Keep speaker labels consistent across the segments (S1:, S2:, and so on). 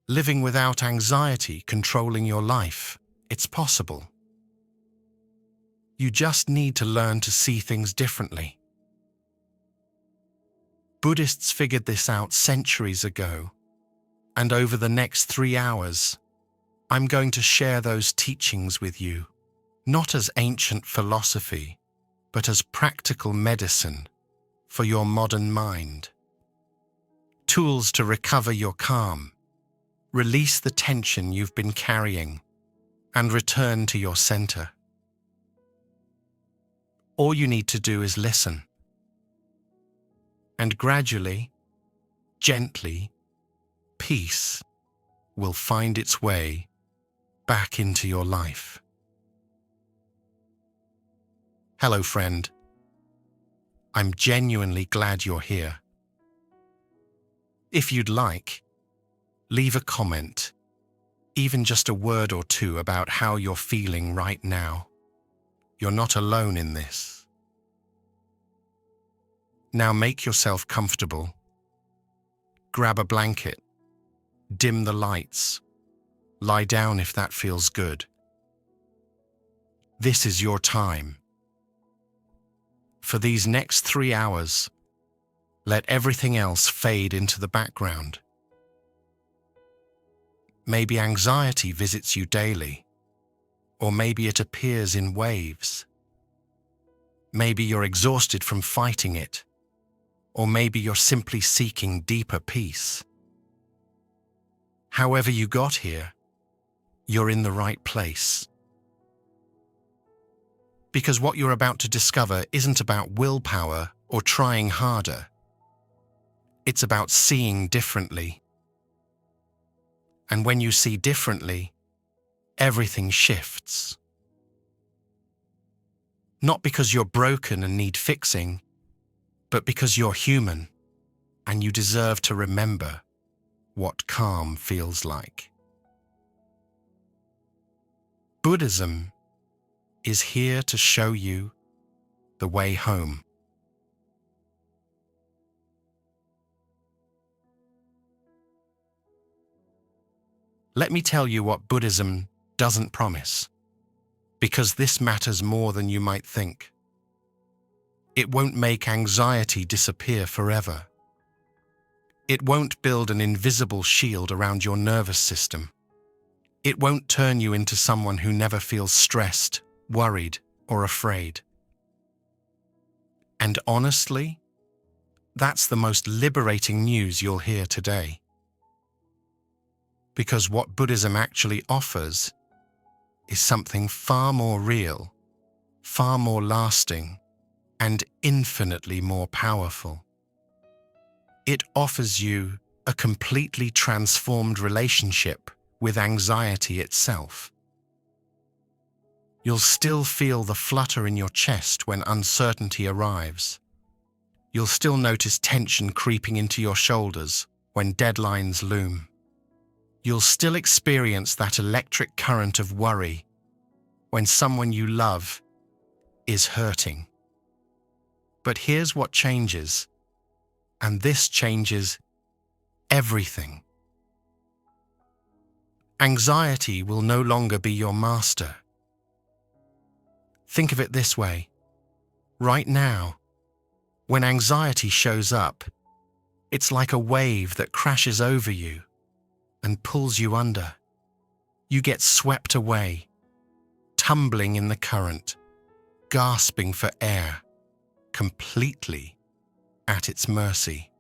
S1: living without anxiety controlling your life. It's possible. You just need to learn to see things differently. Buddhists figured this out centuries ago, and over the next 3 hours, I'm going to share those teachings with you, not as ancient philosophy, but as practical medicine for your modern mind. Tools to recover your calm, release the tension you've been carrying, and return to your center. All you need to do is listen. And gradually, gently, peace will find its way back into your life. Hello, friend. I'm genuinely glad you're here. If you'd like, leave a comment, even just a word or two about how you're feeling right now. You're not alone in this. Now make yourself comfortable. Grab a blanket, dim the lights, lie down if that feels good. This is your time. For these next 3 hours, let everything else fade into the background. Maybe anxiety visits you daily, or maybe it appears in waves. Maybe you're exhausted from fighting it, or maybe you're simply seeking deeper peace. However you got here, you're in the right place. Because what you're about to discover isn't about willpower or trying harder. It's about seeing differently. And when you see differently, everything shifts. Not because you're broken and need fixing, but because you're human and you deserve to remember what calm feels like. Buddhism is here to show you the way home. Let me tell you what Buddhism doesn't promise, because this matters more than you might think. It won't make anxiety disappear forever. It won't build an invisible shield around your nervous system. It won't turn you into someone who never feels stressed, worried, or afraid. And honestly, that's the most liberating news you'll hear today. Because what Buddhism actually offers is something far more real, far more lasting, and infinitely more powerful. It offers you a completely transformed relationship with anxiety itself. You'll still feel the flutter in your chest when uncertainty arrives. You'll still notice tension creeping into your shoulders when deadlines loom. You'll still experience that electric current of worry when someone you love is hurting. But here's what changes, and this changes everything. Anxiety will no longer be your master. Think of it this way. Right now, when anxiety shows up, it's like a wave that crashes over you and pulls you under. You get swept away, tumbling in the current, gasping for air, completely at its mercy.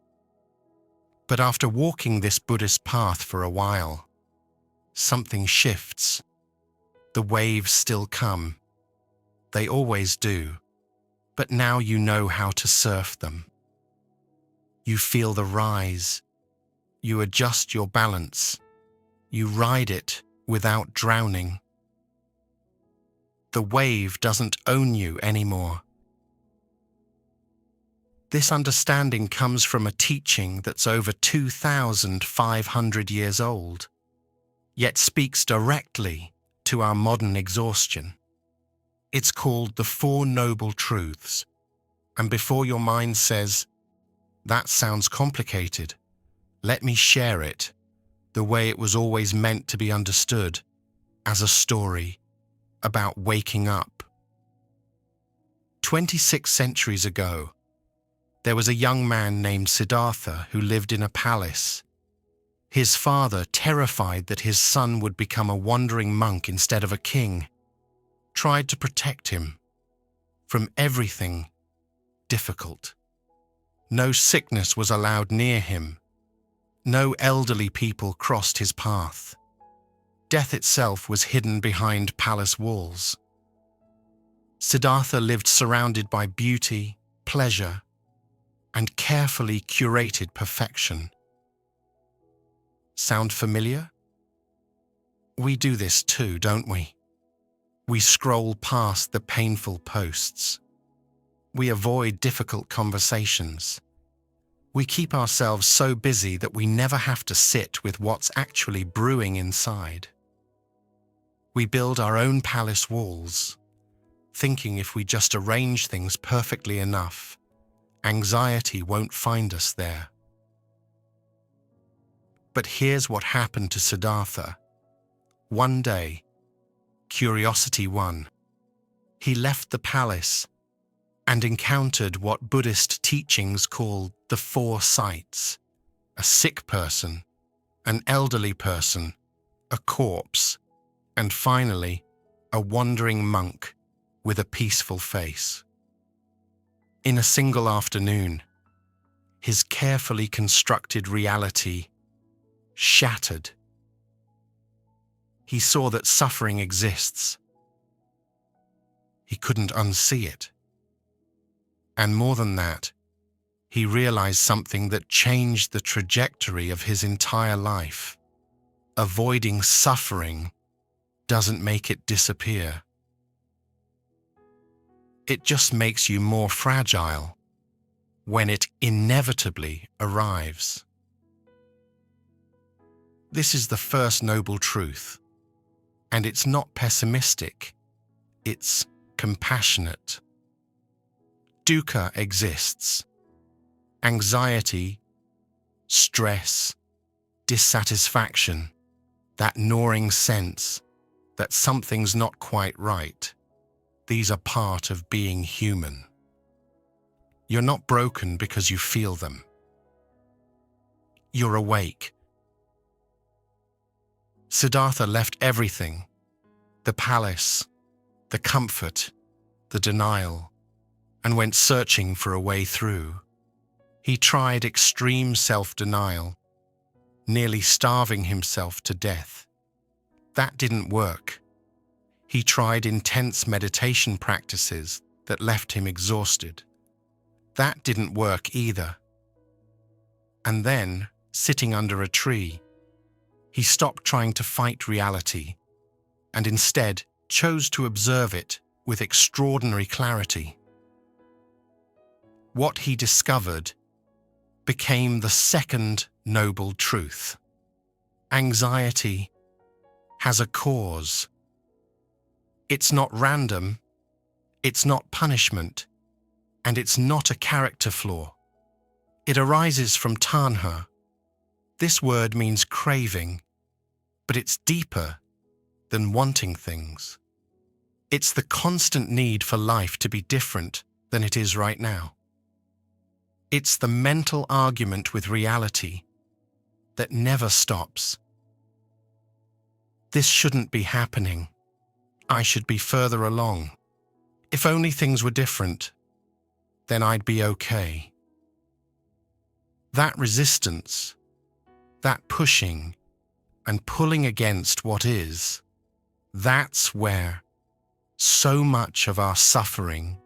S1: But after walking this Buddhist path for a while, something shifts. The waves still come. They always do. But now you know how to surf them. You feel the rise. You adjust your balance. You ride it without drowning. The wave doesn't own you anymore. This understanding comes from a teaching that's over 2,500 years old, yet speaks directly to our modern exhaustion. It's called the Four Noble Truths, and before your mind says, "That sounds complicated, let me share it," the way it was always meant to be understood, as a story about waking up. 26 centuries ago, there was a young man named Siddhartha who lived in a palace. His father, terrified that his son would become a wandering monk instead of a king, tried to protect him from everything difficult. No sickness was allowed near him. No elderly people crossed his path. Death itself was hidden behind palace walls. Siddhartha lived surrounded by beauty, pleasure, and carefully curated perfection. Sound familiar? We do this too, don't we? We scroll past the painful posts. We avoid difficult conversations. We keep ourselves so busy that we never have to sit with what's actually brewing inside. We build our own palace walls, thinking if we just arrange things perfectly enough, anxiety won't find us there. But here's what happened to Siddhartha. One day, curiosity won. He left the palace and encountered what Buddhist teachings call the four sights: a sick person, an elderly person, a corpse, and finally, a wandering monk with a peaceful face. In a single afternoon, his carefully constructed reality shattered. He saw that suffering exists. He couldn't unsee it. And more than that, he realized something that changed the trajectory of his entire life. Avoiding suffering doesn't make it disappear. It just makes you more fragile when it inevitably arrives. This is the first noble truth, and it's not pessimistic, it's compassionate. Dukkha exists. Anxiety, stress, dissatisfaction, that gnawing sense that something's not quite right. These are part of being human. You're not broken because you feel them. You're awake. Siddhartha left everything: the palace, the comfort, the denial, and went searching for a way through. He tried extreme self-denial, nearly starving himself to death. That didn't work. He tried intense meditation practices that left him exhausted. That didn't work either. And then, sitting under a tree, he stopped trying to fight reality and instead chose to observe it with extraordinary clarity. What he discovered became the second noble truth. Anxiety has a cause. It's not random, it's not punishment, and it's not a character flaw. It arises from tanha. This word means craving, but it's deeper than wanting things. It's the constant need for life to be different than it is right now. It's the mental argument with reality that never stops. This shouldn't be happening. I should be further along. If only things were different, then I'd be okay. That resistance, that pushing and pulling against what is, that's where so much of our suffering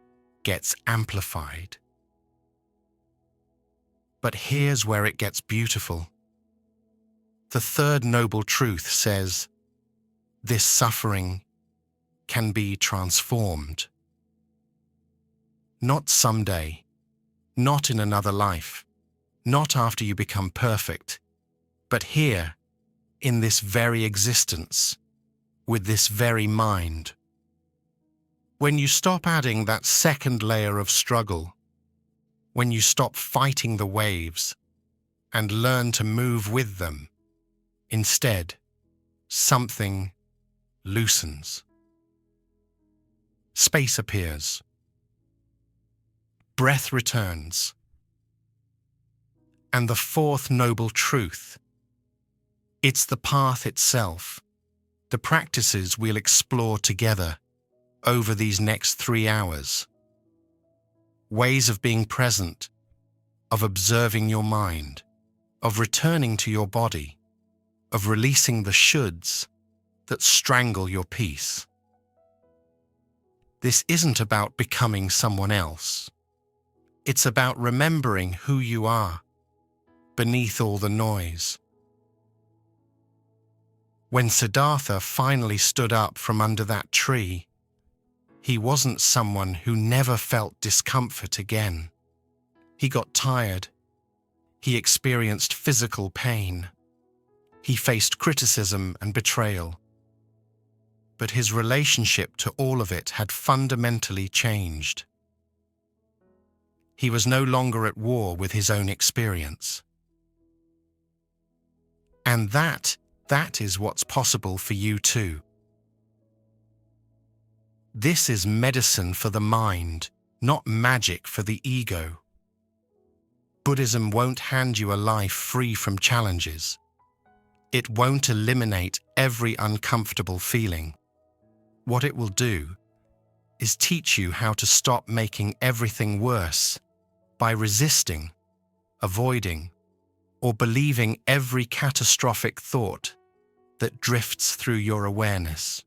S1: gets amplified. But here's where it gets beautiful. The third noble truth says, this suffering can be transformed. Not someday, not in another life, not after you become perfect, but here, in this very existence, with this very mind. When you stop adding that second layer of struggle, when you stop fighting the waves and learn to move with them, Instead, something loosens. Space appears. Breath returns. And the fourth noble truth, it's the path itself, the practices we'll explore together over these next 3 hours. Ways of being present, of observing your mind, of returning to your body, of releasing the shoulds that strangle your peace. This isn't about becoming someone else. It's about remembering who you are beneath all the noise. When Siddhartha finally stood up from under that tree, he wasn't someone who never felt discomfort again. He got tired. He experienced physical pain. He faced criticism and betrayal. But his relationship to all of it had fundamentally changed. He was no longer at war with his own experience. And that is what's possible for you too. This is medicine for the mind, not magic for the ego. Buddhism won't hand you a life free from challenges. It won't eliminate every uncomfortable feeling. What it will do is teach you how to stop making everything worse by resisting, avoiding, or believing every catastrophic thought that drifts through your awareness.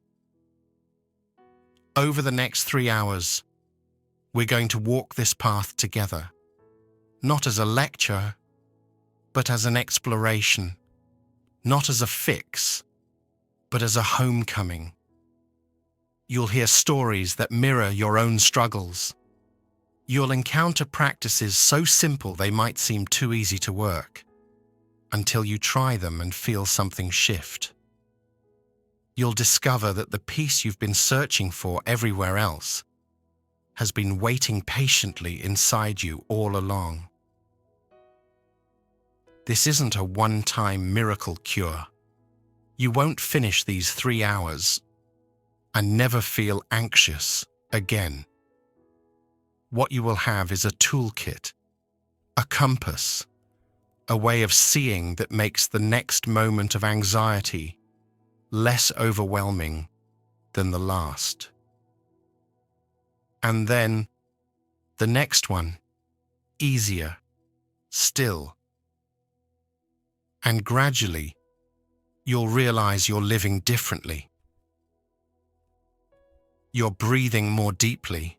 S1: Over the next 3 hours, we're going to walk this path together, not as a lecture, but as an exploration, not as a fix, but as a homecoming. You'll hear stories that mirror your own struggles. You'll encounter practices so simple they might seem too easy to work, until you try them and feel something shift. You'll discover that the peace you've been searching for everywhere else has been waiting patiently inside you all along. This isn't a one-time miracle cure. You won't finish these 3 hours and never feel anxious again. What you will have is a toolkit, a compass, a way of seeing that makes the next moment of anxiety less overwhelming than the last. And then the next one, easier, still. And gradually, you'll realize you're living differently. You're breathing more deeply.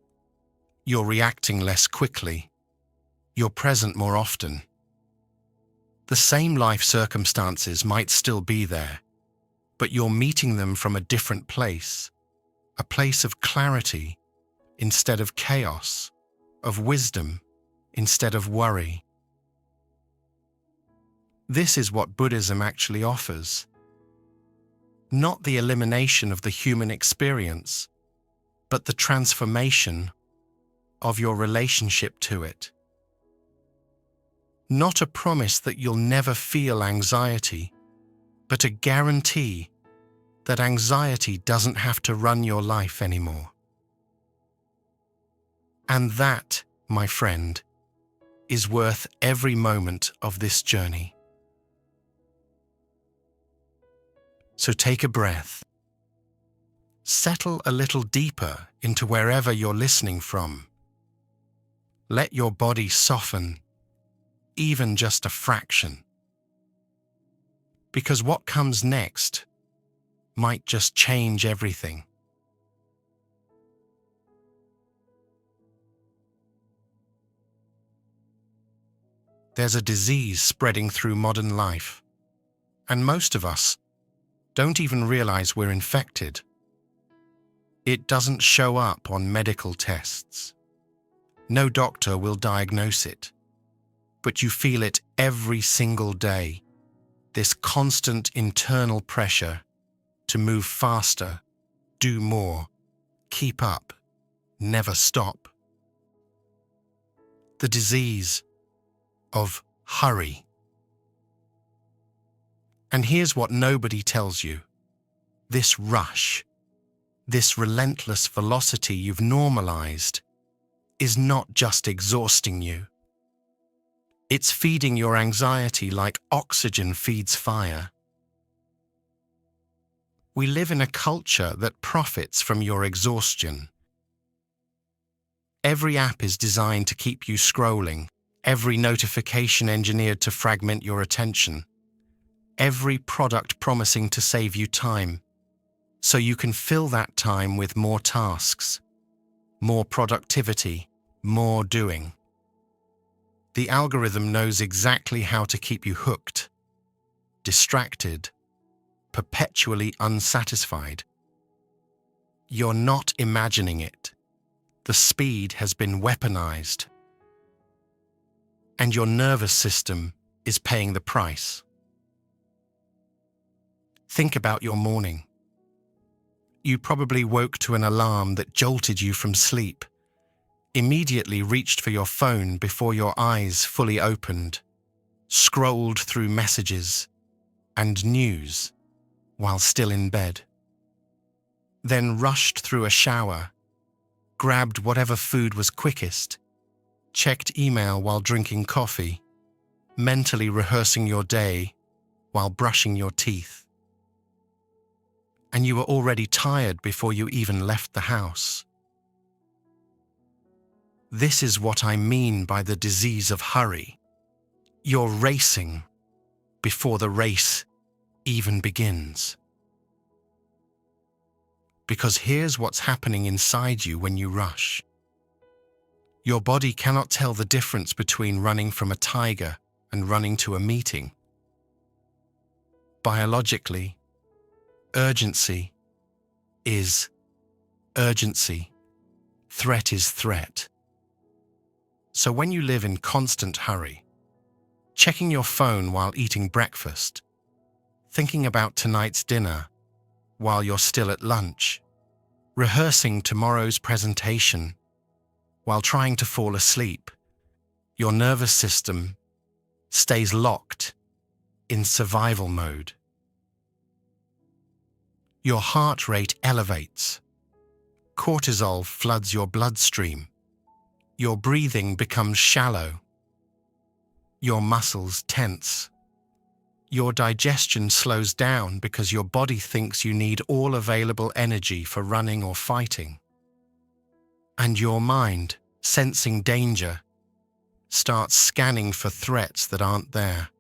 S1: You're reacting less quickly. You're present more often. The same life circumstances might still be there, but you're meeting them from a different place, a place of clarity instead of chaos, of wisdom instead of worry. This is what Buddhism actually offers. Not the elimination of the human experience, but the transformation of your relationship to it. Not a promise that you'll never feel anxiety, but a guarantee that anxiety doesn't have to run your life anymore. And that, my friend, is worth every moment of this journey. So take a breath. Settle a little deeper into wherever you're listening from. Let your body soften, even just a fraction. Because what comes next might just change everything. There's a disease spreading through modern life, and most of us don't even realize we're infected. It doesn't show up on medical tests. No doctor will diagnose it, but you feel it every single day, this constant internal pressure to move faster, do more, keep up, never stop. The disease of hurry. And here's what nobody tells you. This rush, this relentless velocity you've normalized, is not just exhausting you. It's feeding your anxiety like oxygen feeds fire. We live in a culture that profits from your exhaustion. Every app is designed to keep you scrolling, every notification engineered to fragment your attention, every product promising to save you time, so you can fill that time with more tasks, more productivity, more doing. The algorithm knows exactly how to keep you hooked, distracted, perpetually unsatisfied. You're not imagining it. The speed has been weaponized. And your nervous system is paying the price. Think about your morning. You probably woke to an alarm that jolted you from sleep, immediately reached for your phone before your eyes fully opened, scrolled through messages and news while still in bed, then rushed through a shower, grabbed whatever food was quickest, checked email while drinking coffee, mentally rehearsing your day while brushing your teeth. And you were already tired before you even left the house. This is what I mean by the disease of hurry. You're racing before the race even begins. Because here's what's happening inside you when you rush. Your body cannot tell the difference between running from a tiger and running to a meeting. Biologically, urgency is urgency. Threat is threat. So when you live in constant hurry, checking your phone while eating breakfast, thinking about tonight's dinner while you're still at lunch, rehearsing tomorrow's presentation while trying to fall asleep, your nervous system stays locked in survival mode. Your heart rate elevates. Cortisol floods your bloodstream. Your breathing becomes shallow. Your muscles tense. Your digestion slows down because your body thinks you need all available energy for running or fighting. And your mind, sensing danger, starts scanning for threats that aren't there.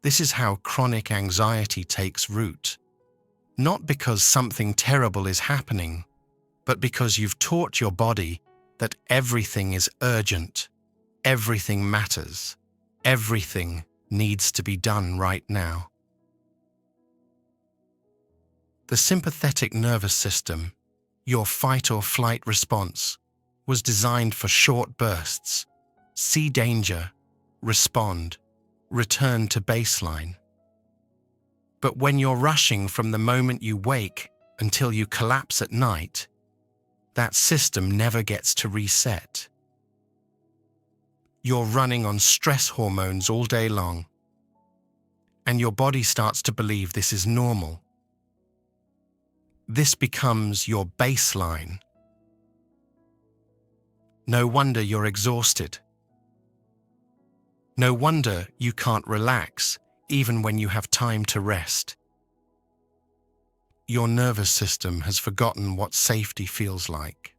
S1: This is how chronic anxiety takes root. Not because something terrible is happening, but because you've taught your body that everything is urgent, everything matters, everything needs to be done right now. The sympathetic nervous system, your fight or flight response, was designed for short bursts. See danger, respond, return to baseline. But when you're rushing from the moment you wake until you collapse at night, that system never gets to reset. You're running on stress hormones all day long, and your body starts to believe this is normal. This becomes your baseline. No wonder you're exhausted. No wonder you can't relax even when you have time to rest. Your nervous system has forgotten what safety feels like.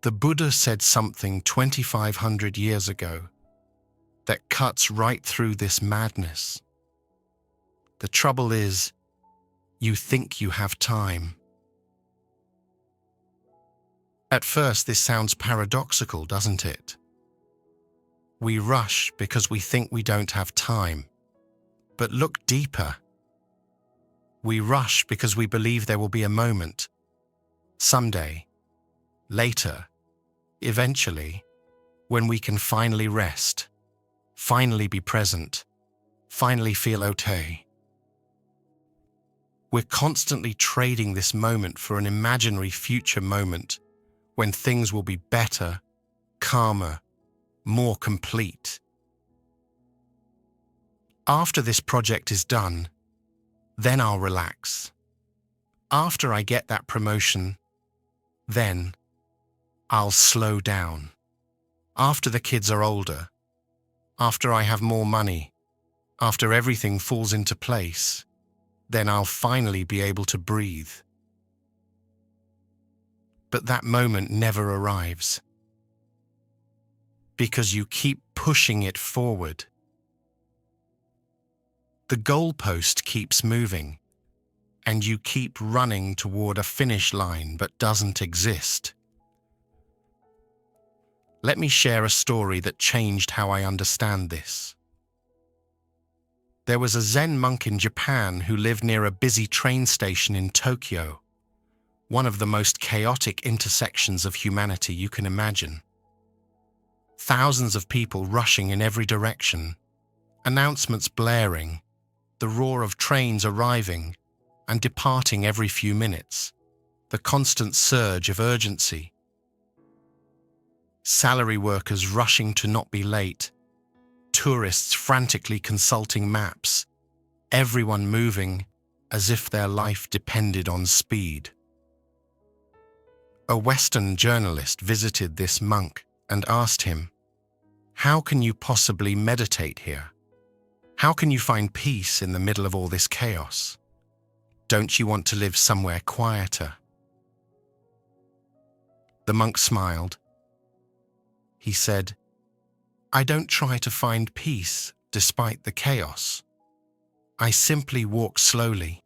S1: The Buddha said something 2,500 years ago that cuts right through this madness. The trouble is, you think you have time. At first, this sounds paradoxical, doesn't it? We rush because we think we don't have time. But look deeper. We rush because we believe there will be a moment, someday, later, eventually, when we can finally rest, finally be present, finally feel okay. We're constantly trading this moment for an imaginary future moment when things will be better, calmer, more complete. After this project is done, then I'll relax. After I get that promotion, then I'll slow down. After the kids are older, after I have more money, after everything falls into place, then I'll finally be able to breathe. But that moment never arrives, because you keep pushing it forward. The goalpost keeps moving, and you keep running toward a finish line that doesn't exist. Let me share a story that changed how I understand this. There was a Zen monk in Japan who lived near a busy train station in Tokyo, one of the most chaotic intersections of humanity you can imagine. Thousands of people rushing in every direction, announcements blaring, the roar of trains arriving and departing every few minutes, the constant surge of urgency. Salary workers rushing to not be late, tourists frantically consulting maps, everyone moving as if their life depended on speed. A Western journalist visited this monk and asked him, "How can you possibly meditate here? How can you find peace in the middle of all this chaos? Don't you want to live somewhere quieter?" The monk smiled. He said, "I don't try to find peace despite the chaos. I simply walk slowly."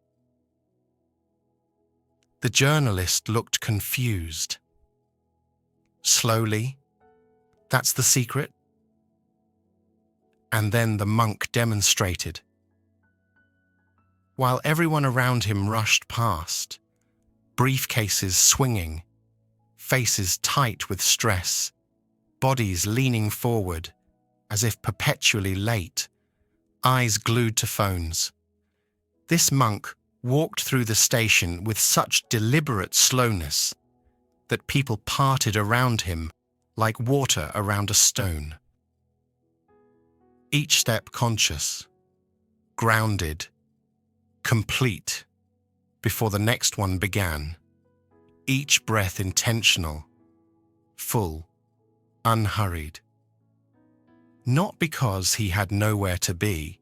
S1: The journalist looked confused. Slowly? That's the secret? And then the monk demonstrated. While everyone around him rushed past, briefcases swinging, faces tight with stress, bodies leaning forward as if perpetually late, eyes glued to phones, this monk walked through the station with such deliberate slowness that people parted around him like water around a stone. Each step conscious, grounded, complete before the next one began. Each breath intentional, full, unhurried. Not because he had nowhere to be,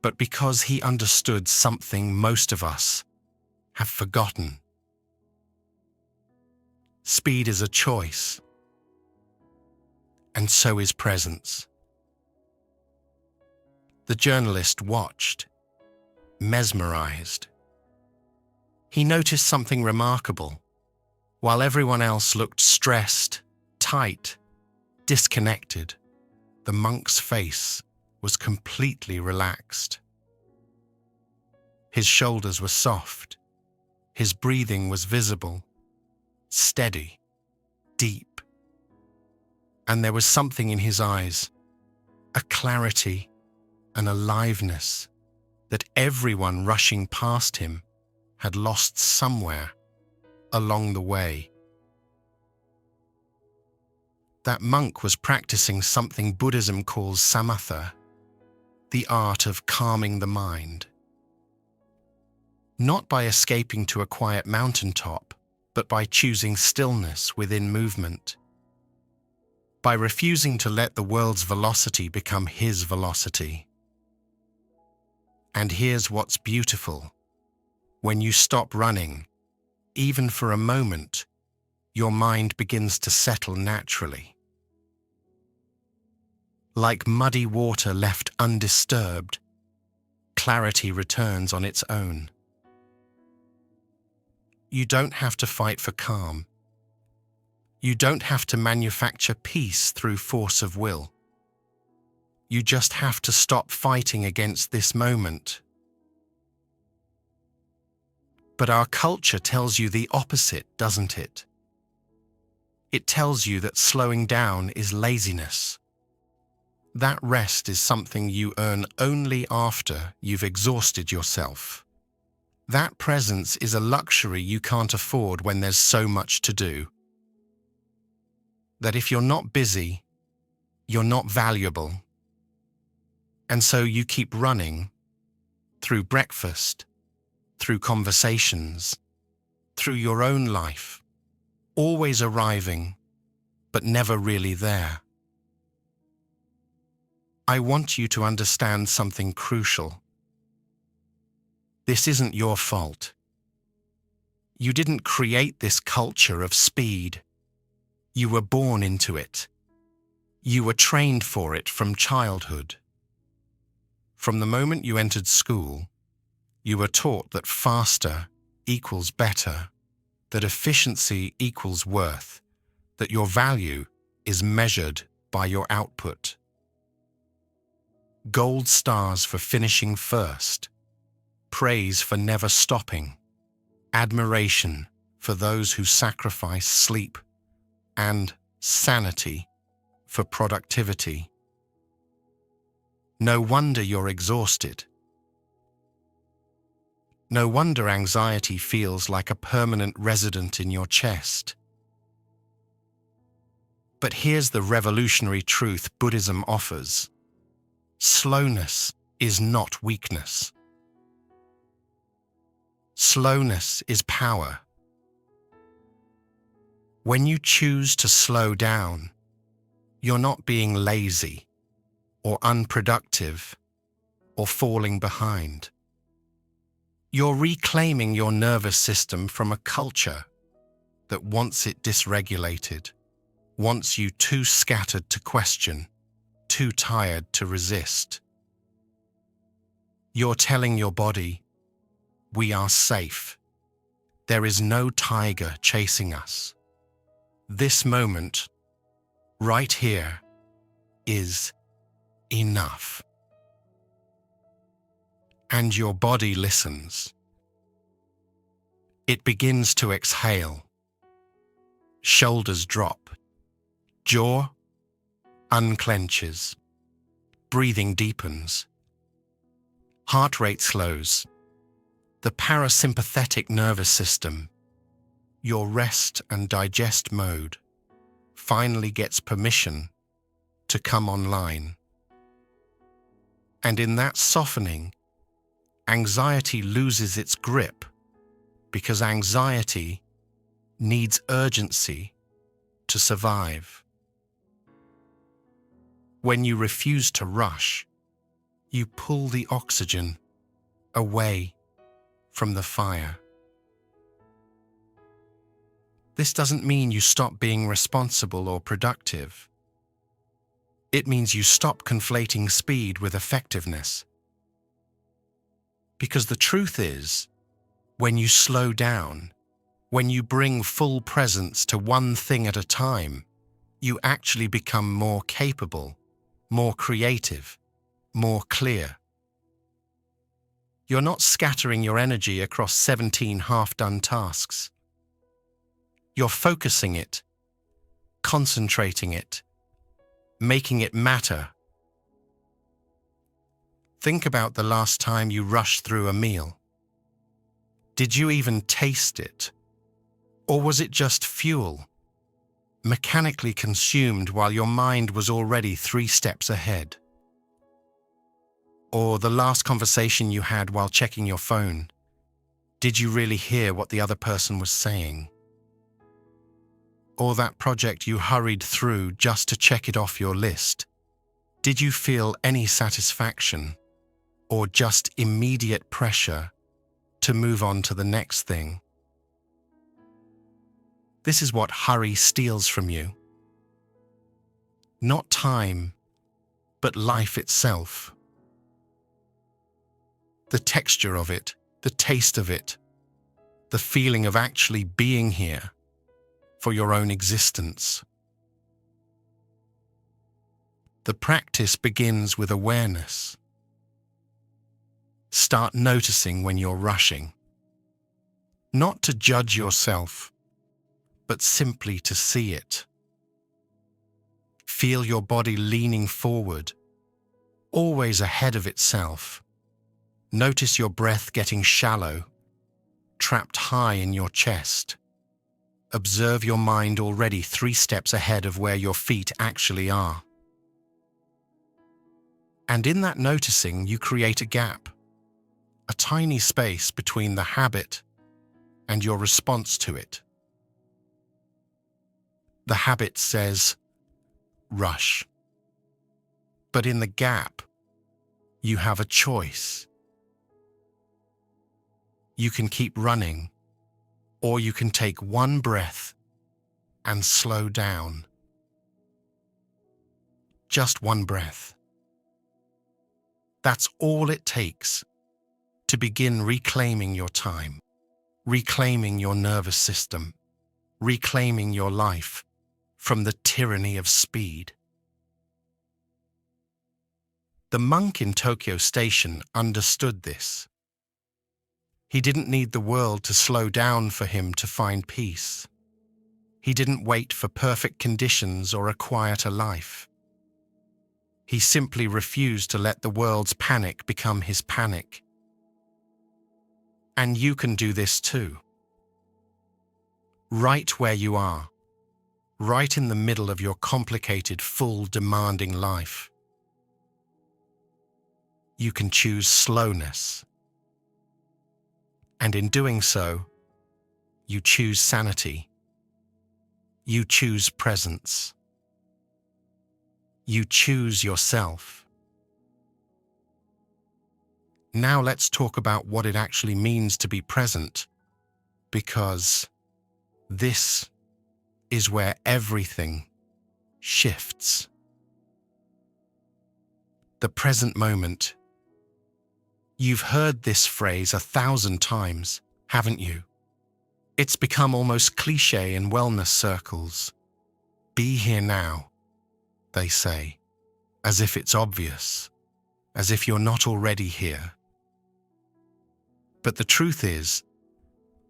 S1: but because he understood something most of us have forgotten. Speed is a choice, and so is presence. The journalist watched, mesmerized. He noticed something remarkable. While everyone else looked stressed, tight, disconnected, the monk's face was completely relaxed. His shoulders were soft. His breathing was visible, steady, deep. And there was something in his eyes, a clarity, an aliveness that everyone rushing past him had lost somewhere along the way. That monk was practicing something Buddhism calls samatha, the art of calming the mind. Not by escaping to a quiet mountaintop, but by choosing stillness within movement. By refusing to let the world's velocity become his velocity. And here's what's beautiful. When you stop running, even for a moment, your mind begins to settle naturally. Like muddy water left undisturbed, clarity returns on its own. You don't have to fight for calm. You don't have to manufacture peace through force of will. You just have to stop fighting against this moment. But our culture tells you the opposite, doesn't it? It tells you that slowing down is laziness. That rest is something you earn only after you've exhausted yourself. That presence is a luxury you can't afford when there's so much to do. That if you're not busy, you're not valuable. And so you keep running through breakfast, through conversations, through your own life, always arriving, but never really there. I want you to understand something crucial. This isn't your fault. You didn't create this culture of speed. You were born into it. You were trained for it from childhood. From the moment you entered school, you were taught that faster equals better, that efficiency equals worth, that your value is measured by your output. Gold stars for finishing first, praise for never stopping, admiration for those who sacrifice sleep, and sanity for productivity. No wonder you're exhausted. No wonder anxiety feels like a permanent resident in your chest. But here's the revolutionary truth Buddhism offers. Slowness is not weakness. Slowness is power. When you choose to slow down, you're not being lazy or unproductive or falling behind. You're reclaiming your nervous system from a culture that wants it dysregulated, wants you too scattered to question, too tired to resist. You're telling your body, we are safe. There is no tiger chasing us. This moment, right here, is enough. And your body listens. It begins to exhale. Shoulders drop. Jaw unclenches. Breathing deepens. Heart rate slows. The parasympathetic nervous system, your rest and digest mode, finally gets permission to come online. And in that softening, anxiety loses its grip, because anxiety needs urgency to survive. When you refuse to rush, you pull the oxygen away from the fire. This doesn't mean you stop being responsible or productive. It means you stop conflating speed with effectiveness. Because the truth is, when you slow down, when you bring full presence to one thing at a time, you actually become more capable, more creative, more clear. You're not scattering your energy across 17 half-done tasks. You're focusing it, concentrating it, making it matter. Think about the last time you rushed through a meal. Did you even taste it? Or was it just fuel, mechanically consumed while your mind was already 3 steps ahead? Or the last conversation you had while checking your phone, did you really hear what the other person was saying? Or that project you hurried through just to check it off your list, did you feel any satisfaction or just immediate pressure to move on to the next thing? This is what hurry steals from you. Not time, but life itself. The texture of it, the taste of it, the feeling of actually being here for your own existence. The practice begins with awareness. Start noticing when you're rushing. Not to judge yourself, but simply to see it. Feel your body leaning forward, always ahead of itself. Notice your breath getting shallow, trapped high in your chest. Observe your mind already 3 steps ahead of where your feet actually are. And in that noticing, you create a gap, a tiny space between the habit and your response to it. The habit says, rush. But in the gap, you have a choice. You can keep running, or you can take one breath and slow down. Just one breath. That's all it takes to begin reclaiming your time, reclaiming your nervous system, reclaiming your life from the tyranny of speed. The monk in Tokyo Station understood this. He didn't need the world to slow down for him to find peace. He didn't wait for perfect conditions or a quieter life. He simply refused to let the world's panic become his panic. And you can do this too. Right where you are, right in the middle of your complicated, full, demanding life. You can choose slowness. And in doing so, you choose sanity. You choose presence. You choose yourself. Now let's talk about what it actually means to be present, because this is where everything shifts. The present moment. You've heard this phrase 1,000 times, haven't you? It's become almost cliché in wellness circles. Be here now, they say, as if it's obvious, as if you're not already here. But the truth is,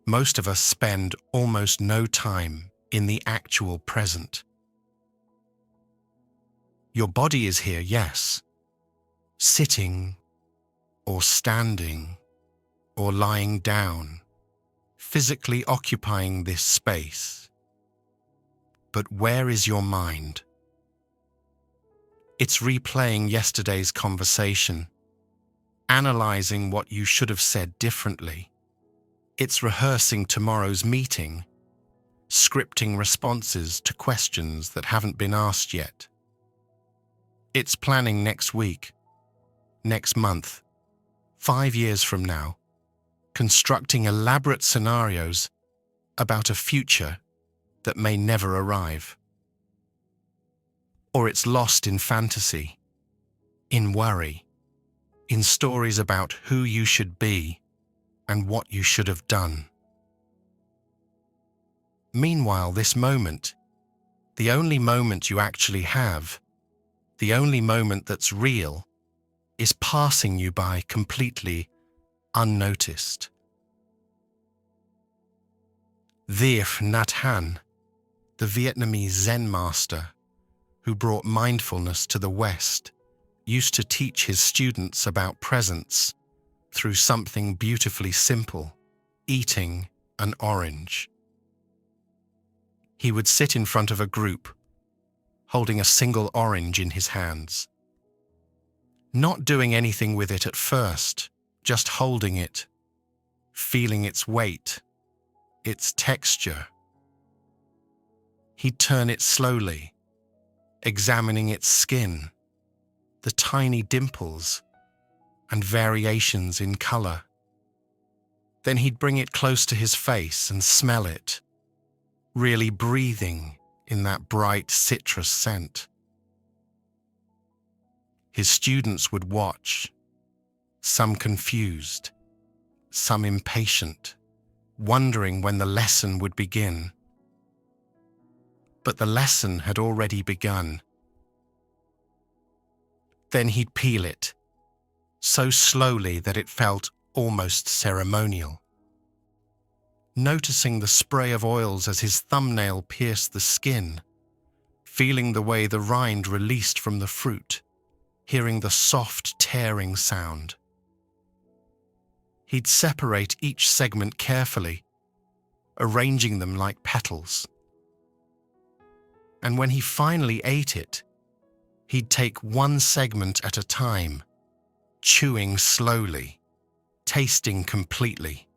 S1: most of us spend almost no time in the actual present. Your body is here, yes, sitting or standing or lying down, physically occupying this space. But where is your mind? It's replaying yesterday's conversation, analyzing what you should have said differently. It's rehearsing tomorrow's meeting, scripting responses to questions that haven't been asked yet. It's planning next week, next month, 5 years from now, constructing elaborate scenarios about a future that may never arrive. Or it's lost in fantasy, in worry, in stories about who you should be and what you should have done. Meanwhile, this moment, the only moment you actually have, the only moment that's real, is passing you by completely unnoticed. Thich Nhat Hanh, the Vietnamese Zen master who brought mindfulness to the West, used to teach his students about presence through something beautifully simple, eating an orange. He would sit in front of a group, holding a single orange in his hands. Not doing anything with it at first, just holding it, feeling its weight, its texture. He'd turn it slowly, examining its skin, the tiny dimples, and variations in color. Then he'd bring it close to his face and smell it, really breathing in that bright citrus scent. His students would watch, some confused, some impatient, wondering when the lesson would begin. But the lesson had already begun. Then he'd peel it, so slowly that it felt almost ceremonial. Noticing the spray of oils as his thumbnail pierced the skin, feeling the way the rind released from the fruit, hearing the soft tearing sound. He'd separate each segment carefully, arranging them like petals. And when he finally ate it, He'd take one segment at a time, chewing slowly, tasting completely,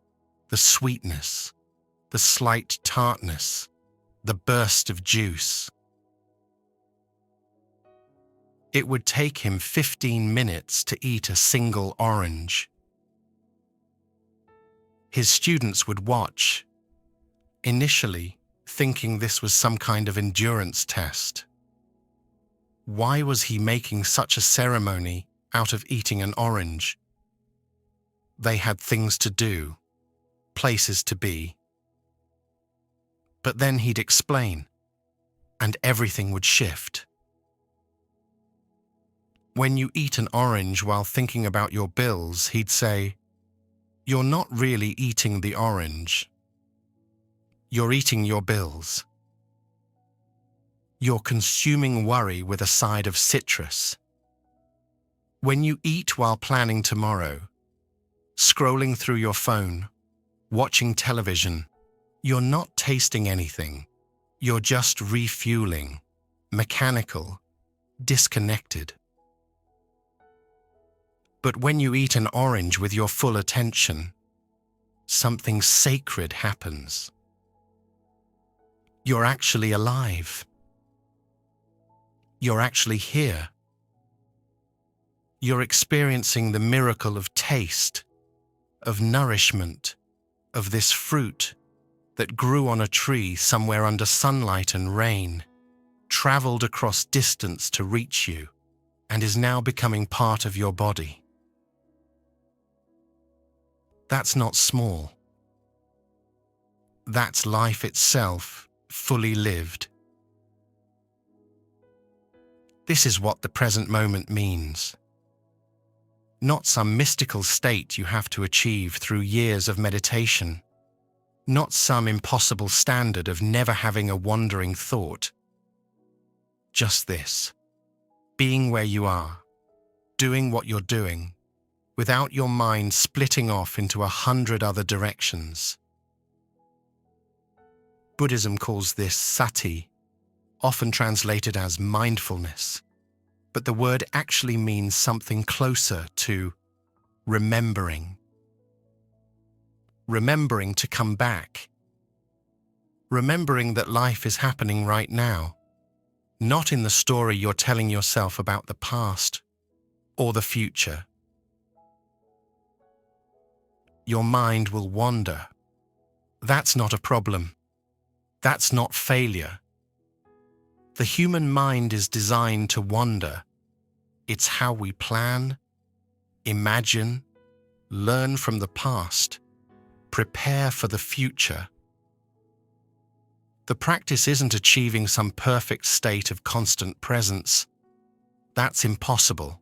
S1: the sweetness, the slight tartness, the burst of juice. It would take him 15 minutes to eat a single orange. His students would watch, initially thinking this was some kind of endurance test. Why was he making such a ceremony out of eating an orange? They had things to do, places to be. But then he'd explain, and everything would shift. When you eat an orange while thinking about your bills, he'd say, "You're not really eating the orange. You're eating your bills. You're consuming worry with a side of citrus. When you eat while planning tomorrow, scrolling through your phone, watching television, you're not tasting anything. You're just refueling, mechanical, disconnected. But when you eat an orange with your full attention, something sacred happens. You're actually alive. You're actually here. You're experiencing the miracle of taste, of nourishment, of this fruit that grew on a tree somewhere under sunlight and rain, traveled across distance to reach you, and is now becoming part of your body. That's not small. That's life itself, fully lived. This is what the present moment means. Not some mystical state you have to achieve through years of meditation. Not some impossible standard of never having a wandering thought. Just this, being where you are, doing what you're doing, without your mind splitting off into 100 other directions. Buddhism calls this sati, often translated as mindfulness, but the word actually means something closer to remembering. Remembering to come back. Remembering that life is happening right now, not in the story you're telling yourself about the past or the future. Your mind will wander. That's not a problem. That's not failure. The human mind is designed to wander. It's how we plan, imagine, learn from the past, prepare for the future. The practice isn't achieving some perfect state of constant presence. That's impossible.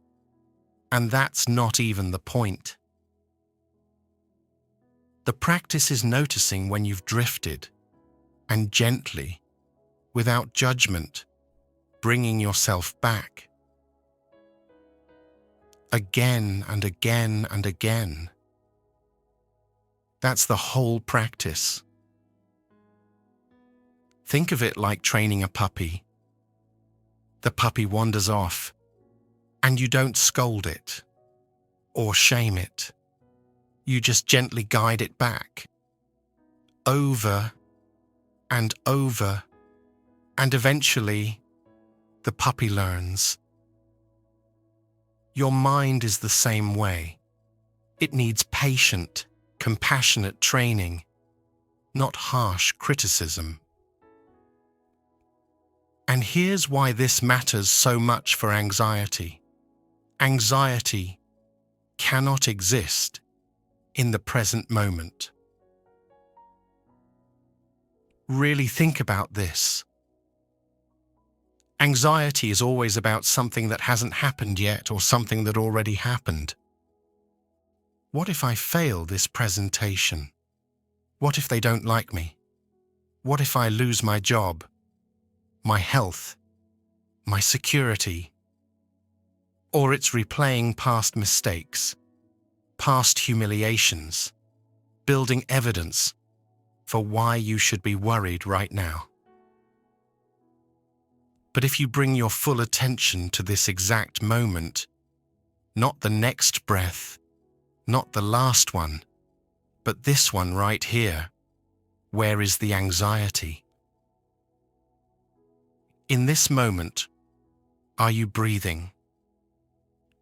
S1: And that's not even the point. The practice is noticing when you've drifted, and gently, without judgment, bringing yourself back. Again and again and again. That's the whole practice. Think of it like training a puppy. The puppy wanders off, and you don't scold it or shame it. You just gently guide it back, over and over, and eventually the puppy learns. Your mind is the same way. It needs patient, compassionate training, not harsh criticism. And here's why this matters so much for anxiety. Anxiety cannot exist in the present moment. Really think about this. Anxiety is always about something that hasn't happened yet or something that already happened. What if I fail this presentation? What if they don't like me? What if I lose my job, my health, my security? Or it's replaying past mistakes, past humiliations, building evidence for why you should be worried right now. But if you bring your full attention to this exact moment, not the next breath, not the last one, but this one right here, where is the anxiety? In this moment, are you breathing?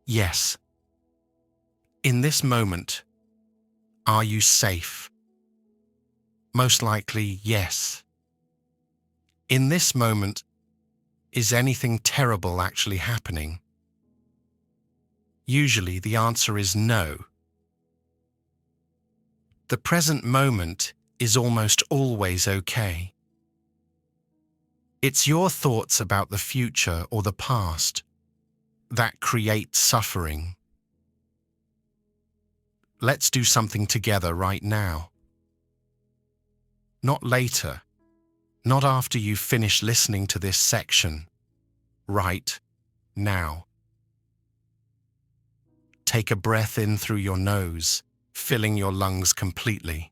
S1: Yes. In this moment, are you safe? Most likely, yes. In this moment, is anything terrible actually happening? Usually the answer is no. The present moment is almost always okay. It's your thoughts about the future or the past that create suffering. Let's do something together right now. Not later, not after you've finished listening to this section. Right now. Take a breath in through your nose, filling your lungs completely.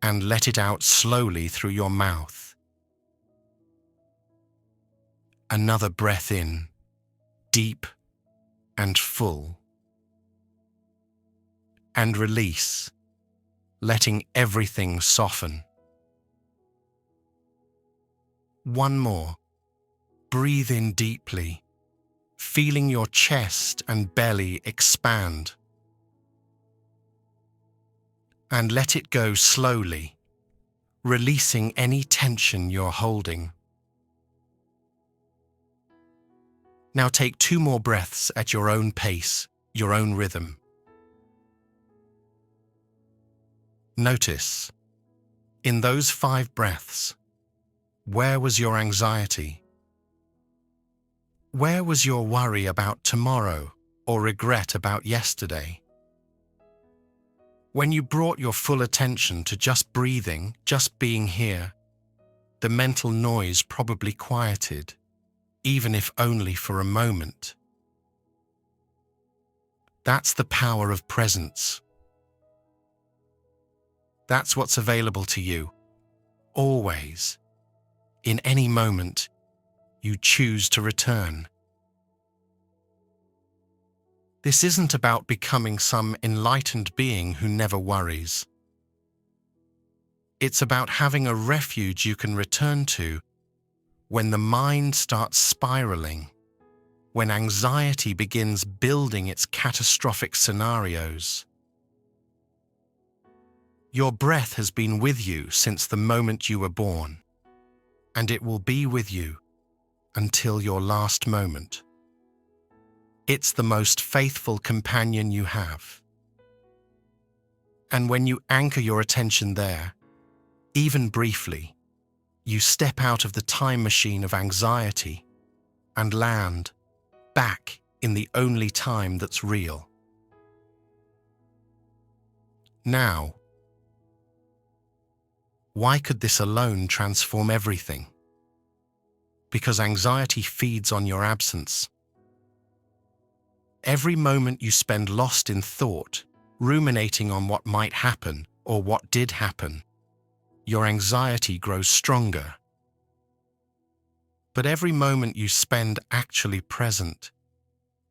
S1: And let it out slowly through your mouth. Another breath in, deep and full. And release, letting everything soften. One more. Breathe in deeply, feeling your chest and belly expand. And let it go slowly, releasing any tension you're holding. Now take 2 more breaths at your own pace, your own rhythm. Notice, in those 5 breaths, where was your anxiety? Where was your worry about tomorrow or regret about yesterday? When you brought your full attention to just breathing, just being here, the mental noise probably quieted, even if only for a moment. That's the power of presence. That's what's available to you, always, in any moment you choose to return. This isn't about becoming some enlightened being who never worries. It's about having a refuge you can return to when the mind starts spiraling, when anxiety begins building its catastrophic scenarios. Your breath has been with you since the moment you were born, and it will be with you until your last moment. It's the most faithful companion you have. And when you anchor your attention there, even briefly, you step out of the time machine of anxiety and land back in the only time that's real. Now, why could this alone transform everything? Because anxiety feeds on your absence. Every moment you spend lost in thought, ruminating on what might happen or what did happen, your anxiety grows stronger. But every moment you spend actually present,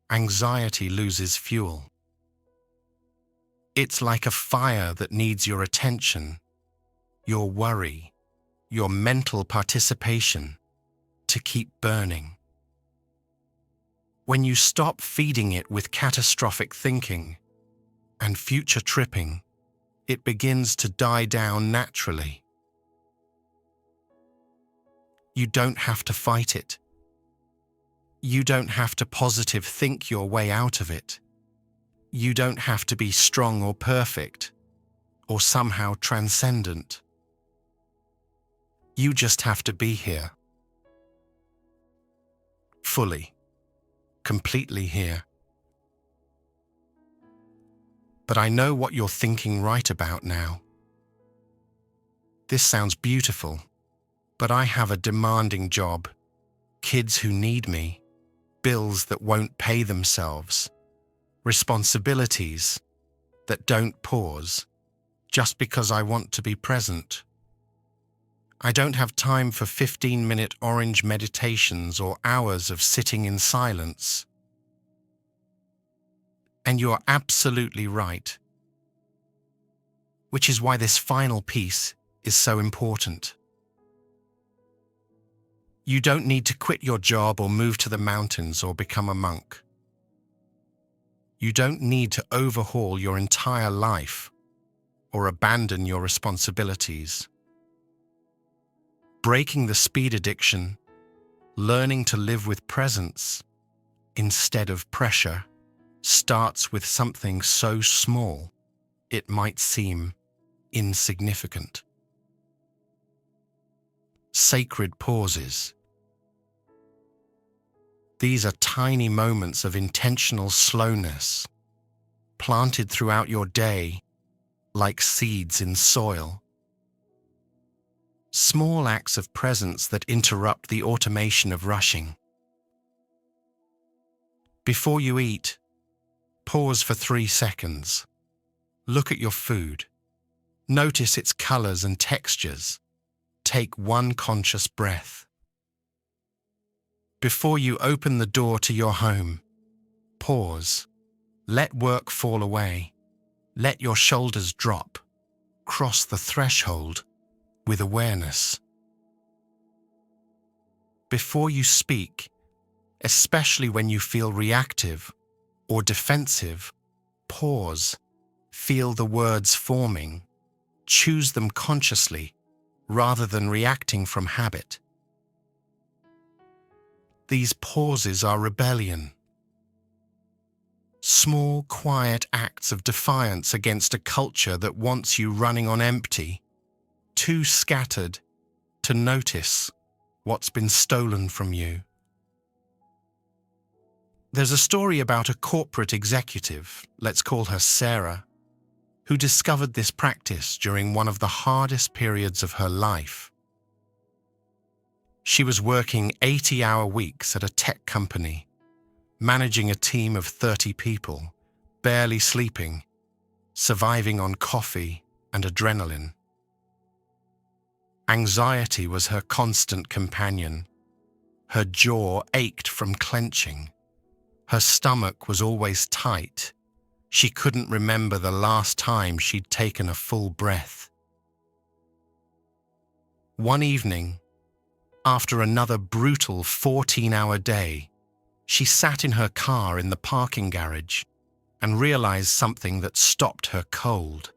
S1: anxiety loses fuel. It's like a fire that needs your attention, your worry, your mental participation to keep burning. When you stop feeding it with catastrophic thinking and future tripping, it begins to die down naturally. You don't have to fight it. You don't have to positive think your way out of it. You don't have to be strong or perfect, or somehow transcendent. You just have to be here. Fully. Completely here. But I know what you're thinking right about now. This sounds beautiful, but I have a demanding job, kids who need me, bills that won't pay themselves, responsibilities that don't pause just because I want to be present. I don't have time for 15-minute orange meditations or hours of sitting in silence. And you're absolutely right. Which is why this final piece is so important. You don't need to quit your job or move to the mountains or become a monk. You don't need to overhaul your entire life or abandon your responsibilities. Breaking the speed addiction, learning to live with presence instead of pressure, starts with something so small it might seem insignificant. Sacred pauses. These are tiny moments of intentional slowness, planted throughout your day like seeds in soil. Small acts of presence that interrupt the automation of rushing. Before you eat, pause for 3 seconds. Look at your food. Notice its colors and textures. Take one conscious breath. Before you open the door to your home, pause. Let work fall away. Let your shoulders drop. Cross the threshold with awareness. Before you speak, especially when you feel reactive or defensive, pause. Feel the words forming. Choose them consciously rather than reacting from habit. These pauses are rebellion. Small, quiet acts of defiance against a culture that wants you running on empty, too scattered to notice what's been stolen from you. There's a story about a corporate executive, let's call her Sarah, who discovered this practice during one of the hardest periods of her life. She was working 80-hour weeks at a tech company, managing a team of 30 people, barely sleeping, surviving on coffee and adrenaline. Anxiety was her constant companion. Her jaw ached from clenching. Her stomach was always tight. She couldn't remember the last time she'd taken a full breath. One evening, after another brutal 14-hour day, she sat in her car in the parking garage and realized something that stopped her cold.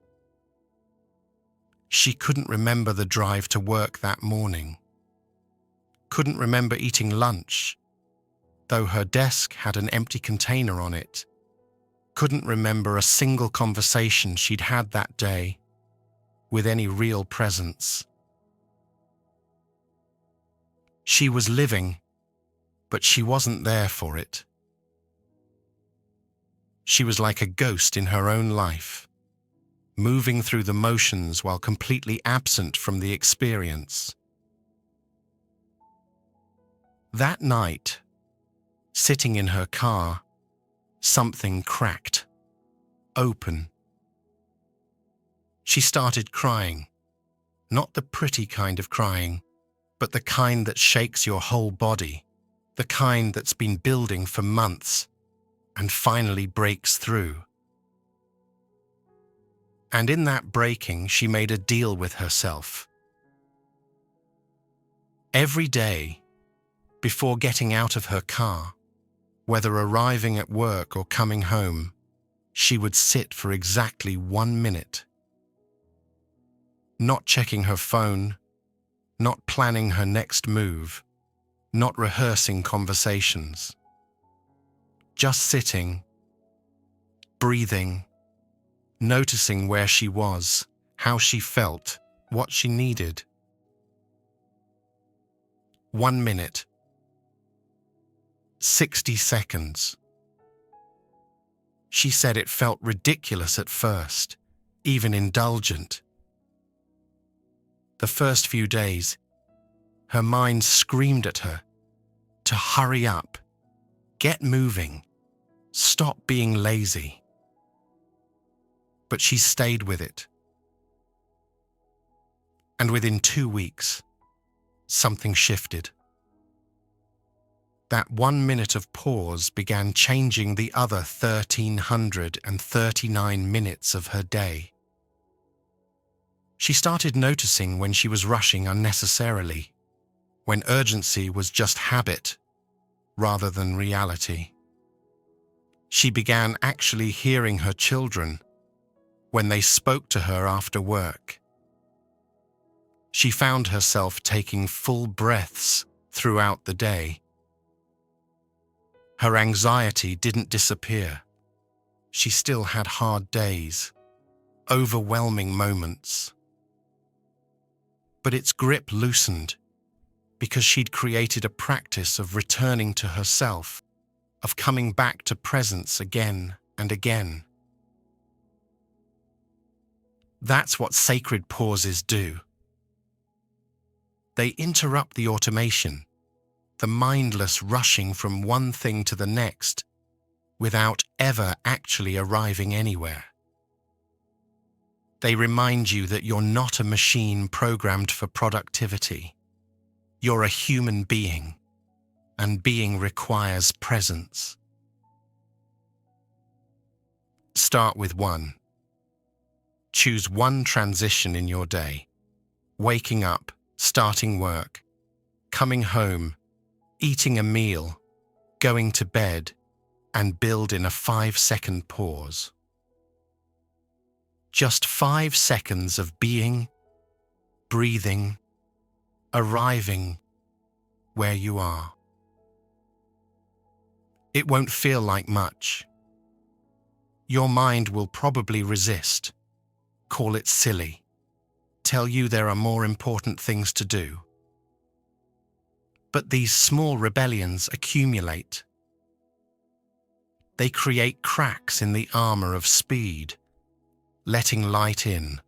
S1: She couldn't remember the drive to work that morning. Couldn't remember eating lunch, though her desk had an empty container on it. Couldn't remember a single conversation she'd had that day with any real presence. She was living, but she wasn't there for it. She was like a ghost in her own life, moving through the motions while completely absent from the experience. That night, sitting in her car, something cracked, open. She started crying, not the pretty kind of crying, but the kind that shakes your whole body, the kind that's been building for months and finally breaks through. And in that breaking, she made a deal with herself. Every day, before getting out of her car, whether arriving at work or coming home, she would sit for exactly 1 minute. Not checking her phone, not planning her next move, not rehearsing conversations. Just sitting, breathing, noticing where she was, how she felt, what she needed. 1 minute. 60 seconds. She said it felt ridiculous at first, even indulgent. The first few days, her mind screamed at her to hurry up, get moving, stop being lazy. But she stayed with it. And within 2 weeks, something shifted. That 1 minute of pause began changing the other 1,339 minutes of her day. She started noticing when she was rushing unnecessarily, when urgency was just habit rather than reality. She began actually hearing her children when they spoke to her after work. She found herself taking full breaths throughout the day. Her anxiety didn't disappear. She still had hard days, overwhelming moments. But its grip loosened because she'd created a practice of returning to herself, of coming back to presence again and again. That's what sacred pauses do. They interrupt the automation, the mindless rushing from one thing to the next, without ever actually arriving anywhere. They remind you that you're not a machine programmed for productivity. You're a human being, and being requires presence. Start with one. Choose one transition in your day: waking up, starting work, coming home, eating a meal, going to bed, and build in a 5-second pause. Just 5 seconds of being, breathing, arriving where you are. It won't feel like much. Your mind will probably resist, call it silly, tell you there are more important things to do. But these small rebellions accumulate. They create cracks in the armor of speed, letting light in.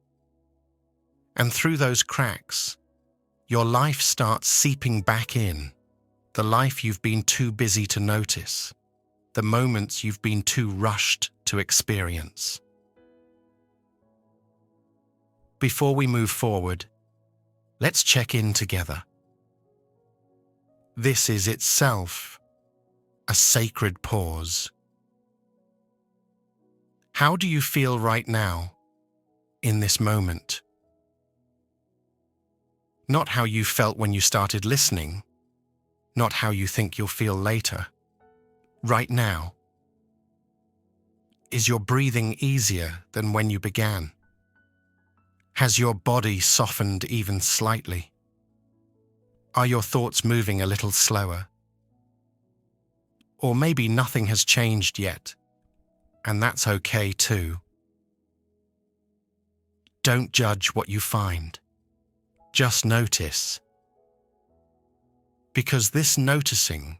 S1: And through those cracks, your life starts seeping back in, the life you've been too busy to notice, the moments you've been too rushed to experience. Before we move forward, let's check in together. This is itself a sacred pause. How do you feel right now, in this moment? Not how you felt when you started listening, not how you think you'll feel later. Right now. Is your breathing easier than when you began? Has your body softened even slightly? Are your thoughts moving a little slower? Or maybe nothing has changed yet, and that's okay too. Don't judge what you find. Just notice. Because this noticing,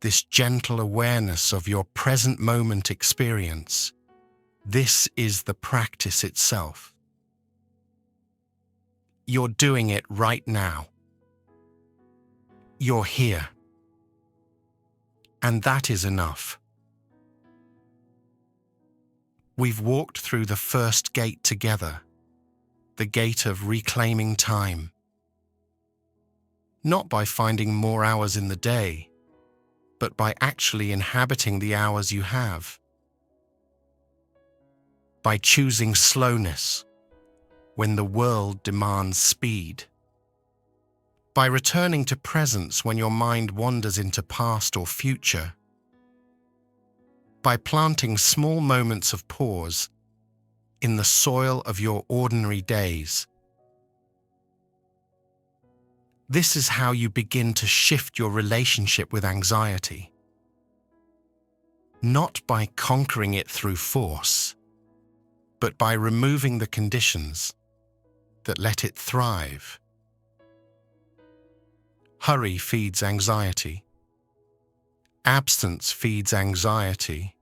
S1: this gentle awareness of your present moment experience, this is the practice itself. You're doing it right now. You're here. And that is enough. We've walked through the first gate together, the gate of reclaiming time. Not by finding more hours in the day, but by actually inhabiting the hours you have. By choosing slowness when the world demands speed. By returning to presence when your mind wanders into past or future. By planting small moments of pause in the soil of your ordinary days. This is how you begin to shift your relationship with anxiety. Not by conquering it through force, but by removing the conditions that let it thrive. Hurry feeds anxiety. Absence feeds anxiety.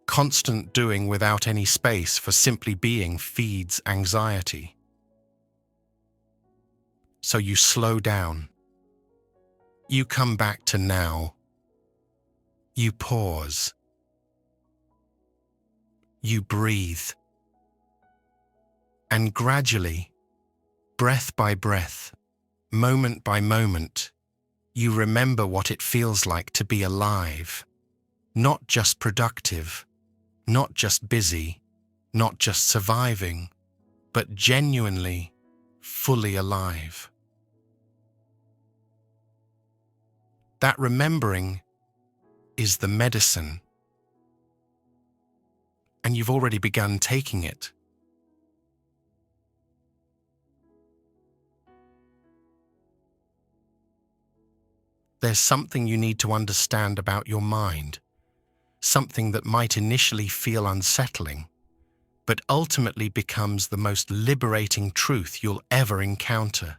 S1: Constant doing without any space for simply being feeds anxiety. So you slow down. You come back to now. You pause. You breathe. And gradually, breath by breath, Moment by moment, you remember what it feels like to be alive, not just productive, not just busy, not just surviving, but genuinely, fully alive. That remembering is the medicine, and you've already begun taking it. There's something you need to understand about your mind, something that might initially feel unsettling, but ultimately becomes the most liberating truth you'll ever encounter.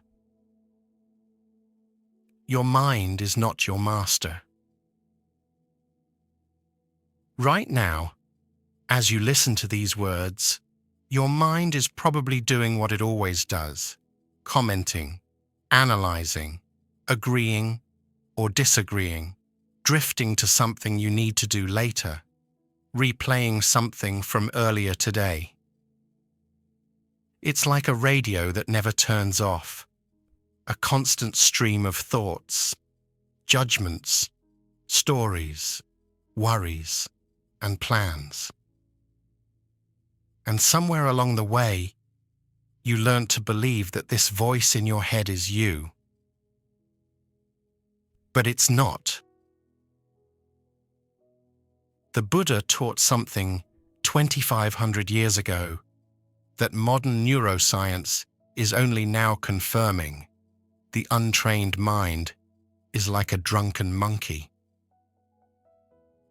S1: Your mind is not your master. Right now, as you listen to these words, your mind is probably doing what it always does, commenting, analyzing, agreeing, or disagreeing, drifting to something you need to do later, replaying something from earlier today. It's like a radio that never turns off, a constant stream of thoughts, judgments, stories, worries, and plans. And somewhere along the way, you learn to believe that this voice in your head is you. But it's not. The Buddha taught something 2,500 years ago that modern neuroscience is only now confirming. The untrained mind is like a drunken monkey.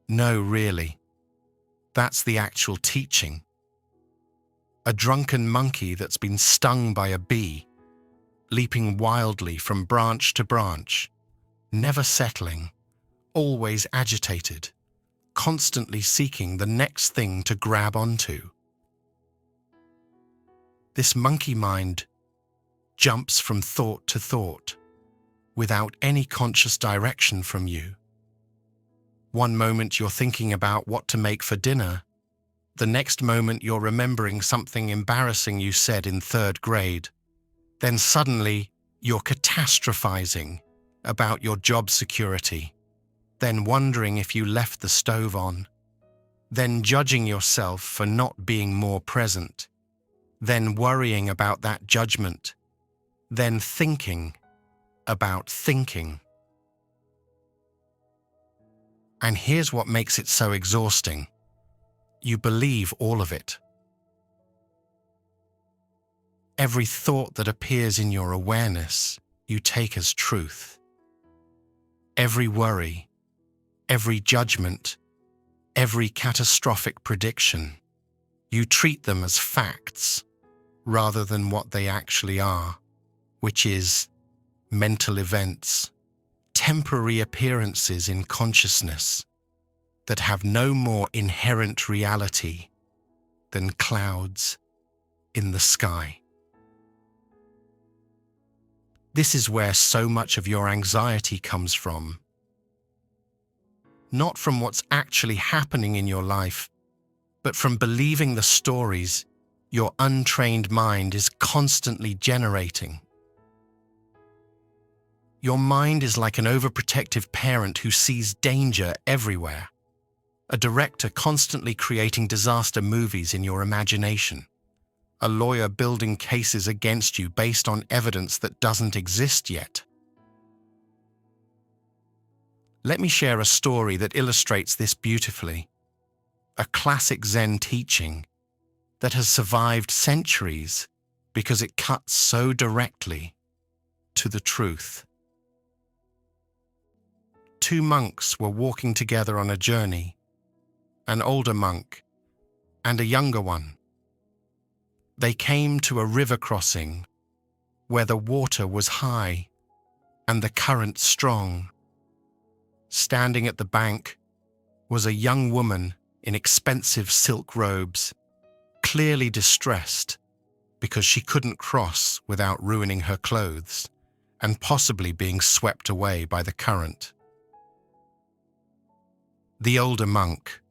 S1: No, really. That's the actual teaching. A drunken monkey that's been stung by a bee, leaping wildly from branch to branch, never settling, always agitated, constantly seeking the next thing to grab onto. This monkey mind jumps from thought to thought, without any conscious direction from you. One moment you're thinking about what to make for dinner, the next moment you're remembering something embarrassing you said in 3rd grade. Then suddenly you're catastrophizing about your job security, then wondering if you left the stove on, then judging yourself for not being more present, then worrying about that judgment, then thinking about thinking. And here's what makes it so exhausting. You believe all of it. Every thought that appears in your awareness, you take as truth. Every worry, every judgment, every catastrophic prediction, you treat them as facts rather than what they actually are, which is mental events, temporary appearances in consciousness that have no more inherent reality than clouds in the sky. This is where so much of your anxiety comes from. Not from what's actually happening in your life, but from believing the stories your untrained mind is constantly generating. Your mind is like an overprotective parent who sees danger everywhere, a director constantly creating disaster movies in your imagination, a lawyer building cases against you based on evidence that doesn't exist yet. Let me share a story that illustrates this beautifully, a classic Zen teaching that has survived centuries because it cuts so directly to the truth. 2 monks were walking together on a journey, an older monk and a younger one. They came to a river crossing where the water was high and the current strong. Standing at the bank was a young woman in expensive silk robes, clearly distressed because she couldn't cross without ruining her clothes and possibly being swept away by the current. The older monk,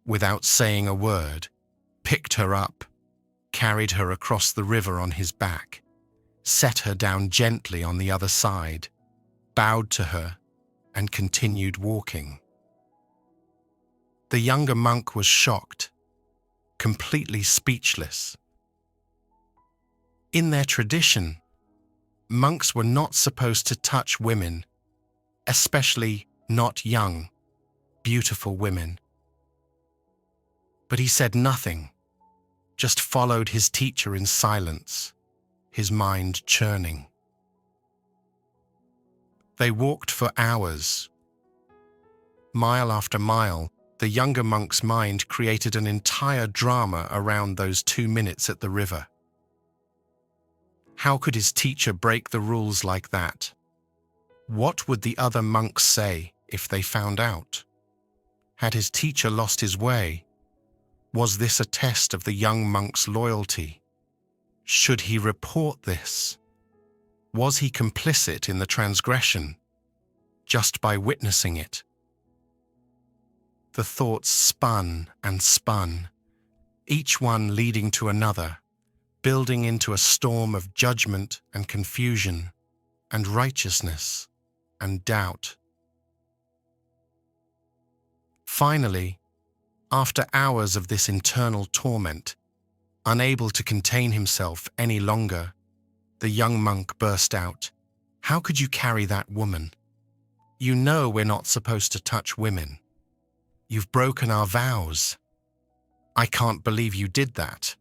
S1: without saying a word, picked her up, carried her across the river on his back, set her down gently on the other side, bowed to her, and continued walking. The younger monk was shocked, completely speechless. In their tradition, monks were not supposed to touch women, especially not young, beautiful women. But he said nothing, just followed his teacher in silence, his mind churning. They walked for hours. Mile after mile, the younger monk's mind created an entire drama around those 2 minutes at the river. How could his teacher break the rules like that? What would the other monks say if they found out? Had his teacher lost his way? Was this a test of the young monk's loyalty? Should he report this? Was he complicit in the transgression, just by witnessing it? The thoughts spun and spun, each one leading to another, building into a storm of judgment and confusion and righteousness and doubt. Finally, after hours of this internal torment, unable to contain himself any longer, the young monk burst out, "How could you carry that woman? You know we're not supposed to touch women. You've broken our vows. I can't believe you did that."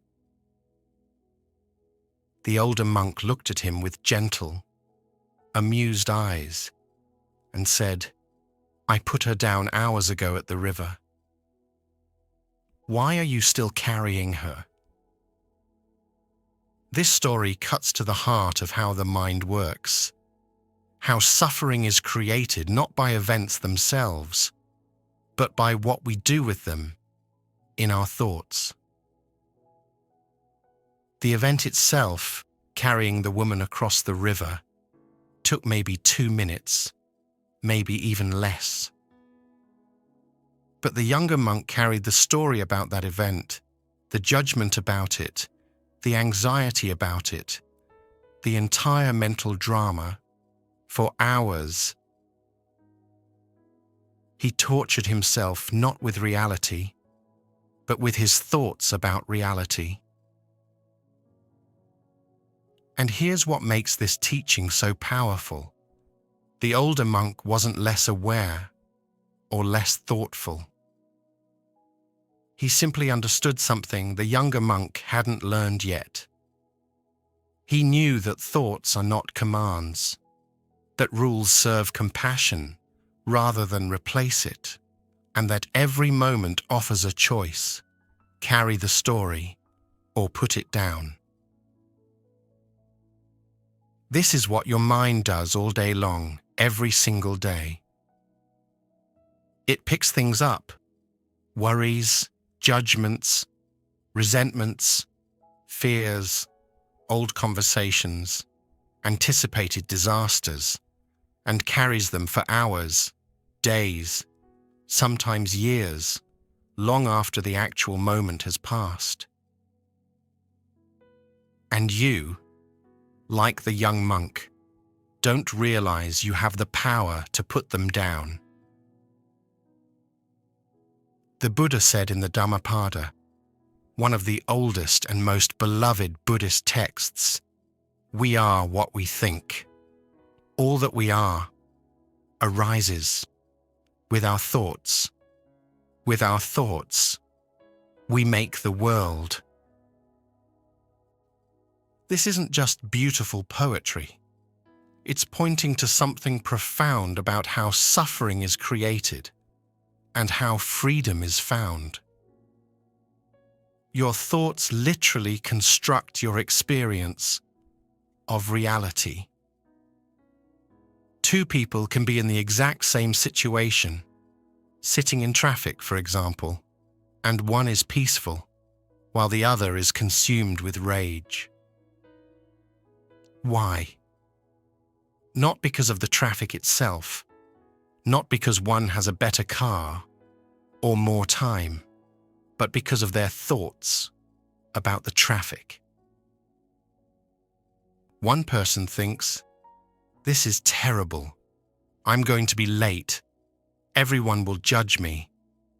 S1: The older monk looked at him with gentle, amused eyes and said, "I put her down hours ago at the river. Why are you still carrying her?" This story cuts to the heart of how the mind works, how suffering is created not by events themselves, but by what we do with them in our thoughts. The event itself, carrying the woman across the river, took maybe 2 minutes, maybe even less. But the younger monk carried the story about that event, the judgment about it, the anxiety about it, the entire mental drama, for hours. He tortured himself not with reality, but with his thoughts about reality. And here's what makes this teaching so powerful. The older monk wasn't less aware or less thoughtful. He simply understood something the younger monk hadn't learned yet. He knew that thoughts are not commands, that rules serve compassion rather than replace it, and that every moment offers a choice: carry the story or put it down. This is what your mind does all day long, every single day. It picks things up: worries, judgments, resentments, fears, old conversations, anticipated disasters, and carries them for hours, days, sometimes years, long after the actual moment has passed. And you, like the young monk, don't realize you have the power to put them down. The Buddha said in the Dhammapada, one of the oldest and most beloved Buddhist texts, "We are what we think. All that we are arises with our thoughts. With our thoughts, we make the world." This isn't just beautiful poetry. It's pointing to something profound about how suffering is created and how freedom is found. Your thoughts literally construct your experience of reality. Two people can be in the exact same situation, sitting in traffic, for example, and one is peaceful, while the other is consumed with rage. Why? Not because of the traffic itself, not because one has a better car or more time, but because of their thoughts about the traffic. One person thinks, "This is terrible. I'm going to be late. Everyone will judge me.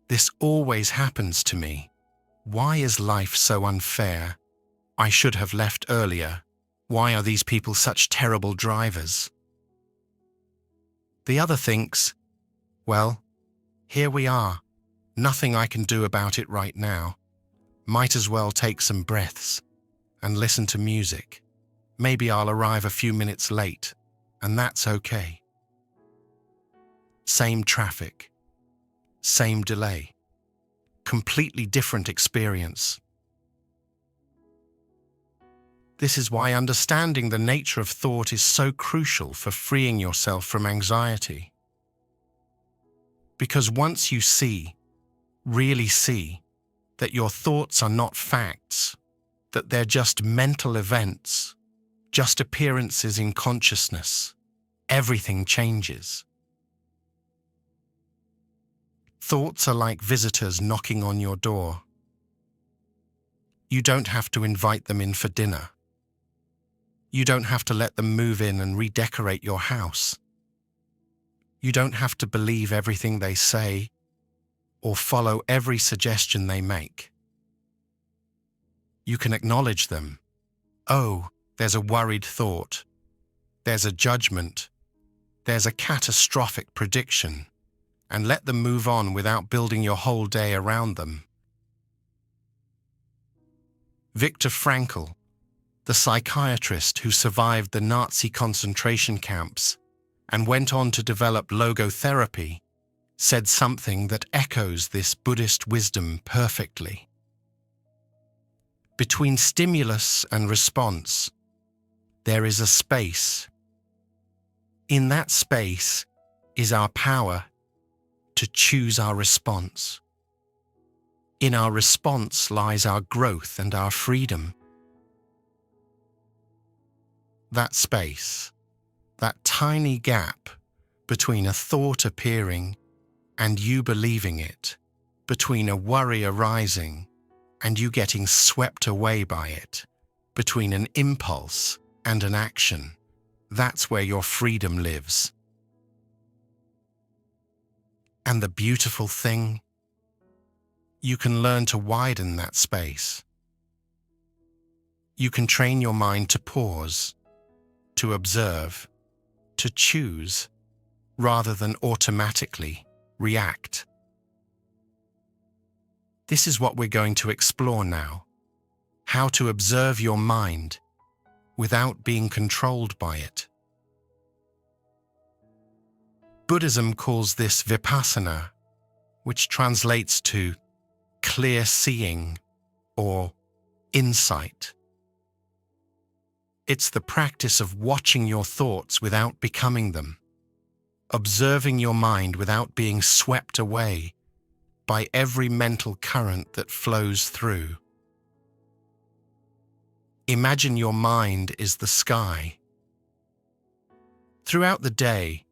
S1: This always happens to me. Why is life so unfair? I should have left earlier. Why are these people such terrible drivers?" The other thinks, "Well, here we are. Nothing I can do about it right now. Might as well take some breaths and listen to music. Maybe I'll arrive a few minutes late, and that's okay." Same traffic, same delay, completely different experience. This is why understanding the nature of thought is so crucial for freeing yourself from anxiety. Because once you see, really see, that your thoughts are not facts, that they're just mental events, just appearances in consciousness, everything changes. Thoughts are like visitors knocking on your door. You don't have to invite them in for dinner. You don't have to let them move in and redecorate your house. You don't have to believe everything they say or follow every suggestion they make. You can acknowledge them. Oh, there's a worried thought. There's a judgment. There's a catastrophic prediction. And let them move on without building your whole day around them. Viktor Frankl, the psychiatrist who survived the Nazi concentration camps and went on to develop logotherapy, said something that echoes this Buddhist wisdom perfectly. Between stimulus and response, there is a space. In that space is our power to choose our response. In our response lies our growth and our freedom. That space, that tiny gap between a thought appearing and you believing it, between a worry arising and you getting swept away by it, between an impulse and an action, that's where your freedom lives. And the beautiful thing, you can learn to widen that space. You can train your mind to pause, to observe, to choose, rather than automatically react. This is what we're going to explore now, how to observe your mind without being controlled by it. Buddhism calls this vipassana, which translates to clear seeing or insight. It's the practice of watching your thoughts without becoming them, observing your mind without being swept away by every mental current that flows through. Imagine your mind is the sky. Throughout the day,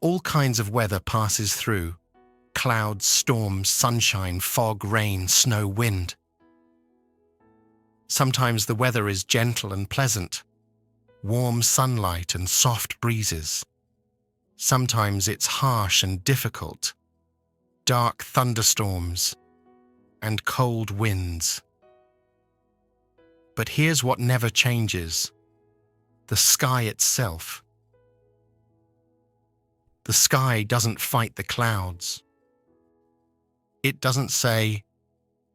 S1: all kinds of weather passes through: clouds, storms, sunshine, fog, rain, snow, wind. Sometimes the weather is gentle and pleasant, warm sunlight and soft breezes. Sometimes it's harsh and difficult, dark thunderstorms and cold winds. But here's what never changes: the sky itself. The sky doesn't fight the clouds. It doesn't say,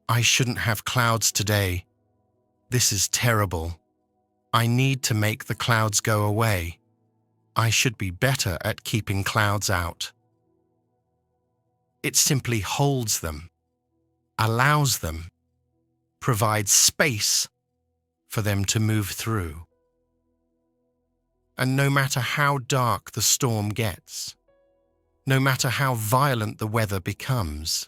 S1: "I shouldn't have clouds today. This is terrible. I need to make the clouds go away. I should be better at keeping clouds out." It simply holds them, allows them, provides space for them to move through. And no matter how dark the storm gets, no matter how violent the weather becomes,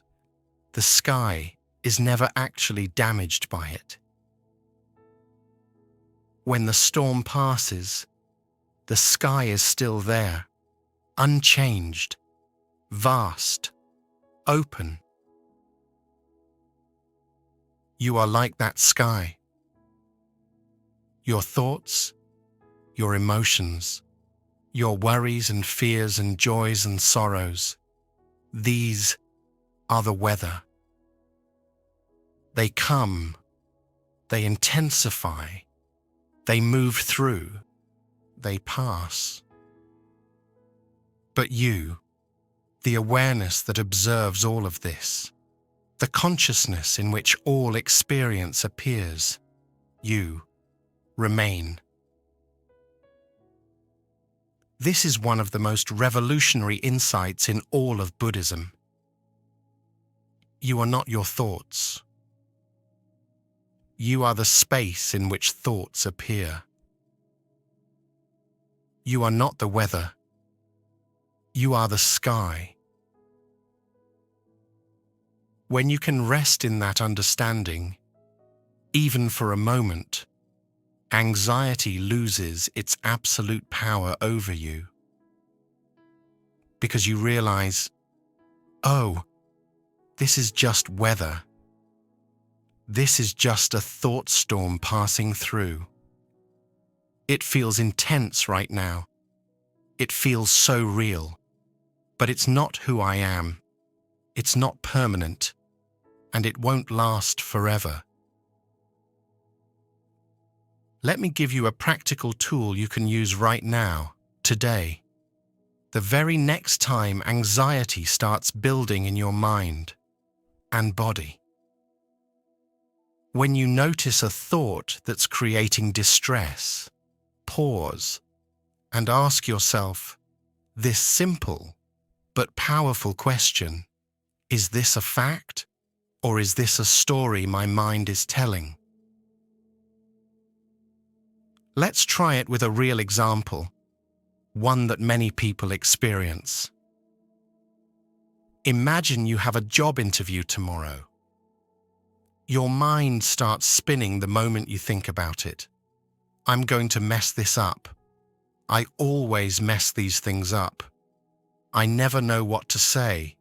S1: the sky is never actually damaged by it. When the storm passes, the sky is still there, unchanged, vast, open. You are like that sky. Your thoughts, your emotions, your worries and fears and joys and sorrows. These are the weather. They come, they intensify, they move through, they pass. But you, the awareness that observes all of this, the consciousness in which all experience appears, you remain. This is one of the most revolutionary insights in all of Buddhism. You are not your thoughts. You are the space in which thoughts appear. You are not the weather. You are the sky. When you can rest in that understanding, even for a moment, anxiety loses its absolute power over you. Because you realize, oh, this is just weather. This is just a thought storm passing through. It feels intense right now. It feels so real. But it's not who I am. It's not permanent. And it won't last forever. Let me give you a practical tool you can use right now, today. The very next time anxiety starts building in your mind and body. When you notice a thought that's creating distress, pause and ask yourself this simple but powerful question: is this a fact, or is this a story my mind is telling? Let's try it with a real example, one that many people experience. Imagine you have a job interview tomorrow. Your mind starts spinning the moment you think about it. I'm going to mess this up. I always mess these things up. I never know what to say.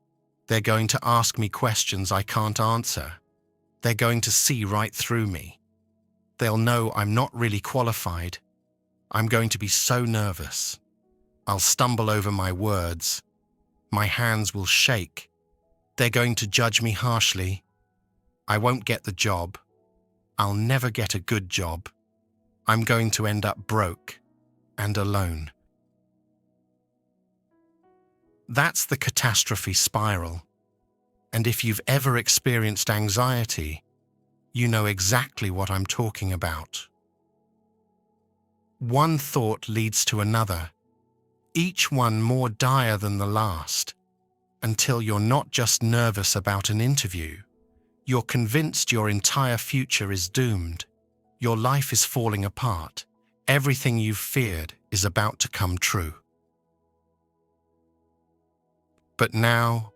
S1: They're going to ask me questions I can't answer. They're going to see right through me. They'll know I'm not really qualified. I'm going to be so nervous. I'll stumble over my words. My hands will shake. They're going to judge me harshly. I won't get the job. I'll never get a good job. I'm going to end up broke and alone. That's the catastrophe spiral. And if you've ever experienced anxiety, you know exactly what I'm talking about. One thought leads to another, each one more dire than the last, until you're not just nervous about an interview. You're convinced your entire future is doomed. Your life is falling apart. Everything you've feared is about to come true. But now,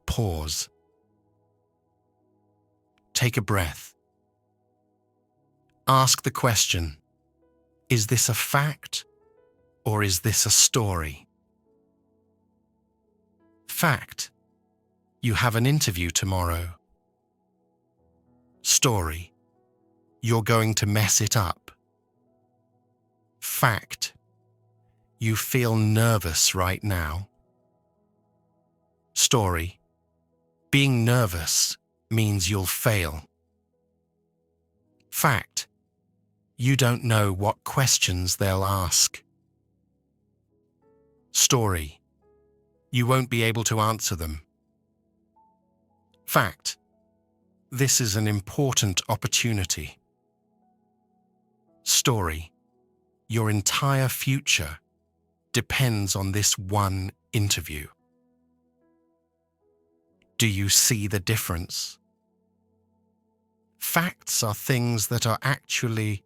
S1: pause. Take a breath. Ask the question, is this a fact or is this a story? Fact, you have an interview tomorrow. Story, you're going to mess it up. Fact, you feel nervous right now. Story, being nervous means you'll fail. Fact, you don't know what questions they'll ask. Story, you won't be able to answer them. Fact, this is an important opportunity. Story, your entire future depends on this one interview. Do you see the difference? Facts are things that are actually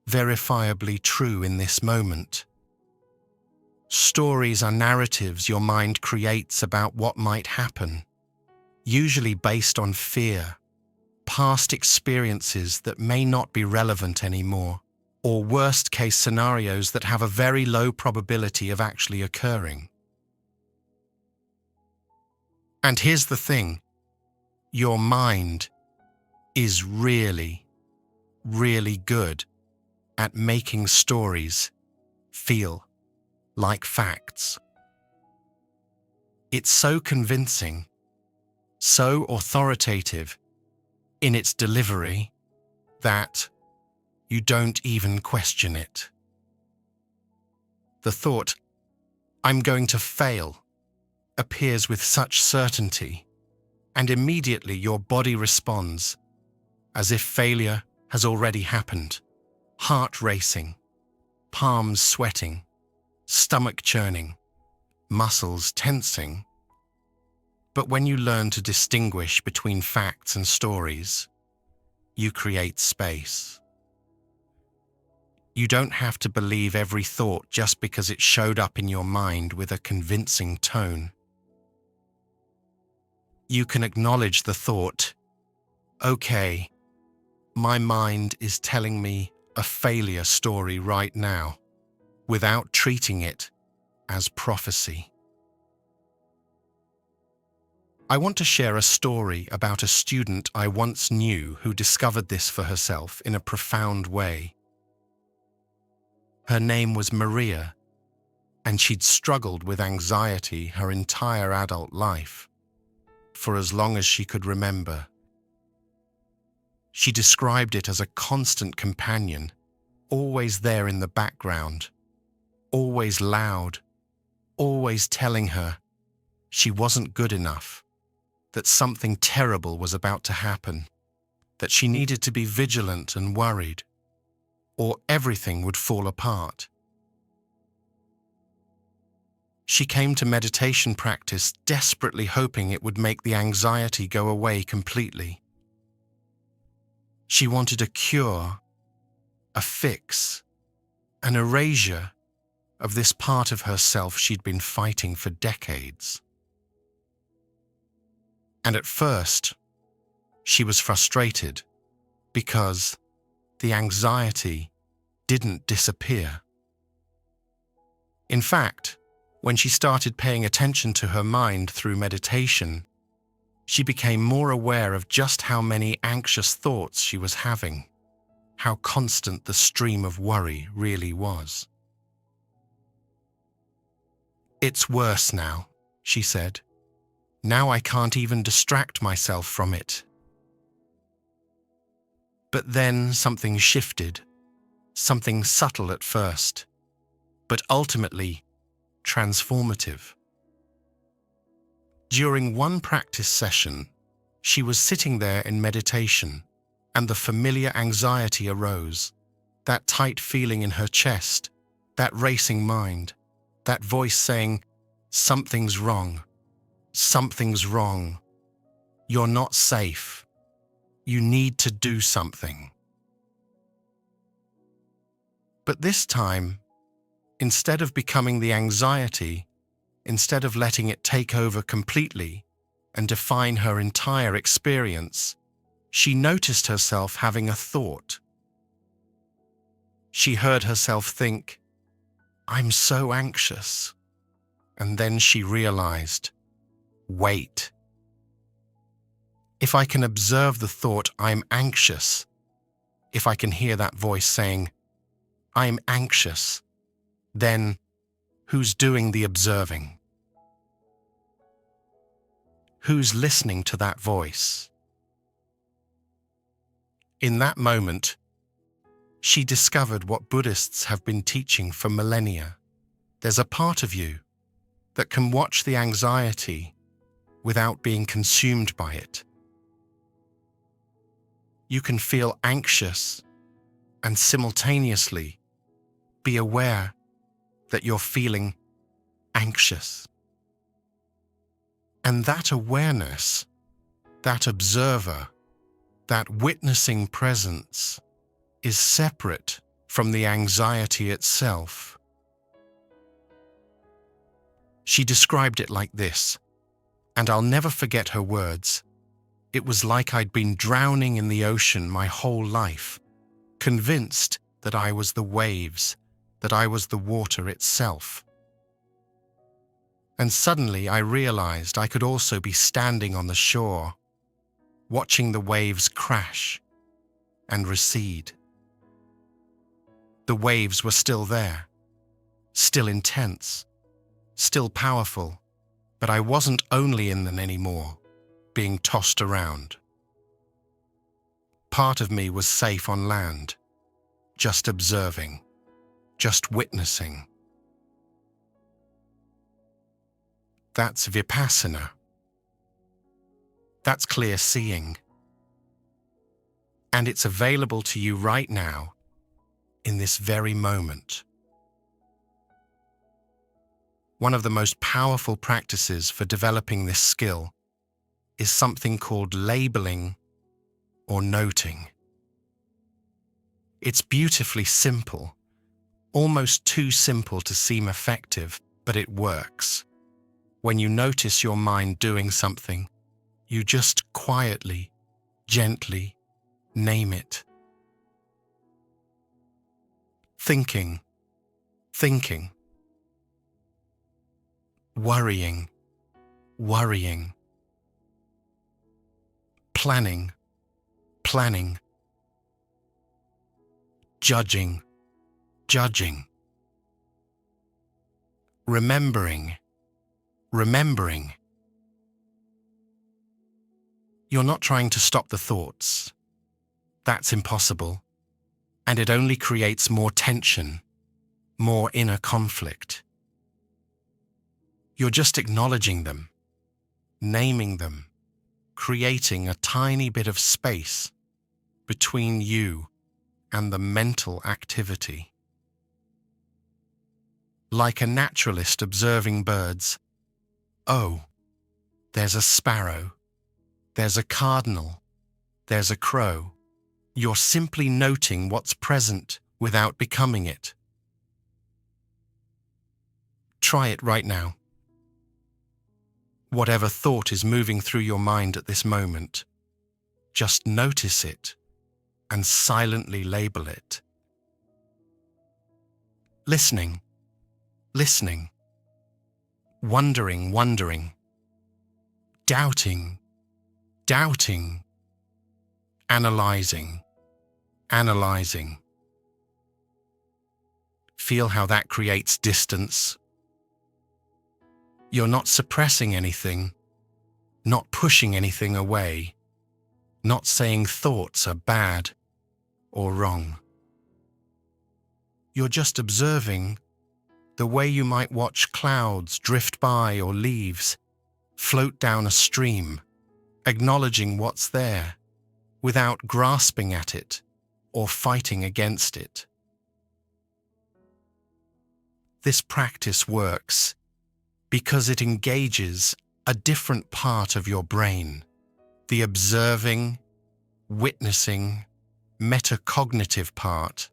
S1: verifiably true in this moment. Stories are narratives your mind creates about what might happen, usually based on fear, past experiences that may not be relevant anymore, or worst-case scenarios that have a very low probability of actually occurring. And here's the thing, your mind is really, really good at making stories feel like facts. It's so convincing, so authoritative in its delivery that you don't even question it. The thought, "I'm going to fail," appears with such certainty, and immediately your body responds as if failure has already happened. Heart racing, palms sweating, stomach churning, muscles tensing. But when you learn to distinguish between facts and stories, you create space. You don't have to believe every thought just because it showed up in your mind with a convincing tone. You can acknowledge the thought, "Okay, my mind is telling me a failure story right now," without treating it as prophecy. I want to share a story about a student I once knew who discovered this for herself in a profound way. Her name was Maria, and she'd struggled with anxiety her entire adult life, for as long as she could remember. She described it as a constant companion, always there in the background, always loud, always telling her she wasn't good enough, that something terrible was about to happen, that she needed to be vigilant and worried, or everything would fall apart. She came to meditation practice desperately hoping it would make the anxiety go away completely. She wanted a cure, a fix, an erasure of this part of herself she'd been fighting for decades. And at first, she was frustrated because the anxiety didn't disappear. In fact, when she started paying attention to her mind through meditation, she became more aware of just how many anxious thoughts she was having, how constant the stream of worry really was. "It's worse now," she said. "Now I can't even distract myself from it." But then something shifted, something subtle at first, but ultimately transformative. During one practice session, she was sitting there in meditation, and the familiar anxiety arose, that tight feeling in her chest, that racing mind, that voice saying, "Something's wrong. Something's wrong. You're not safe. You need to do something." But this time, instead of becoming the anxiety, instead of letting it take over completely and define her entire experience, she noticed herself having a thought. She heard herself think, "I'm so anxious." And then she realized, wait. If I can observe the thought, "I'm anxious," if I can hear that voice saying, "I'm anxious," then who's doing the observing? Who's listening to that voice? In that moment, she discovered what Buddhists have been teaching for millennia. There's a part of you that can watch the anxiety without being consumed by it. You can feel anxious and simultaneously be aware that you're feeling anxious. And that awareness, that observer, that witnessing presence is separate from the anxiety itself. She described it like this, and I'll never forget her words. It was like I'd been drowning in the ocean my whole life, convinced that I was the waves, that I was the water itself. And suddenly I realized I could also be standing on the shore, watching the waves crash and recede. The waves were still there, still intense, still powerful, but I wasn't only in them anymore, being tossed around. Part of me was safe on land, just observing, just witnessing. That's vipassana. That's clear seeing. And it's available to you right now, in this very moment. One of the most powerful practices for developing this skill is something called labeling or noting. It's beautifully simple, almost too simple to seem effective, but it works. When you notice your mind doing something, you just quietly, gently name it. Thinking, thinking. Worrying, worrying. Planning, planning. Judging, judging. Remembering, remembering. You're not trying to stop the thoughts. That's impossible, and it only creates more tension, more inner conflict. You're just acknowledging them, naming them, creating a tiny bit of space between you and the mental activity. Like a naturalist observing birds, oh, there's a sparrow, there's a cardinal, there's a crow. You're simply noting what's present without becoming it. Try it right now. Whatever thought is moving through your mind at this moment, just notice it and silently label it. Listening, listening. Wondering, wondering. Doubting, doubting. Analyzing, analyzing. Feel how that creates distance. You're not suppressing anything, not pushing anything away, not saying thoughts are bad or wrong. You're just observing the way you might watch clouds drift by or leaves float down a stream, acknowledging what's there, without grasping at it or fighting against it. This practice works because it engages a different part of your brain, the observing, witnessing, metacognitive part,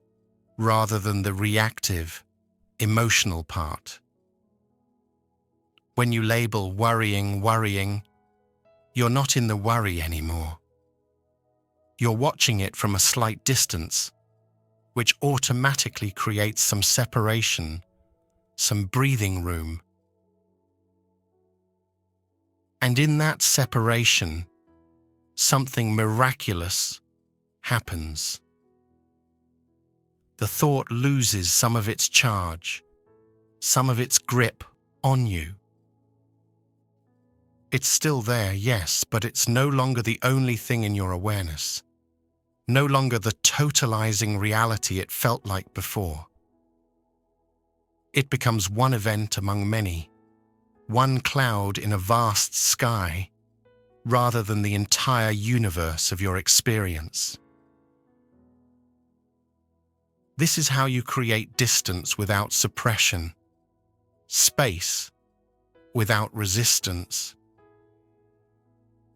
S1: rather than the reactive, emotional part. When you label worrying, worrying, you're not in the worry anymore. You're watching it from a slight distance, which automatically creates some separation, some breathing room. And in that separation, something miraculous happens. The thought loses some of its charge, some of its grip on you. It's still there, yes, but it's no longer the only thing in your awareness. No longer the totalizing reality it felt like before. It becomes one event among many, one cloud in a vast sky, rather than the entire universe of your experience. This is how you create distance without suppression, space without resistance.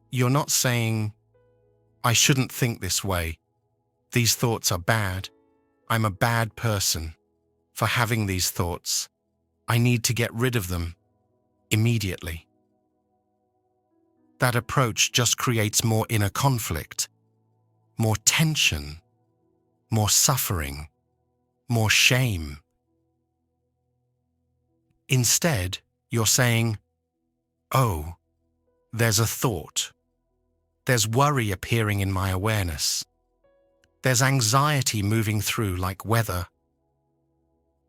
S1: You're not saying, I shouldn't think this way. These thoughts are bad. I'm a bad person for having these thoughts. I need to get rid of them immediately. That approach just creates more inner conflict, more tension, more suffering, more shame. Instead, you're saying, oh, there's a thought. There's worry appearing in my awareness. There's anxiety moving through like weather,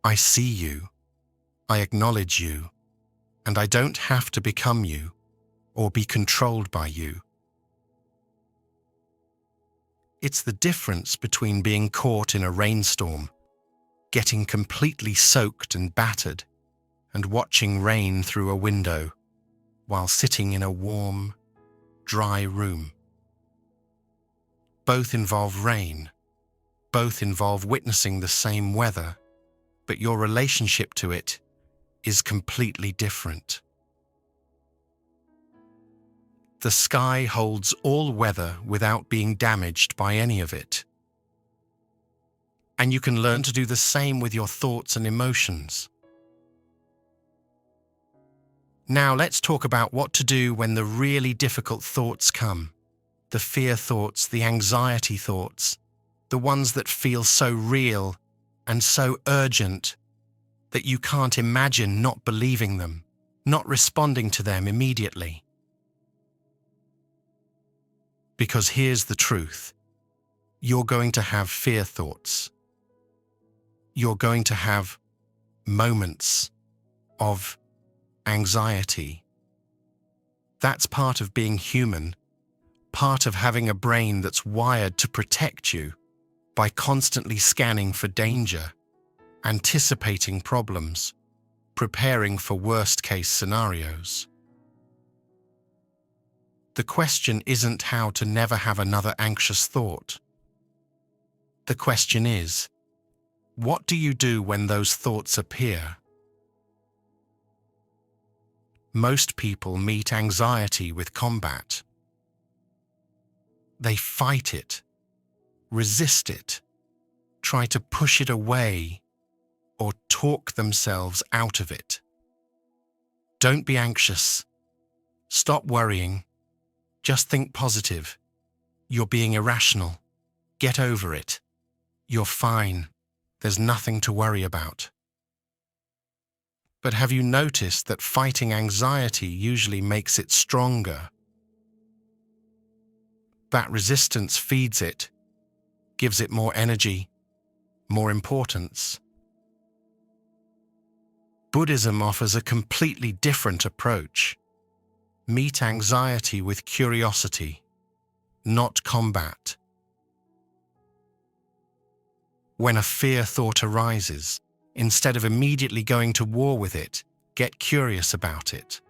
S1: I see you, I acknowledge you, and I don't have to become you or be controlled by you. It's the difference between being caught in a rainstorm, getting completely soaked and battered, and watching rain through a window while sitting in a warm, dry room. Both involve rain, both involve witnessing the same weather, but your relationship to it is completely different. The sky holds all weather without being damaged by any of it. And you can learn to do the same with your thoughts and emotions. Now let's talk about what to do when the really difficult thoughts come. The fear thoughts, the anxiety thoughts, the ones that feel so real and so urgent that you can't imagine not believing them, not responding to them immediately. Because here's the truth. You're going to have fear thoughts. You're going to have moments of anxiety. That's part of being human, part of having a brain that's wired to protect you by constantly scanning for danger, anticipating problems, preparing for worst-case scenarios. The question isn't how to never have another anxious thought. The question is, what do you do when those thoughts appear? Most people meet anxiety with combat. They fight it, resist it, try to push it away, or talk themselves out of it. Don't be anxious. Stop worrying. Just think positive. You're being irrational. Get over it. You're fine. There's nothing to worry about. But have you noticed that fighting anxiety usually makes it stronger? That resistance feeds it, gives it more energy, more importance. Buddhism offers a completely different approach. Meet anxiety with curiosity, not combat. When a fear thought arises, instead of immediately going to war with it, get curious about it.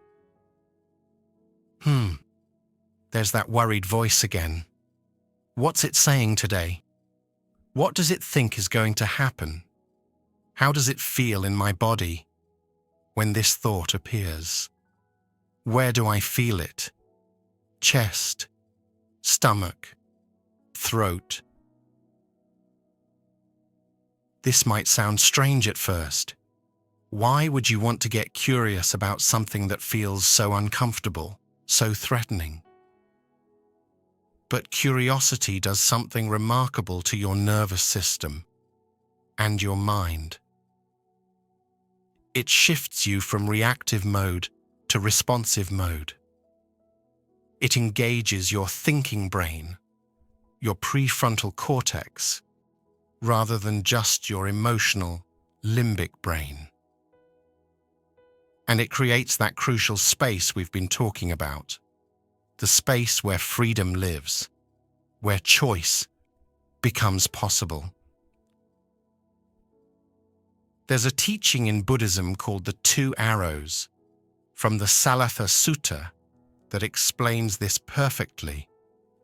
S1: There's that worried voice again. What's it saying today? What does it think is going to happen? How does it feel in my body when this thought appears? Where do I feel it? Chest, stomach, throat. This might sound strange at first. Why would you want to get curious about something that feels so uncomfortable, so threatening? But curiosity does something remarkable to your nervous system and your mind. It shifts you from reactive mode to responsive mode. It engages your thinking brain, your prefrontal cortex, rather than just your emotional limbic brain. And it creates that crucial space we've been talking about, the space where freedom lives, where choice becomes possible. There's a teaching in Buddhism called the 2 arrows from the Salatha Sutta that explains this perfectly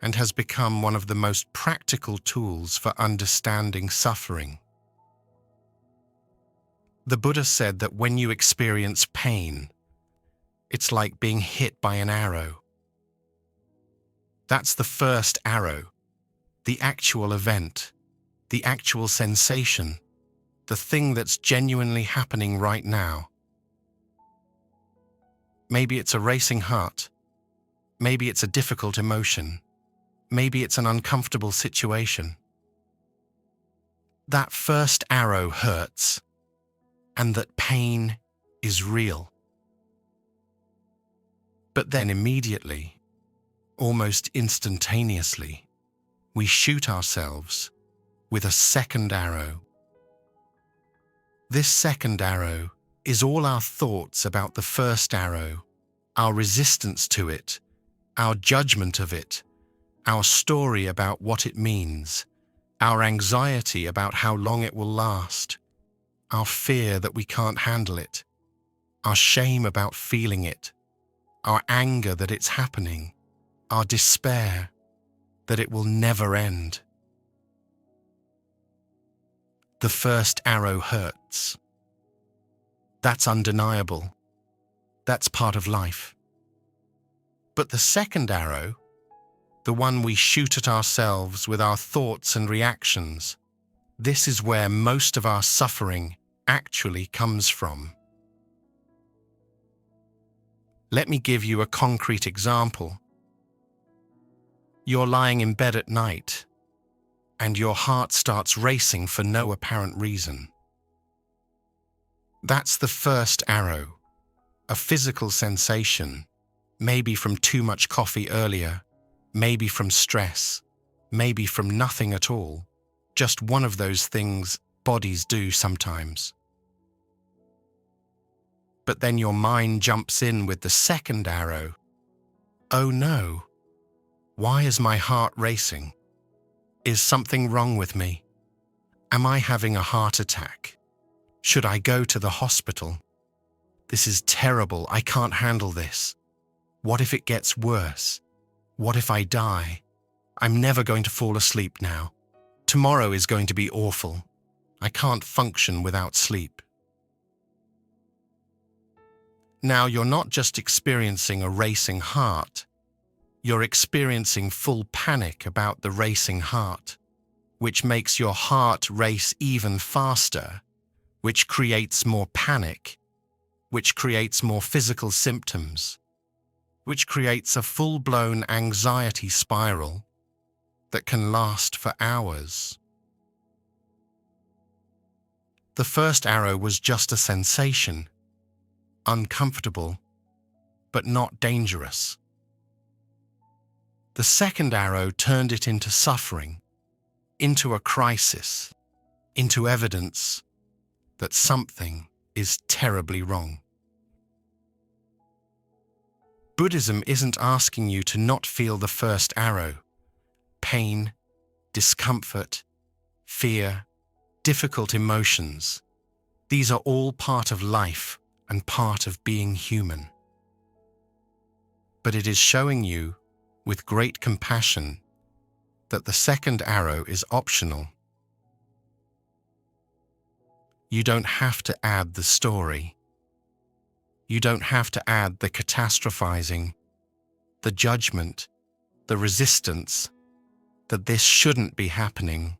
S1: and has become one of the most practical tools for understanding suffering. The Buddha said that when you experience pain, it's like being hit by an arrow. That's the first arrow, the actual event, the actual sensation, the thing that's genuinely happening right now. Maybe it's a racing heart. Maybe it's a difficult emotion. Maybe it's an uncomfortable situation. That first arrow hurts, and that pain is real. But then immediately, almost instantaneously, we shoot ourselves with a second arrow. This second arrow is all our thoughts about the first arrow, our resistance to it, our judgment of it, our story about what it means, our anxiety about how long it will last, our fear that we can't handle it, our shame about feeling it, our anger that it's happening, our despair that it will never end. The first arrow hurts. That's undeniable. That's part of life. But the second arrow, the one we shoot at ourselves with our thoughts and reactions, this is where most of our suffering actually comes from. Let me give you a concrete example. You're lying in bed at night, and your heart starts racing for no apparent reason. That's the first arrow, a physical sensation, maybe from too much coffee earlier, maybe from stress, maybe from nothing at all, just one of those things bodies do sometimes. But then your mind jumps in with the second arrow. Oh no, why is my heart racing? Is something wrong with me? Am I having a heart attack? Should I go to the hospital? This is terrible. I can't handle this. What if it gets worse? What if I die? I'm never going to fall asleep now. Tomorrow is going to be awful. I can't function without sleep. Now you're not just experiencing a racing heart. You're experiencing full panic about the racing heart, which makes your heart race even faster, which creates more panic, which creates more physical symptoms, which creates a full-blown anxiety spiral that can last for hours. The first arrow was just a sensation, uncomfortable, but not dangerous. The second arrow turned it into suffering, into a crisis, into evidence that something is terribly wrong. Buddhism isn't asking you to not feel the first arrow. Pain, discomfort, fear, difficult emotions. These are all part of life and part of being human. But it is showing you, with great compassion, that the second arrow is optional. You don't have to add the story. You don't have to add the catastrophizing, the judgment, the resistance, that this shouldn't be happening.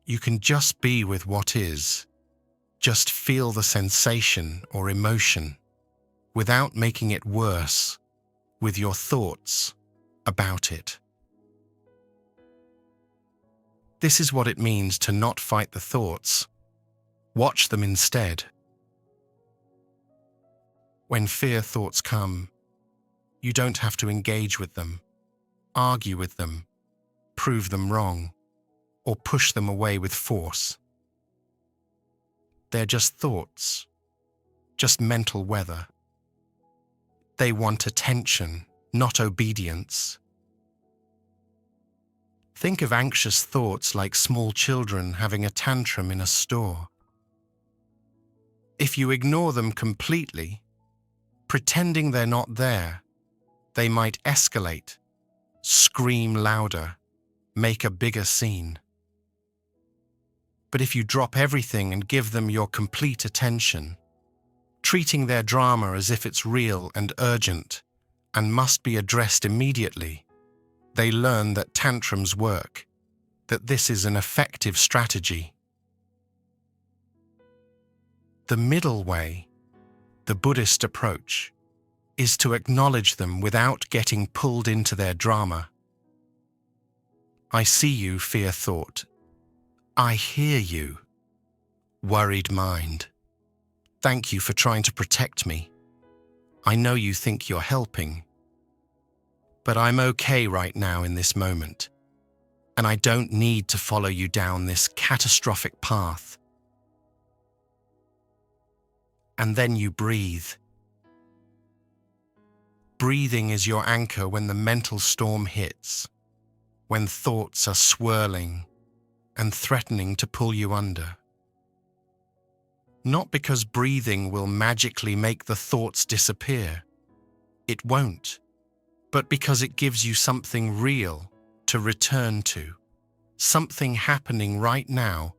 S1: You can just be with what is, just feel the sensation or emotion, without making it worse, with your thoughts about it. This is what it means to not fight the thoughts. Watch them instead. When fear thoughts come, you don't have to engage with them, argue with them, prove them wrong, or push them away with force. They're just thoughts, just mental weather. They want attention, not obedience. Think of anxious thoughts like small children having a tantrum in a store. If you ignore them completely, pretending they're not there, they might escalate, scream louder, make a bigger scene. But if you drop everything and give them your complete attention, treating their drama as if it's real and urgent and must be addressed immediately, they learn that tantrums work, that this is an effective strategy. The middle way, the Buddhist approach, is to acknowledge them without getting pulled into their drama. I see you, fear thought. I hear you, worried mind. Thank you for trying to protect me. I know you think you're helping, but I'm okay right now in this moment, and I don't need to follow you down this catastrophic path. and then you breathe. Breathing is your anchor when the mental storm hits, when thoughts are swirling and threatening to pull you under. Not because breathing will magically make the thoughts disappear. It won't. But because it gives you something real to return to, something happening right now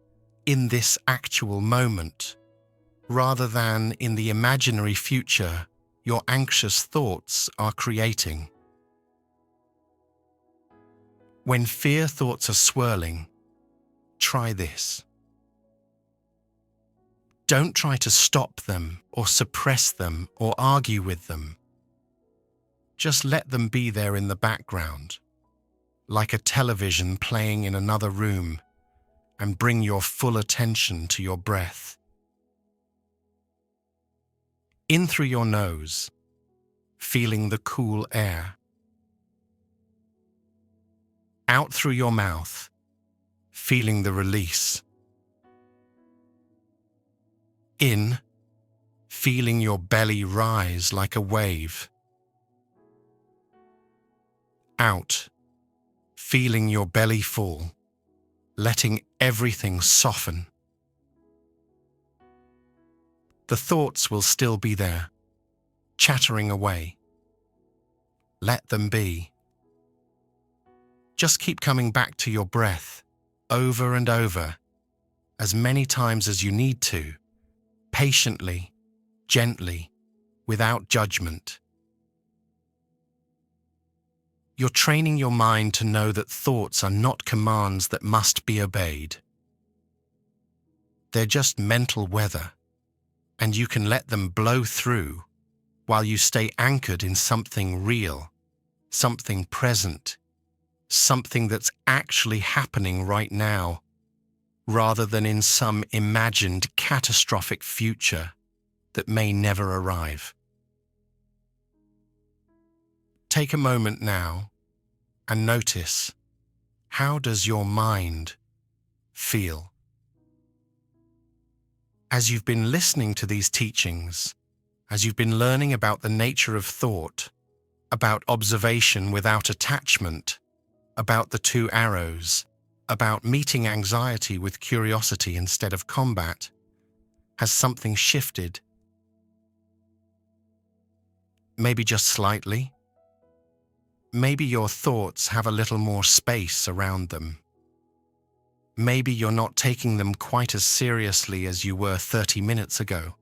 S1: in this actual moment, rather than in the imaginary future your anxious thoughts are creating. When fear thoughts are swirling, try this. Don't try to stop them or suppress them or argue with them. Just let them be there in the background, like a television playing in another room, and bring your full attention to your breath. In through your nose, feeling the cool air. Out through your mouth, feeling the release. In, feeling your belly rise like a wave. Out, feeling your belly fall, letting everything soften. The thoughts will still be there, chattering away. Let them be. Just keep coming back to your breath, over and over, as many times as you need to, patiently, gently, without judgment. You're training your mind to know that thoughts are not commands that must be obeyed. They're just mental weather, and you can let them blow through while you stay anchored in something real, something present, something that's actually happening right now, rather than in some imagined catastrophic future that may never arrive. Take a moment now and notice, how does your mind feel? As you've been listening to these teachings, as you've been learning about the nature of thought, about observation without attachment, about the two arrows, about meeting anxiety with curiosity instead of combat, has something shifted? Maybe just slightly? Maybe your thoughts have a little more space around them. Maybe you're not taking them quite as seriously as you were 30 minutes ago.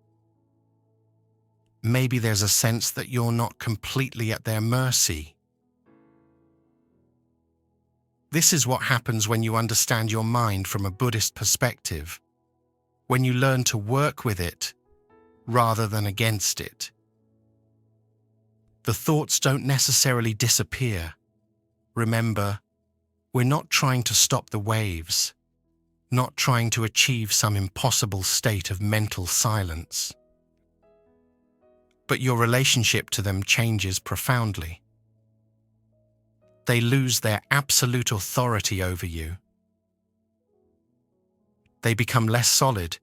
S1: Maybe there's a sense that you're not completely at their mercy. This is what happens when you understand your mind from a Buddhist perspective, when you learn to work with it rather than against it. The thoughts don't necessarily disappear. Remember, we're not trying to stop the waves, not trying to achieve some impossible state of mental silence. But your relationship to them changes profoundly. They lose their absolute authority over you. They become less solid,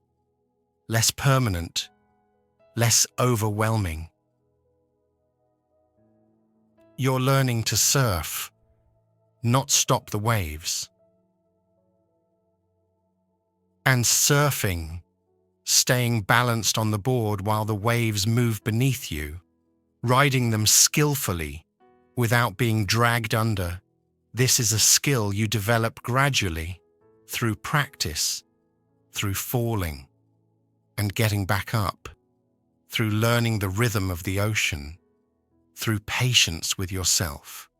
S1: less permanent, less overwhelming. You're learning to surf, not stop the waves. And surfing, staying balanced on the board while the waves move beneath you, riding them skillfully without being dragged under, this is a skill you develop gradually through practice, through falling and getting back up, through learning the rhythm of the ocean, through patience with yourself.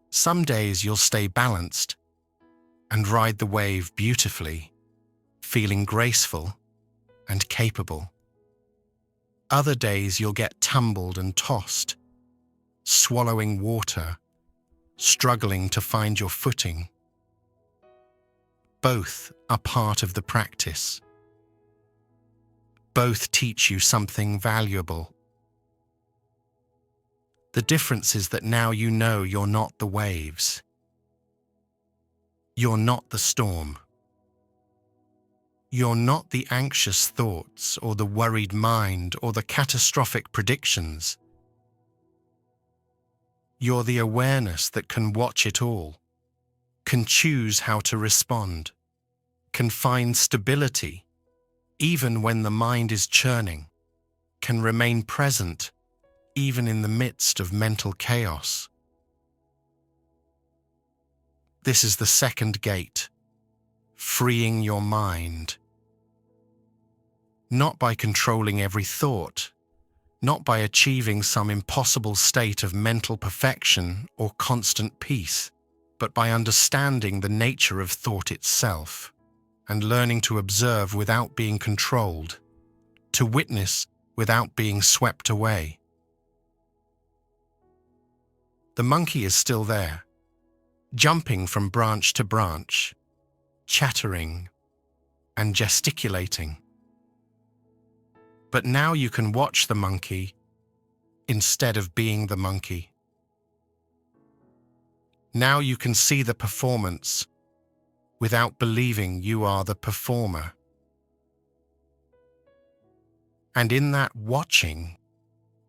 S1: Some days you'll stay balanced and ride the wave beautifully, feeling graceful and capable. Other days you'll get tumbled and tossed, swallowing water, struggling to find your footing. Both are part of the practice. Both teach you something valuable. The difference is that now you know you're not the waves. You're not the storm. You're not the anxious thoughts or the worried mind or the catastrophic predictions. You're the awareness that can watch it all, can choose how to respond, can find stability even when the mind is churning, can remain present even in the midst of mental chaos. This is the second gate, freeing your mind. Not by controlling every thought, not by achieving some impossible state of mental perfection or constant peace, but by understanding the nature of thought itself and learning to observe without being controlled, to witness without being swept away. The monkey is still there, jumping from branch to branch, chattering and gesticulating. But now you can watch the monkey instead of being the monkey. Now you can see the performance without believing you are the performer. And in that watching,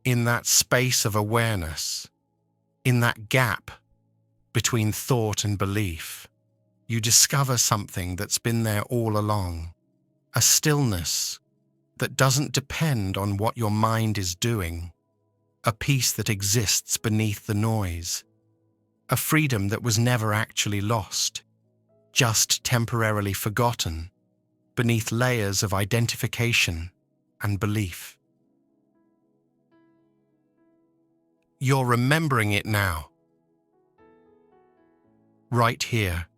S1: in that space of awareness, in that gap between thought and belief, you discover something that's been there all along, a stillness that doesn't depend on what your mind is doing, a peace that exists beneath the noise, a freedom that was never actually lost, just temporarily forgotten beneath layers of identification and belief. You're remembering it now, right here,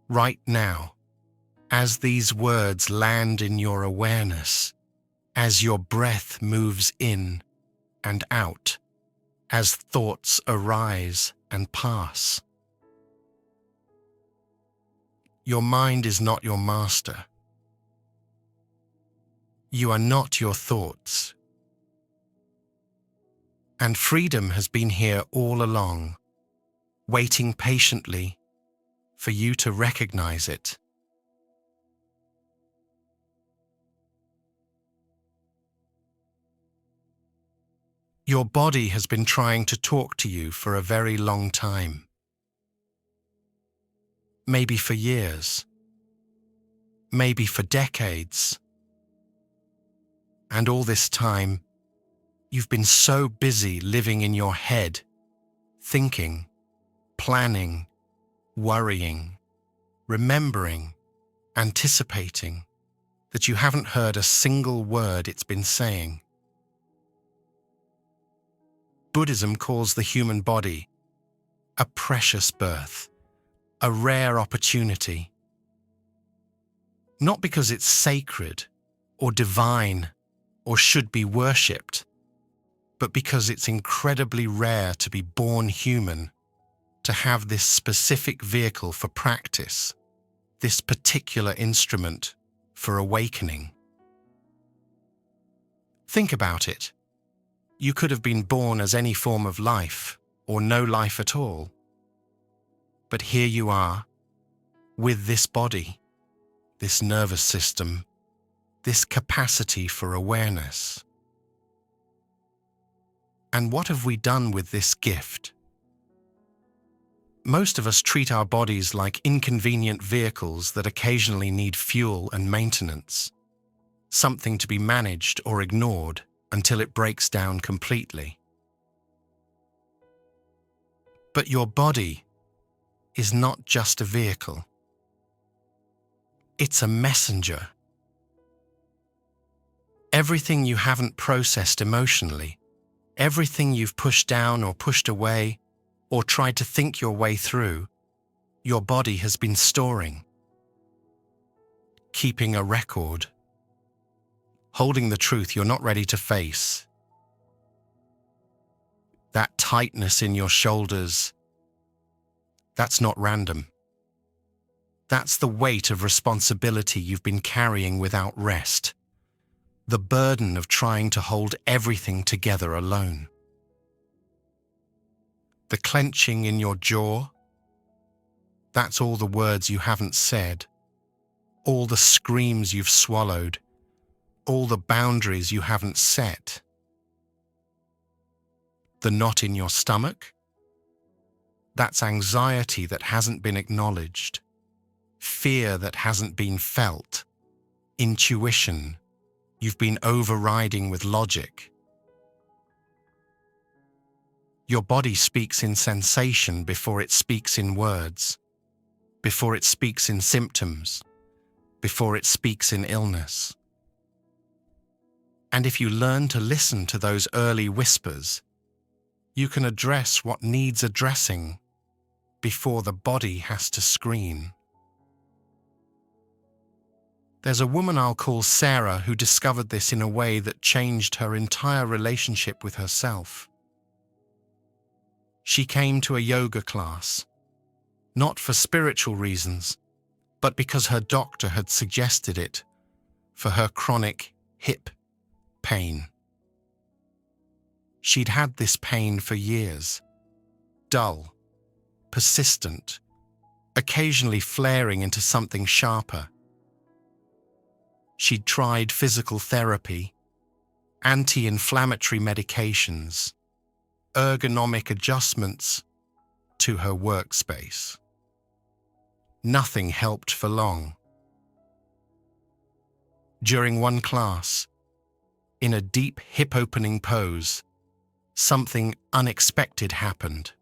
S1: right now, as these words land in your awareness, as your breath moves in and out, as thoughts arise and pass. Your mind is not your master. You are not your thoughts. And freedom has been here all along, waiting patiently for you to recognize it. Your body has been trying to talk to you for a very long time. Maybe for years. Maybe for decades. And all this time, you've been so busy living in your head, thinking, planning, worrying, remembering, anticipating, that you haven't heard a single word it's been saying. Buddhism calls the human body a precious birth, a rare opportunity. Not because it's sacred or divine or should be worshipped, but because it's incredibly rare to be born human, to have this specific vehicle for practice, this particular instrument for awakening. Think about it. You could have been born as any form of life, or no life at all. But here you are, with this body, this nervous system, this capacity for awareness. And what have we done with this gift? Most of us treat our bodies like inconvenient vehicles that occasionally need fuel and maintenance, something to be managed or ignored until it breaks down completely. But your body is not just a vehicle. It's a messenger. Everything you haven't processed emotionally, everything you've pushed down or pushed away, or tried to think your way through, your body has been storing, keeping a record, holding the truth you're not ready to face. That tightness in your shoulders, that's not random. That's the weight of responsibility you've been carrying without rest, the burden of trying to hold everything together alone. The clenching in your jaw, that's all the words you haven't said, all the screams you've swallowed, all the boundaries you haven't set. The knot in your stomach? That's anxiety that hasn't been acknowledged, fear that hasn't been felt, intuition you've been overriding with logic. Your body speaks in sensation before it speaks in words, before it speaks in symptoms, before it speaks in illness. And if you learn to listen to those early whispers, you can address what needs addressing before the body has to scream. There's a woman I'll call Sarah who discovered this in a way that changed her entire relationship with herself. She came to a yoga class, not for spiritual reasons, but because her doctor had suggested it for her chronic hip pain. She'd had this pain for years, dull, persistent, occasionally flaring into something sharper. She'd tried physical therapy, anti-inflammatory medications, ergonomic adjustments to her workspace. Nothing helped for long. During one class, in a deep hip-opening pose, something unexpected happened.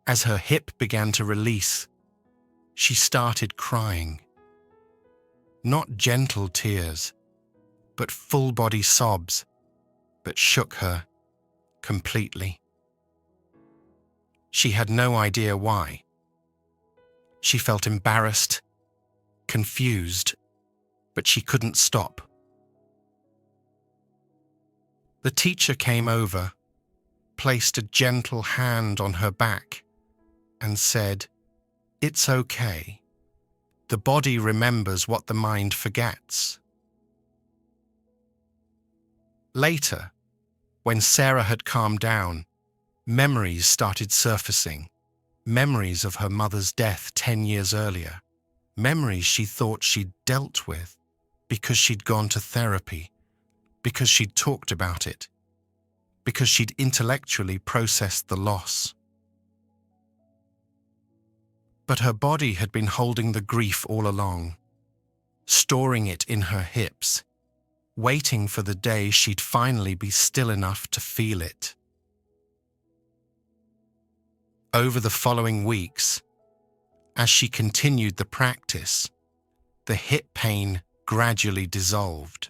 S1: As her hip began to release, she started crying. Not gentle tears, but full-body sobs that shook her completely. She had no idea why. She felt embarrassed, confused, but she couldn't stop. The teacher came over, placed a gentle hand on her back, and said, "It's okay. The body remembers what the mind forgets." Later, when Sarah had calmed down, memories started surfacing. Memories of her mother's death 10 years earlier. Memories she thought she'd dealt with because she'd gone to therapy, because she'd talked about it, because she'd intellectually processed the loss. But her body had been holding the grief all along, storing it in her hips, waiting for the day she'd finally be still enough to feel it. Over the following weeks, as she continued the practice, the hip pain gradually dissolved.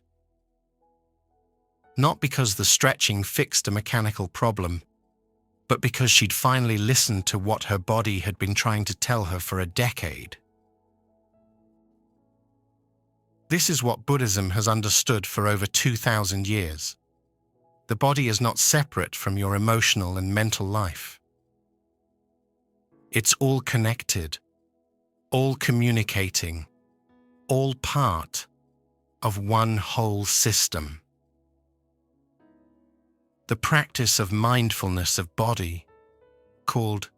S1: Not because the stretching fixed a mechanical problem, but because she'd finally listened to what her body had been trying to tell her for a decade. This is what Buddhism has understood for over 2,000 years. The body is not separate from your emotional and mental life. It's all connected, all communicating, all part of one whole system. The practice of mindfulness of body, called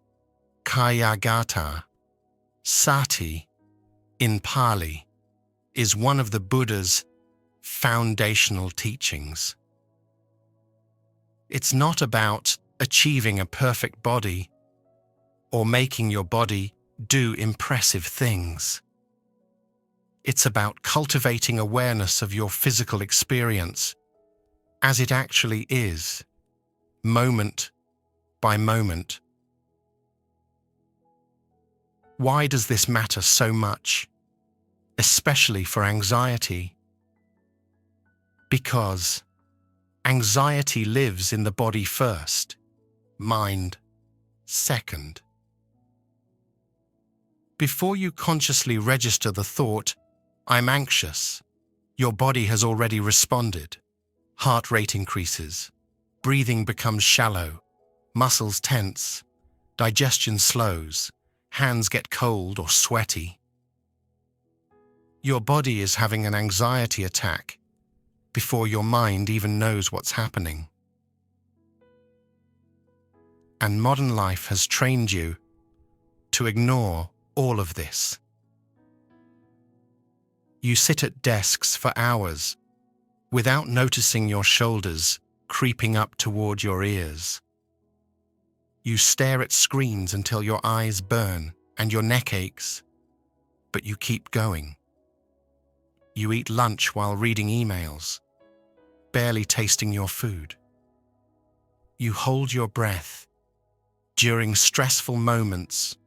S1: Kayagata, Sati in Pali, is one of the Buddha's foundational teachings. It's not about achieving a perfect body or making your body do impressive things. It's about cultivating awareness of your physical experience as it actually is, moment by moment. Why does this matter so much, especially for anxiety? Because anxiety lives in the body first, mind second. Before you consciously register the thought, "I'm anxious," your body has already responded. Heart rate increases, breathing becomes shallow, muscles tense, digestion slows, hands get cold or sweaty. Your body is having an anxiety attack before your mind even knows what's happening. And modern life has trained you to ignore all of this. You sit at desks for hours without noticing your shoulders creeping up toward your ears. You stare at screens until your eyes burn and your neck aches, but you keep going. You eat lunch while reading emails, barely tasting your food. You hold your breath during stressful moments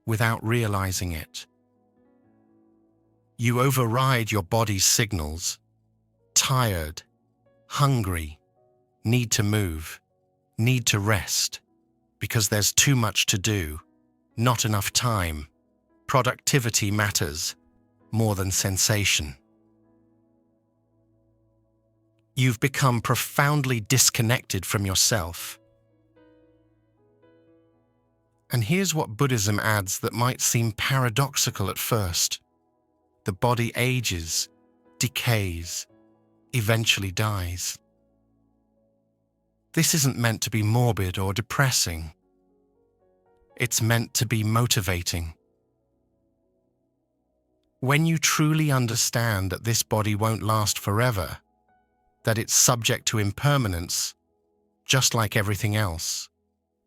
S1: without realizing it. You override your body's signals: tired, hungry, need to move, need to rest, because there's too much to do, not enough time. Productivity matters more than sensation. You've become profoundly disconnected from yourself. And here's what Buddhism adds that might seem paradoxical at first. The body ages, decays, eventually dies. This isn't meant to be morbid or depressing. It's meant to be motivating. When you truly understand that this body won't last forever, that it's subject to impermanence, just like everything else,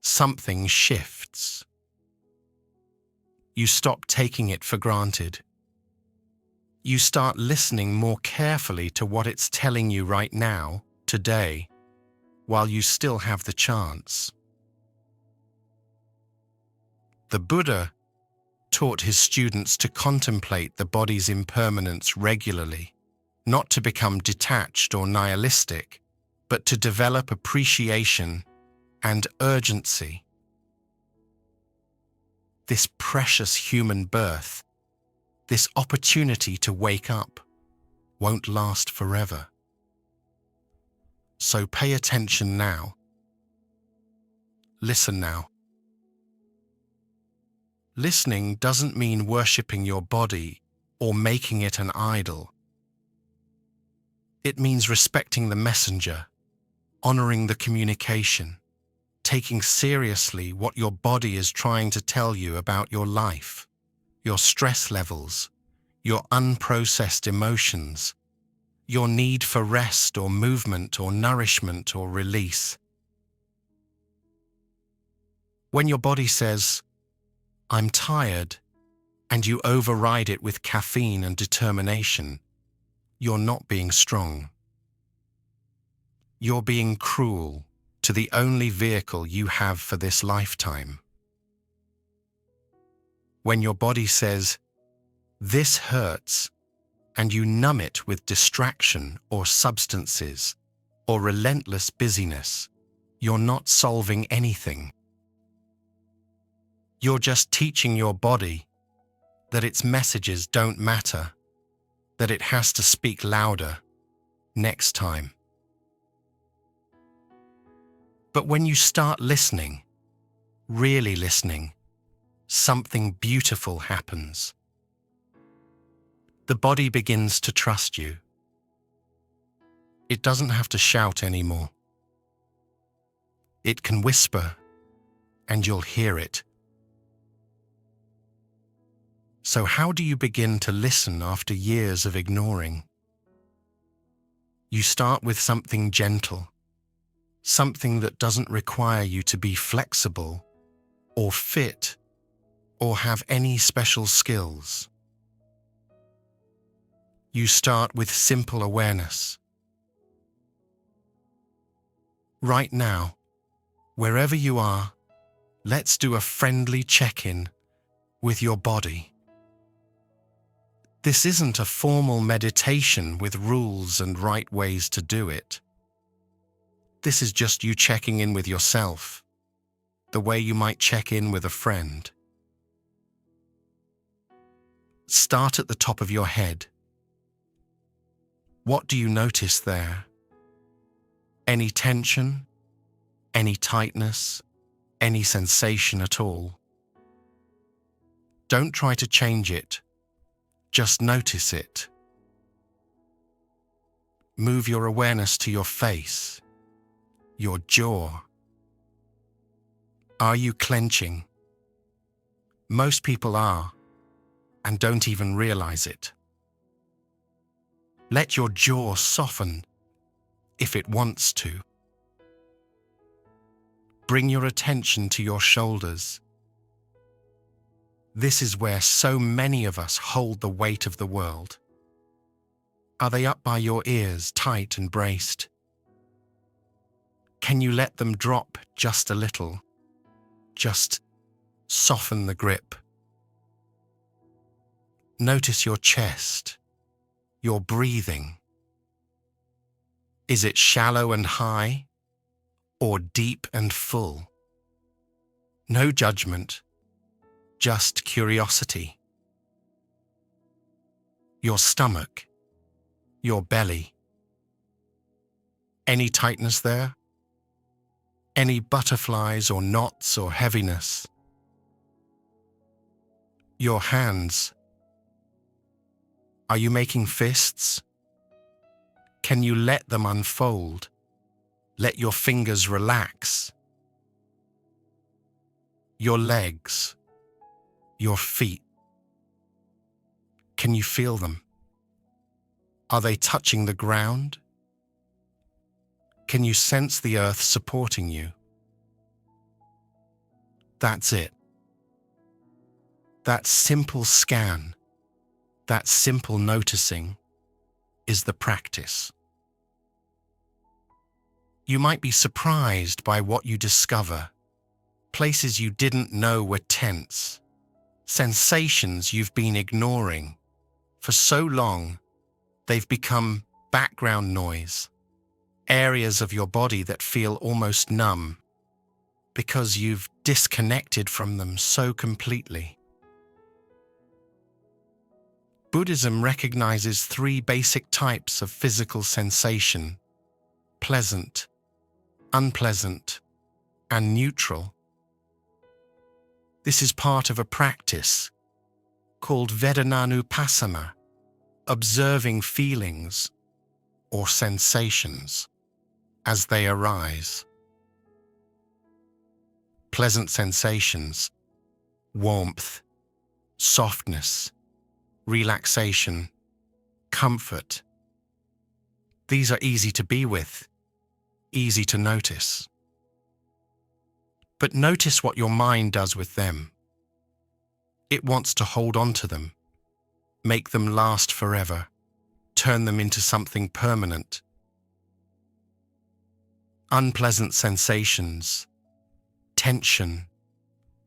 S1: something shifts. You stop taking it for granted. You start listening more carefully to what it's telling you right now, today, while you still have the chance. The Buddha taught his students to contemplate the body's impermanence regularly, not to become detached or nihilistic, but to develop appreciation and urgency. This precious human birth, this opportunity to wake up, won't last forever. So pay attention now. Listen now. Listening doesn't mean worshipping your body or making it an idol. It means respecting the messenger, honoring the communication, taking seriously what your body is trying to tell you about your life, your stress levels, your unprocessed emotions, your need for rest or movement or nourishment or release. When your body says, "I'm tired," and you override it with caffeine and determination, you're not being strong. You're being cruel to the only vehicle you have for this lifetime. When your body says, "This hurts," and you numb it with distraction or substances or relentless busyness, you're not solving anything. You're just teaching your body that its messages don't matter, that it has to speak louder next time. But when you start listening, really listening, something beautiful happens. The body begins to trust you. It doesn't have to shout anymore. It can whisper, and you'll hear it. So how do you begin to listen after years of ignoring? You start with something gentle, something that doesn't require you to be flexible or fit or have any special skills. You start with simple awareness. Right now, wherever you are, let's do a friendly check-in with your body. This isn't a formal meditation with rules and right ways to do it. This is just you checking in with yourself, the way you might check in with a friend. Start at the top of your head. What do you notice there? Any tension? Any tightness? Any sensation at all? Don't try to change it. Just notice it. Move your awareness to your face, your jaw. Are you clenching? Most people are, and don't even realize it. Let your jaw soften if it wants to. Bring your attention to your shoulders. This is where so many of us hold the weight of the world. Are they up by your ears, tight and braced? Can you let them drop just a little? Just soften the grip. Notice your chest, your breathing. Is it shallow and high, or deep and full? No judgment, just curiosity. Your stomach, your belly. Any tightness there? Any butterflies or knots or heaviness? Your hands. Are you making fists? Can you let them unfold? Let your fingers relax. Your legs, your feet. Can you feel them? Are they touching the ground? Can you sense the earth supporting you? That's it. That simple scan, that simple noticing is the practice. You might be surprised by what you discover. Places you didn't know were tense. Sensations you've been ignoring. For so long, they've become background noise. Areas of your body that feel almost numb because you've disconnected from them so completely. Buddhism recognizes 3 basic types of physical sensation: pleasant, unpleasant, and neutral. This is part of a practice called Vedananupasana, observing feelings or sensations as they arise. Pleasant sensations, warmth, softness, relaxation, comfort. These are easy to be with, easy to notice. But notice what your mind does with them. It wants to hold on to them, make them last forever, turn them into something permanent. Unpleasant sensations, tension,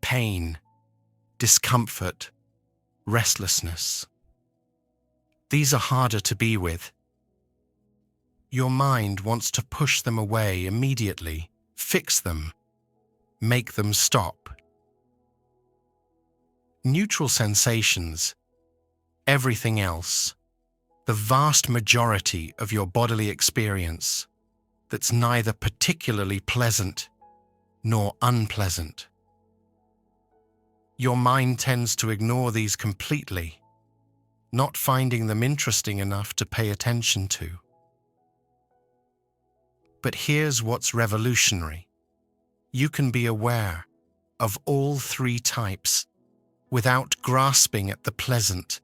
S1: pain, discomfort, restlessness. These are harder to be with. Your mind wants to push them away immediately, fix them, make them stop. Neutral sensations, everything else, the vast majority of your bodily experience that's neither particularly pleasant nor unpleasant. Your mind tends to ignore these completely, not finding them interesting enough to pay attention to. But here's what's revolutionary. You can be aware of all 3 types without grasping at the pleasant,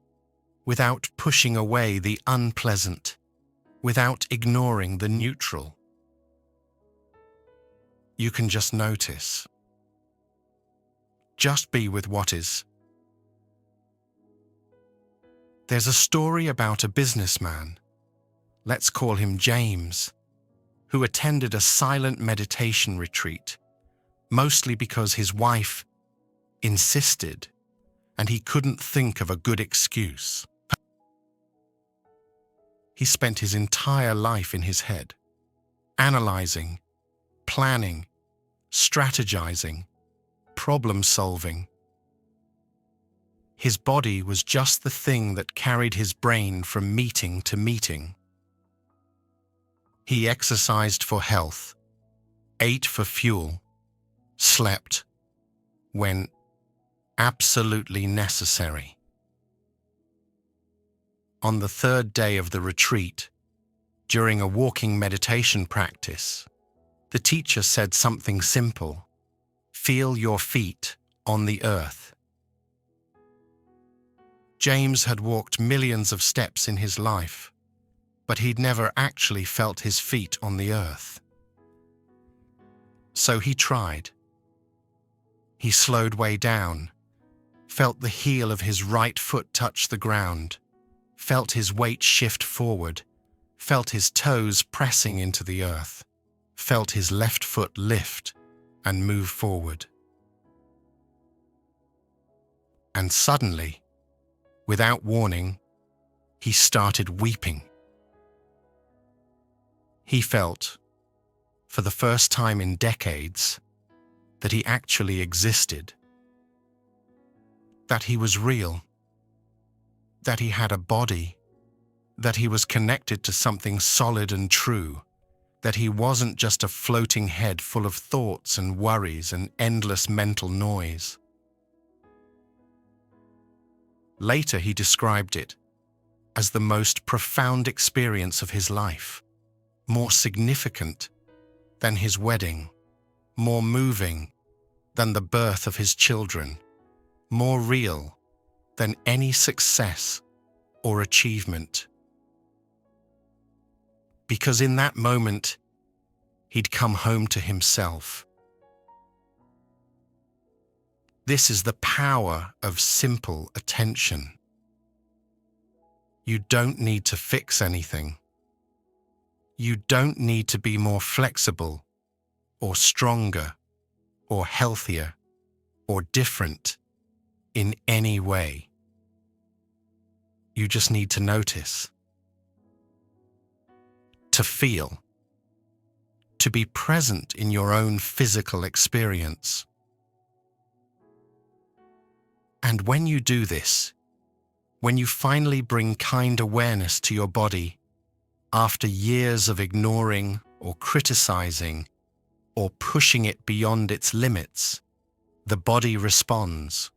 S1: without pushing away the unpleasant, without ignoring the neutral. You can just notice. Just be with what is. There's a story about a businessman, let's call him James, who attended a silent meditation retreat, mostly because his wife insisted and he couldn't think of a good excuse. He spent his entire life in his head, analyzing, planning, strategizing, problem-solving. His body was just the thing that carried his brain from meeting to meeting. He exercised for health, ate for fuel, slept when absolutely necessary. On the 3rd day of the retreat, during a walking meditation practice, the teacher said something simple: feel your feet on the earth. James had walked millions of steps in his life, but he'd never actually felt his feet on the earth. So he tried. He slowed way down, felt the heel of his right foot touch the ground, felt his weight shift forward, felt his toes pressing into the earth, felt his left foot lift and move forward. And suddenly, without warning, he started weeping. He felt, for the first time in decades, that he actually existed, that he was real, that he had a body, that he was connected to something solid and true, that he wasn't just a floating head full of thoughts and worries and endless mental noise. Later he described it as the most profound experience of his life, more significant than his wedding, more moving than the birth of his children, more real than any success or achievement. Because in that moment, he'd come home to himself. This is the power of simple attention. You don't need to fix anything. You don't need to be more flexible, or stronger, or healthier, or different in any way. You just need to notice, to feel, to be present in your own physical experience. And when you do this, when you finally bring kind awareness to your body, after years of ignoring or criticizing or pushing it beyond its limits, the body responds.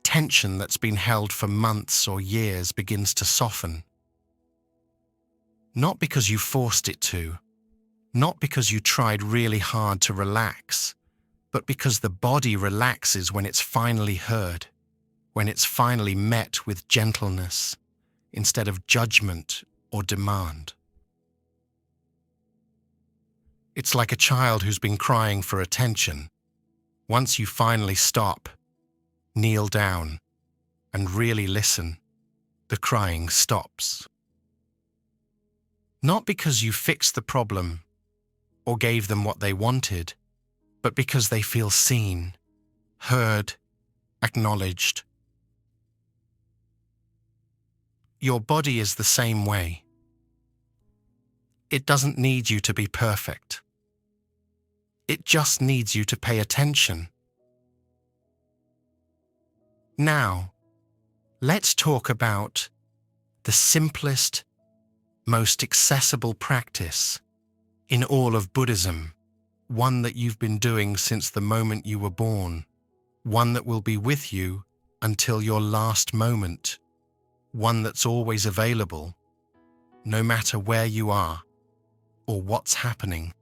S1: Tension that's been held for months or years begins to soften. Not because you forced it to, not because you tried really hard to relax, but because the body relaxes when it's finally heard, when it's finally met with gentleness instead of judgment or demand. It's like a child who's been crying for attention. Once you finally stop, kneel down, and really listen, the crying stops. Not because you fixed the problem or gave them what they wanted, but because they feel seen, heard, acknowledged. Your body is the same way. It doesn't need you to be perfect. It just needs you to pay attention. Now, let's talk about the simplest, most accessible practice in all of Buddhism, one that you've been doing since the moment you were born, one that will be with you until your last moment, one that's always available, no matter where you are or what's happening.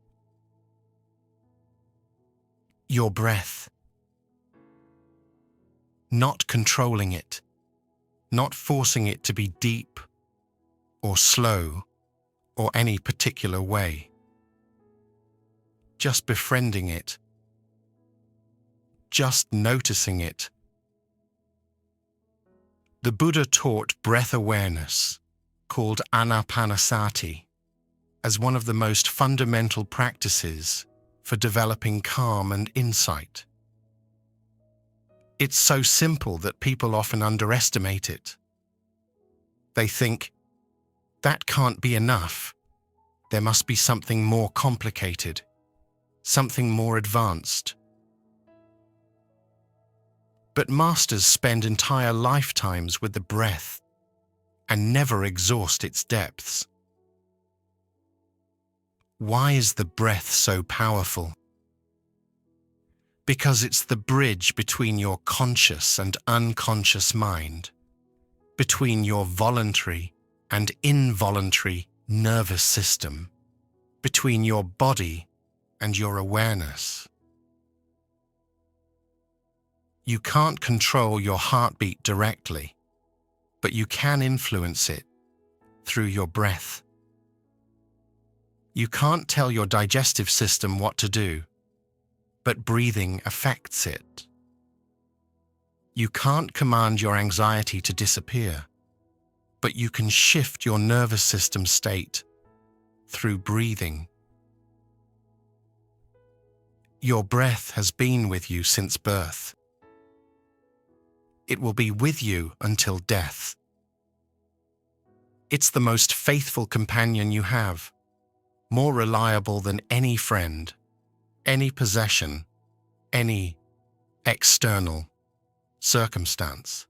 S1: Your breath. Not controlling it, not forcing it to be deep or slow or any particular way. Just befriending it, just noticing it. The Buddha taught breath awareness, called anapanasati, as one of the most fundamental practices for developing calm and insight. It's so simple that people often underestimate it. They think, that can't be enough. There must be something more complicated, something more advanced. But masters spend entire lifetimes with the breath and never exhaust its depths. Why is the breath so powerful? Because it's the bridge between your conscious and unconscious mind, between your voluntary and involuntary nervous system, between your body and your awareness. You can't control your heartbeat directly, but you can influence it through your breath. You can't tell your digestive system what to do, but breathing affects it. You can't command your anxiety to disappear, but you can shift your nervous system state through breathing. Your breath has been with you since birth. It will be with you until death. It's the most faithful companion you have, more reliable than any friend, any possession, any external circumstance.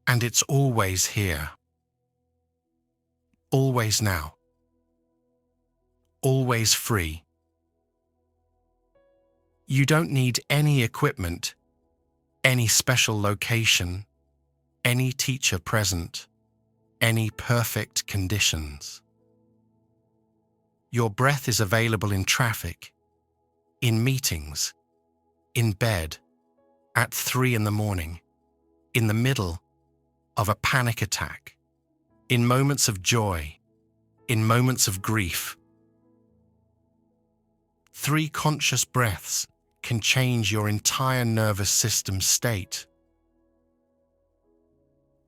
S1: And it's always here, always now, always free. You don't need any equipment, any special location, any teacher present, any perfect conditions. Your breath is available in traffic, in meetings, in bed, at 3 a.m, in the middle of a panic attack, in moments of joy, in moments of grief. 3 conscious breaths can change your entire nervous system state.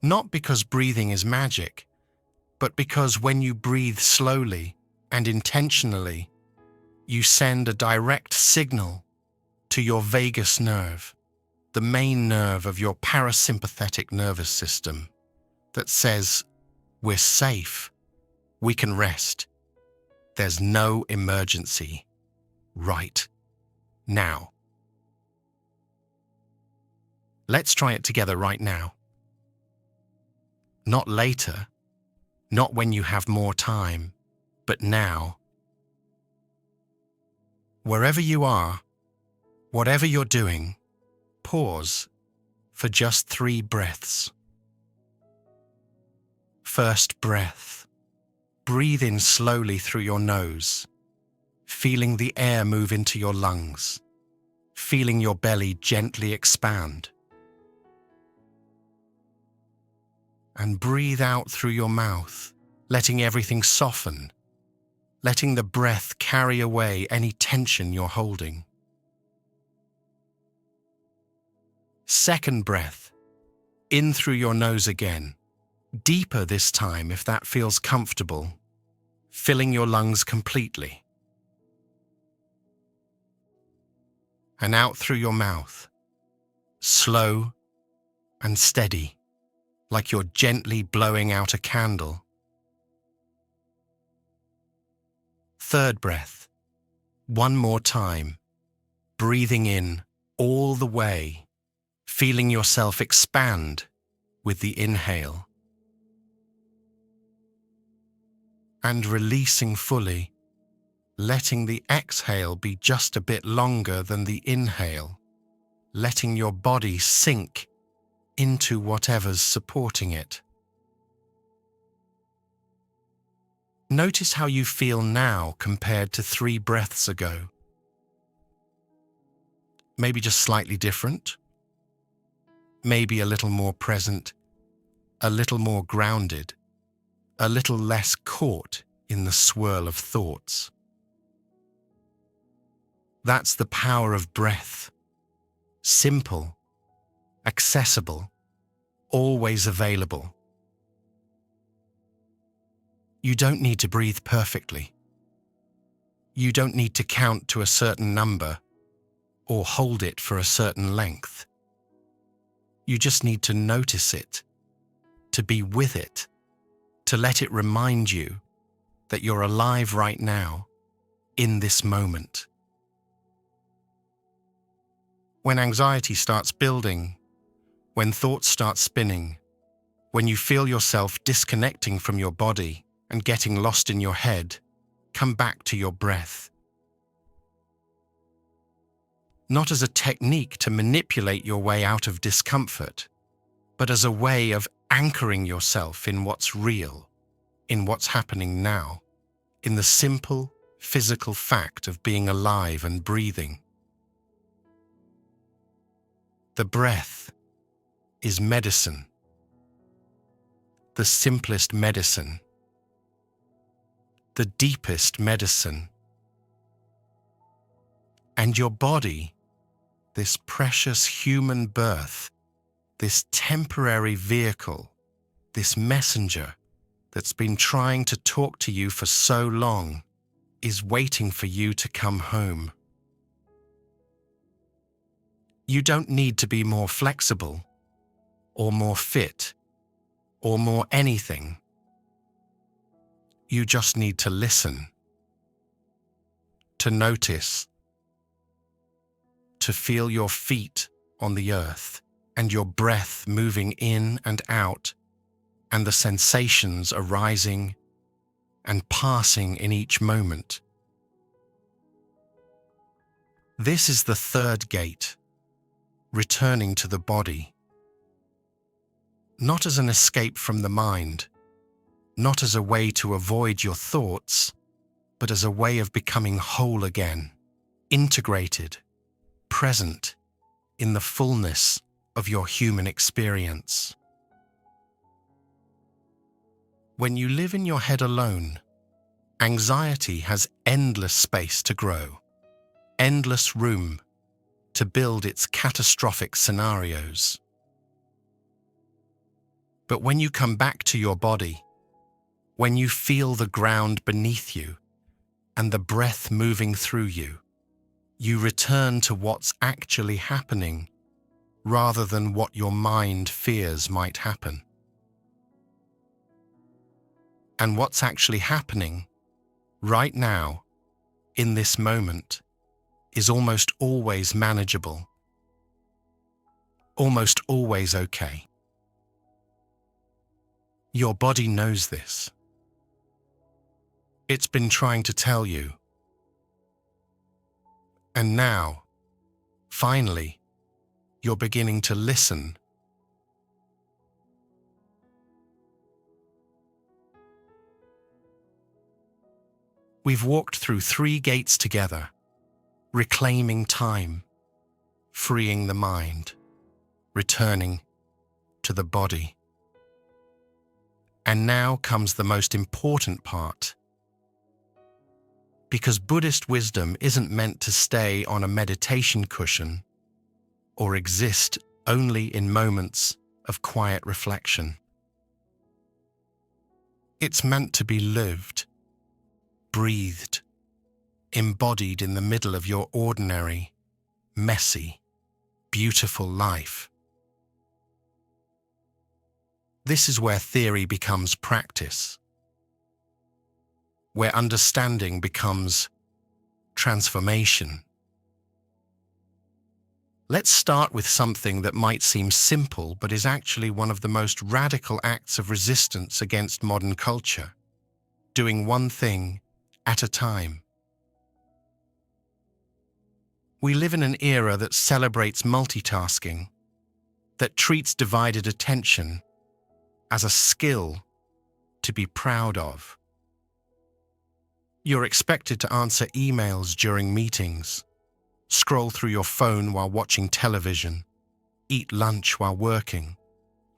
S1: Not because breathing is magic, but because when you breathe slowly and intentionally, you send a direct signal to your vagus nerve, the main nerve of your parasympathetic nervous system, that says, we're safe, we can rest, there's no emergency right now. Let's try it together right now. Not later, not when you have more time, but now. Wherever you are, whatever you're doing, pause for just 3 breaths. First breath. Breathe in slowly through your nose, feeling the air move into your lungs, feeling your belly gently expand. And breathe out through your mouth, letting everything soften, letting the breath carry away any tension you're holding. Second breath, in through your nose again, deeper this time if that feels comfortable, filling your lungs completely. And out through your mouth, slow and steady, like you're gently blowing out a candle. Third breath, one more time, breathing in all the way, feeling yourself expand with the inhale. And releasing fully, letting the exhale be just a bit longer than the inhale, letting your body sink into whatever's supporting it. Notice how you feel now compared to 3 breaths ago. Maybe just slightly different. Maybe a little more present, a little more grounded, a little less caught in the swirl of thoughts. That's the power of breath. Simple, accessible, always available. You don't need to breathe perfectly. You don't need to count to a certain number or hold it for a certain length. You just need to notice it, to be with it, to let it remind you that you're alive right now, in this moment. When anxiety starts building, when thoughts start spinning, when you feel yourself disconnecting from your body and getting lost in your head, come back to your breath. Not as a technique to manipulate your way out of discomfort, but as a way of anchoring yourself in what's real, in what's happening now, in the simple physical fact of being alive and breathing. The breath is medicine. the simplest medicine, the deepest medicine. And your body, this precious human birth, this temporary vehicle, this messenger that's been trying to talk to you for so long, is waiting for you to come home. You don't need to be more flexible, or more fit, or more anything. You just need to listen, to notice, to feel your feet on the earth and your breath moving in and out, and the sensations arising and passing in each moment. This is the third gate, returning to the body. Not as an escape from the mind, not as a way to avoid your thoughts, but as a way of becoming whole again, integrated, present in the fullness of your human experience. When you live in your head alone, anxiety has endless space to grow, endless room to build its catastrophic scenarios. But when you come back to your body, when you feel the ground beneath you and the breath moving through you, you return to what's actually happening rather than what your mind fears might happen. And what's actually happening right now, in this moment, is almost always manageable, almost always okay. Your body knows this. It's been trying to tell you. And now, finally, you're beginning to listen. We've walked through 3 gates together, reclaiming time, freeing the mind, returning to the body. And now comes the most important part. Because Buddhist wisdom isn't meant to stay on a meditation cushion or exist only in moments of quiet reflection. It's meant to be lived, breathed, embodied in the middle of your ordinary, messy, beautiful life. This is where theory becomes practice, where understanding becomes transformation. Let's start with something that might seem simple but is actually one of the most radical acts of resistance against modern culture: doing one thing at a time. We live in an era that celebrates multitasking, that treats divided attention as a skill to be proud of. You're expected to answer emails during meetings, scroll through your phone while watching television, eat lunch while working,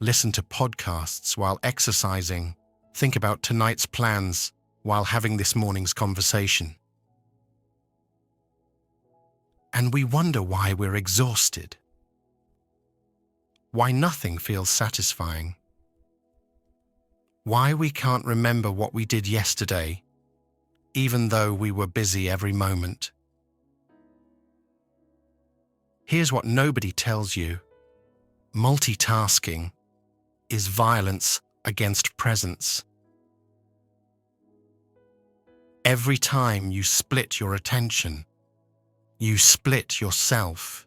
S1: listen to podcasts while exercising, think about tonight's plans while having this morning's conversation. And we wonder why we're exhausted, why nothing feels satisfying, why we can't remember what we did yesterday, even though we were busy every moment. Here's what nobody tells you: multitasking is violence against presence. Every time you split your attention, you split yourself.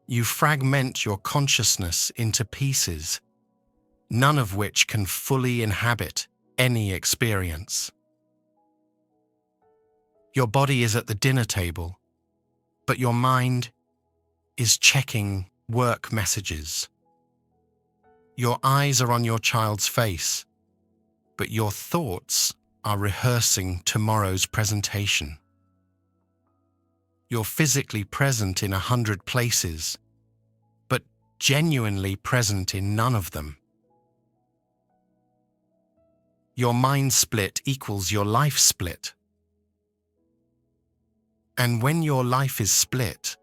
S1: You fragment your consciousness into pieces, none of which can fully inhabit any experience. Your body is at the dinner table, but your mind is checking work messages. Your eyes are on your child's face, but your thoughts are rehearsing tomorrow's presentation. You're physically present in 100 places, but genuinely present in none of them. Your mind split equals your life split. And when your life is split,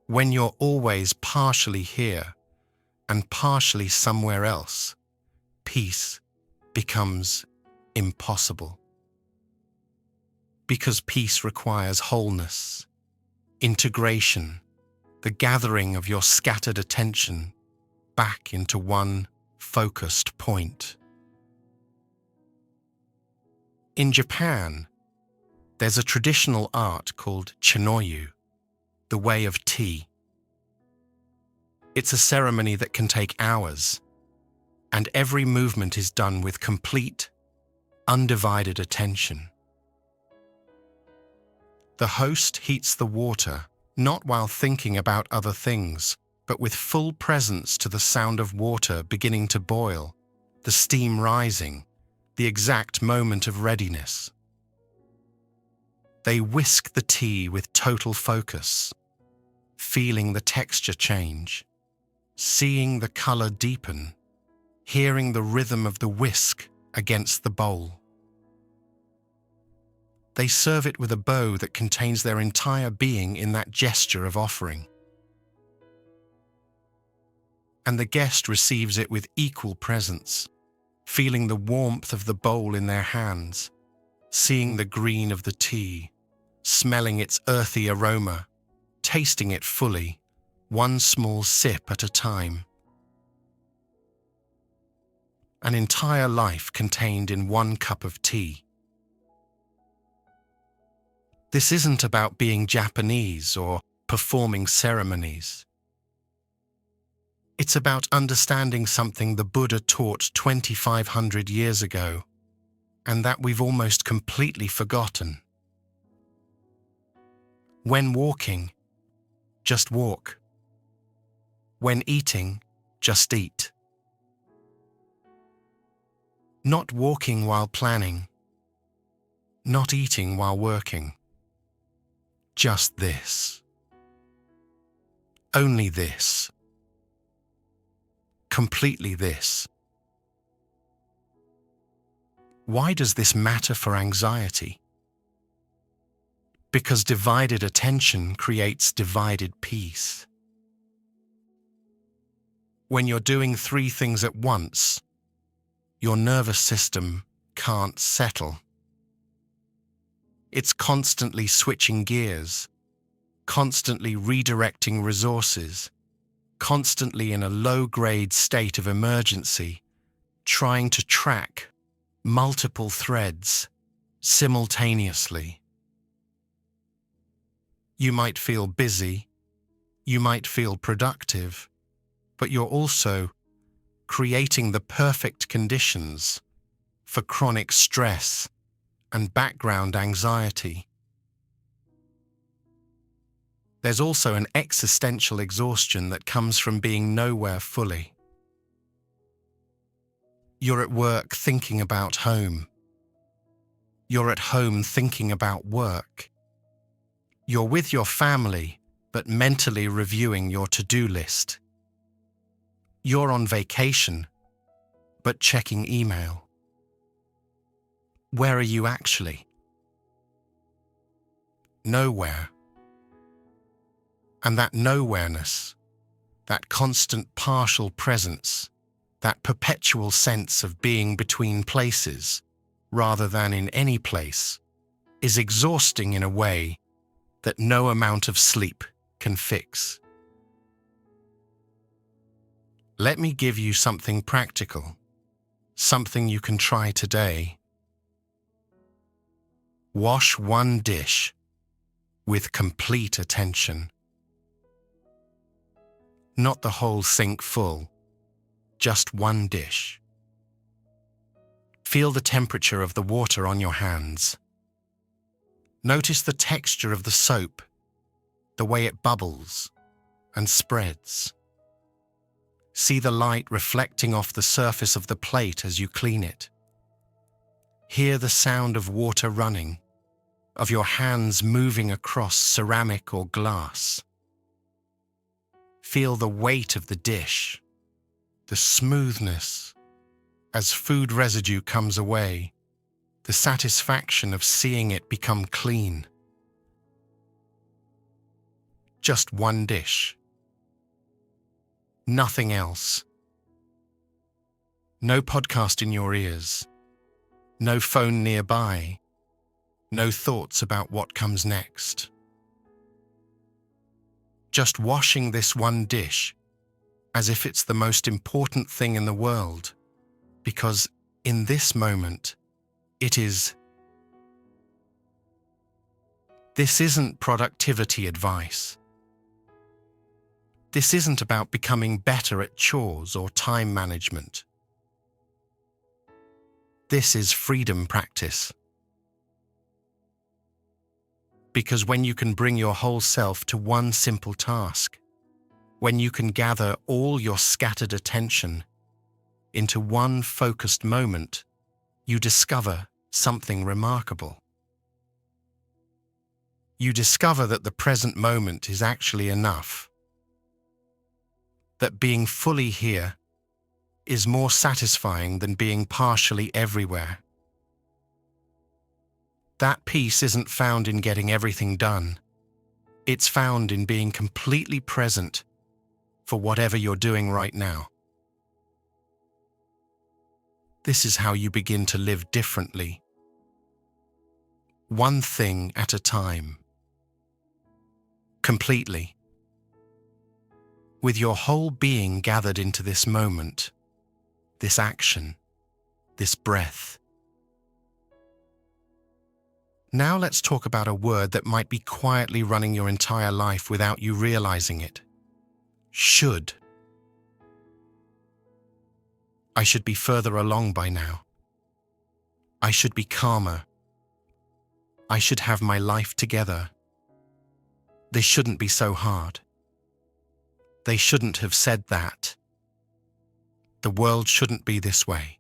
S1: when you're always partially here and partially somewhere else, peace becomes impossible. Because peace requires wholeness, integration, the gathering of your scattered attention back into one focused point. In Japan, there's a traditional art called chinoyu, the way of tea. It's a ceremony that can take hours, and every movement is done with complete, undivided attention. The host heats the water, not while thinking about other things, but with full presence to the sound of water beginning to boil, the steam rising, the exact moment of readiness. They whisk the tea with total focus, feeling the texture change, seeing the color deepen, hearing the rhythm of the whisk against the bowl. They serve it with a bow that contains their entire being in that gesture of offering. And the guest receives it with equal presence, feeling the warmth of the bowl in their hands, seeing the green of the tea, smelling its earthy aroma, tasting it fully, one small sip at a time. An entire life contained in one cup of tea. This isn't about being Japanese or performing ceremonies. It's about understanding something the Buddha taught 2,500 years ago, and that we've almost completely forgotten. When walking, just walk. When eating, just eat. Not walking while planning, not eating while working. Just this. Only this. Completely this. Why does this matter for anxiety? Because divided attention creates divided peace. When you're doing 3 things at once, your nervous system can't settle. It's constantly switching gears, constantly redirecting resources, constantly in a low-grade state of emergency, trying to track multiple threads simultaneously. You might feel busy, you might feel productive, but you're also creating the perfect conditions for chronic stress and background anxiety. There's also an existential exhaustion that comes from being nowhere fully. You're at work thinking about home. You're at home thinking about work. You're with your family, but mentally reviewing your to-do list. You're on vacation, but checking email. Where are you actually? Nowhere. And that nowhereness, that constant partial presence, that perpetual sense of being between places, rather than in any place, is exhausting in a way that no amount of sleep can fix. Let me give you something practical, something you can try today. Wash one dish with complete attention. Not the whole sink full, just one dish. Feel the temperature of the water on your hands. Notice the texture of the soap, the way it bubbles and spreads. See the light reflecting off the surface of the plate as you clean it. Hear the sound of water running, of your hands moving across ceramic or glass. Feel the weight of the dish, the smoothness, As food residue comes away, the satisfaction of seeing it become clean. Just one dish. Nothing else. No podcast in your ears. No phone nearby. No thoughts about what comes next. Just washing this one dish as if it's the most important thing in the world, because in this moment, it is. This isn't productivity advice. This isn't about becoming better at chores or time management. This is freedom practice. Because when you can bring your whole self to one simple task, when you can gather all your scattered attention into one focused moment, you discover something remarkable. You discover that the present moment is actually enough. That being fully here is more satisfying than being partially everywhere. That peace isn't found in getting everything done. It's found in being completely present for whatever you're doing right now. This is how you begin to live differently. One thing at a time. Completely. With your whole being gathered into this moment, this action, this breath. Now let's talk about a word that might be quietly running your entire life without you realizing it. Should. I should be further along by now. I should be calmer. I should have my life together. This shouldn't be so hard. They shouldn't have said that. The world shouldn't be this way.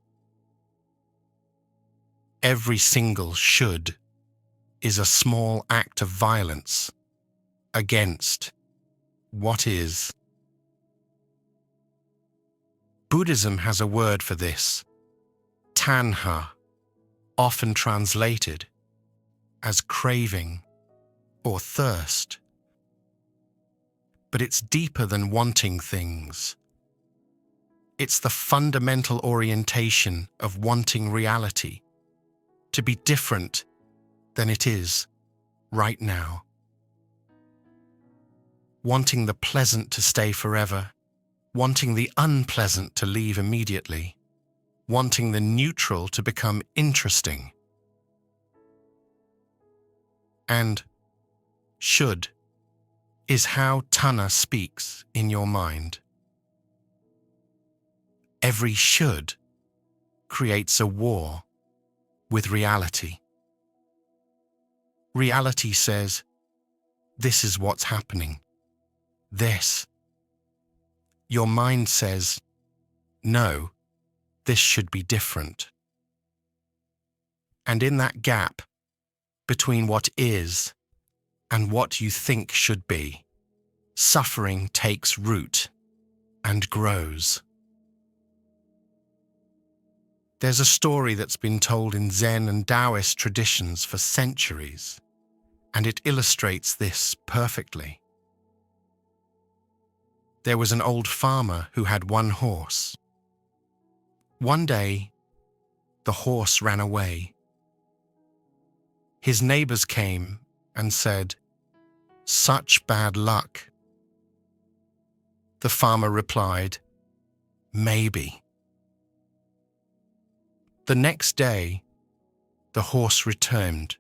S1: Every single should is a small act of violence against what is. Buddhism has a word for this, tanha, often translated as craving or thirst. But it's deeper than wanting things. It's the fundamental orientation of wanting reality to be different than it is right now. Wanting the pleasant to stay forever, wanting the unpleasant to leave immediately, wanting the neutral to become interesting. And should is how Tanha speaks in your mind. Every should creates a war with reality. Reality says, this is what's happening. This. Your mind says, no, this should be different. And in that gap between what is and what you think should be, suffering takes root and grows. There's a story that's been told in Zen and Taoist traditions for centuries, and it illustrates this perfectly. There was an old farmer who had one horse. One day, the horse ran away. His neighbors came and said, "Such bad luck." The farmer replied, "Maybe." The next day, the horse returned,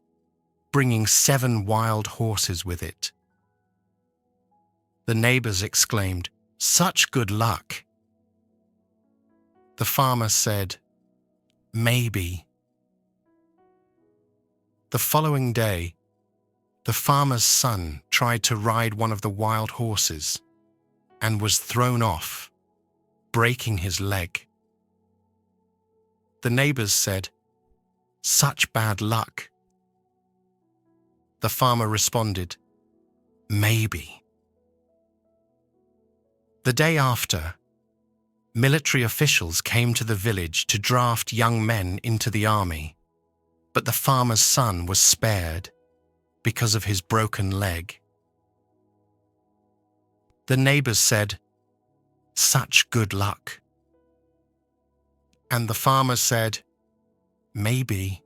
S1: bringing 7 wild horses with it. The neighbors exclaimed, "Such good luck." The farmer said, "Maybe." The following day, the farmer's son tried to ride one of the wild horses and was thrown off, breaking his leg. The neighbors said, "Such bad luck." The farmer responded, "Maybe." The day after, Military officials came to the village to draft young men into the army, but the farmer's son was spared because of his broken leg. The neighbors said, "Such good luck." And the farmer said, "Maybe."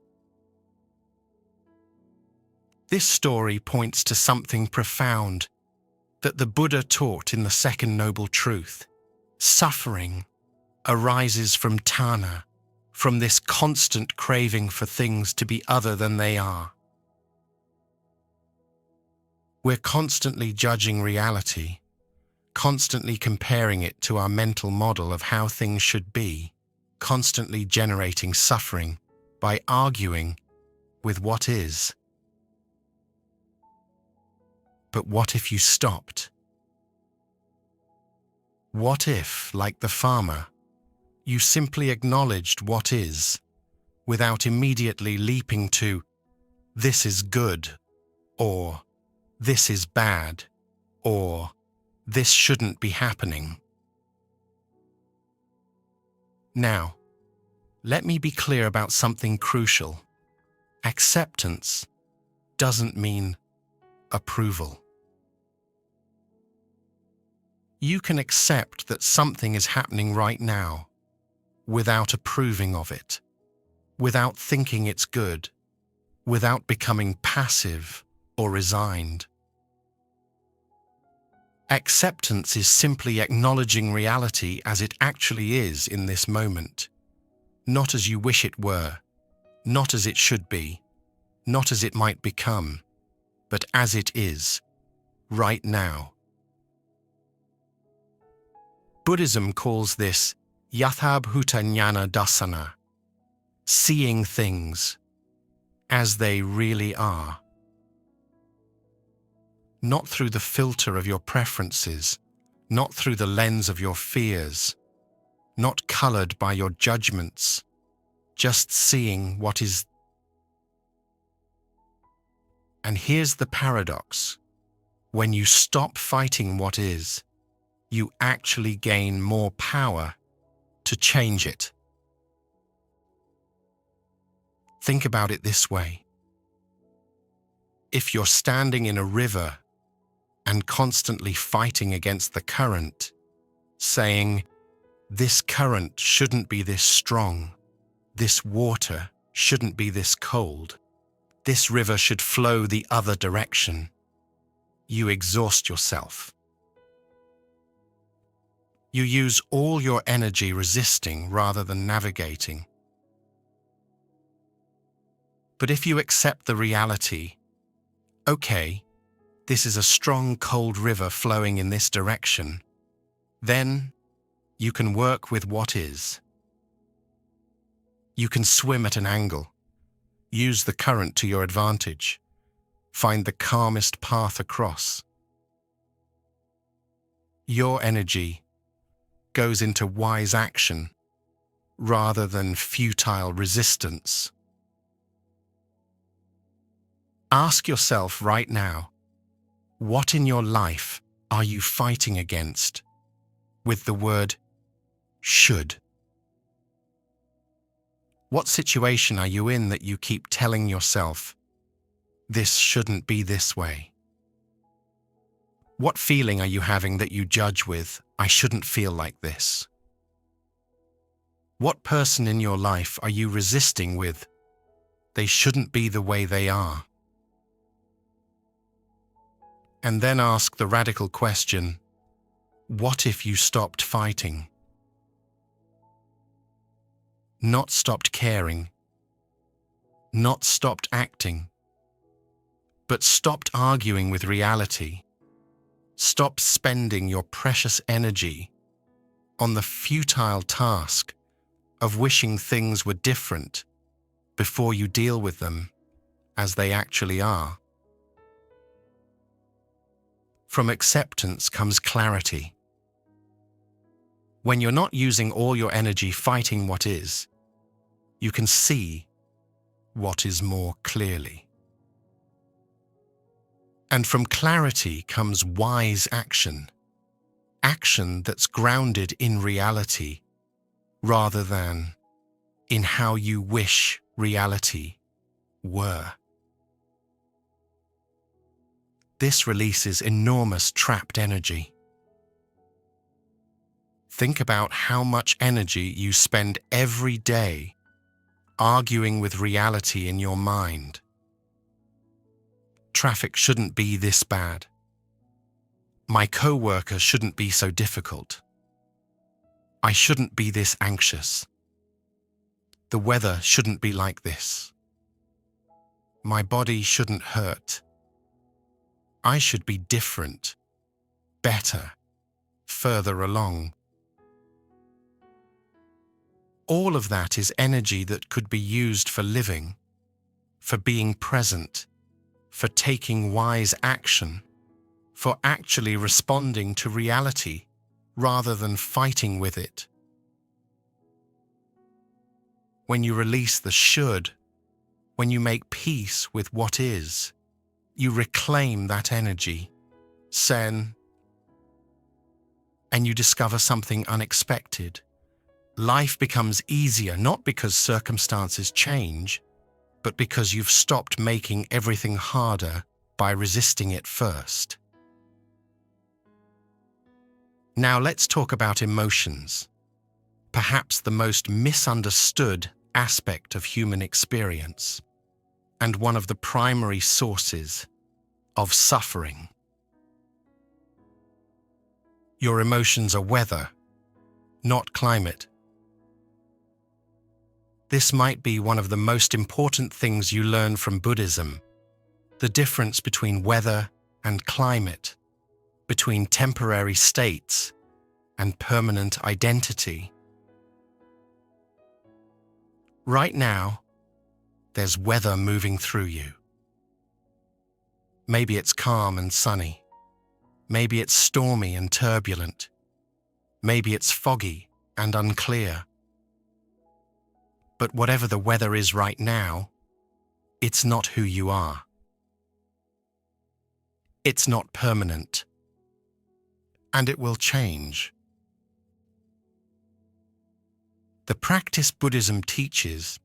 S1: This story points to something profound that the Buddha taught in the Second Noble Truth. Suffering arises from tanha, from this constant craving for things to be other than they are. We're constantly judging reality, constantly comparing it to our mental model of how things should be, constantly generating suffering by arguing with what is. But what if you stopped? What if, like the farmer, you simply acknowledged what is, without immediately leaping to, "This is good," or "This is bad," or "This shouldn't be happening"? Now, let me be clear about something crucial. Acceptance doesn't mean approval. You can accept that something is happening right now without approving of it, without thinking it's good, without becoming passive or resigned. Acceptance is simply acknowledging reality as it actually is in this moment, not as you wish it were, not as it should be, not as it might become, but as it is, right now. Buddhism calls this yathabhuta jnana dassana, seeing things as they really are. Not through the filter of your preferences, not through the lens of your fears, not colored by your judgments, just seeing what is. And here's the paradox. When you stop fighting what is, you actually gain more power to change it. Think about it this way. If you're standing in a river and constantly fighting against the current, saying, "This current shouldn't be this strong, this water shouldn't be this cold, this river should flow the other direction," you exhaust yourself. You use all your energy resisting rather than navigating. But if you accept the reality, okay, this is a strong cold river flowing in this direction, then you can work with what is. You can swim at an angle, use the current to your advantage, find the calmest path across. Your energy goes into wise action rather than futile resistance. Ask yourself right now, what in your life are you fighting against with the word should? What situation are you in that you keep telling yourself, this shouldn't be this way? What feeling are you having that you judge with, I shouldn't feel like this? What person in your life are you resisting with, they shouldn't be the way they are? And then ask the radical question, what if you stopped fighting? Not stopped caring, not stopped acting, but stopped arguing with reality. Stop spending your precious energy on the futile task of wishing things were different before you deal with them as they actually are. From acceptance comes clarity. When you're not using all your energy fighting what is, you can see what is more clearly. And from clarity comes wise action. action that's grounded in reality rather than in how you wish reality were. This releases enormous trapped energy. Think about how much energy you spend every day arguing with reality in your mind. Traffic shouldn't be this bad. My coworker shouldn't be so difficult. I shouldn't be this anxious. The weather shouldn't be like this. My body shouldn't hurt. I should be different, better, further along. All of that is energy that could be used for living, for being present, for taking wise action, for actually responding to reality rather than fighting with it. When you release the should, when you make peace with what is, you reclaim that energy, Sen, and you discover something unexpected. Life becomes easier not because circumstances change, but because you've stopped making everything harder by resisting it first. Now let's talk about emotions, perhaps the most misunderstood aspect of human experience, and one of the primary sources of suffering. Your emotions are weather, not climate. This might be one of the most important things you learn from Buddhism, the difference between weather and climate, between temporary states and permanent identity. Right now, there's weather moving through you. Maybe it's calm and sunny. Maybe it's stormy and turbulent. Maybe it's foggy and unclear. But whatever the weather is right now, it's not who you are. It's not permanent. And it will change. The practice Buddhism teaches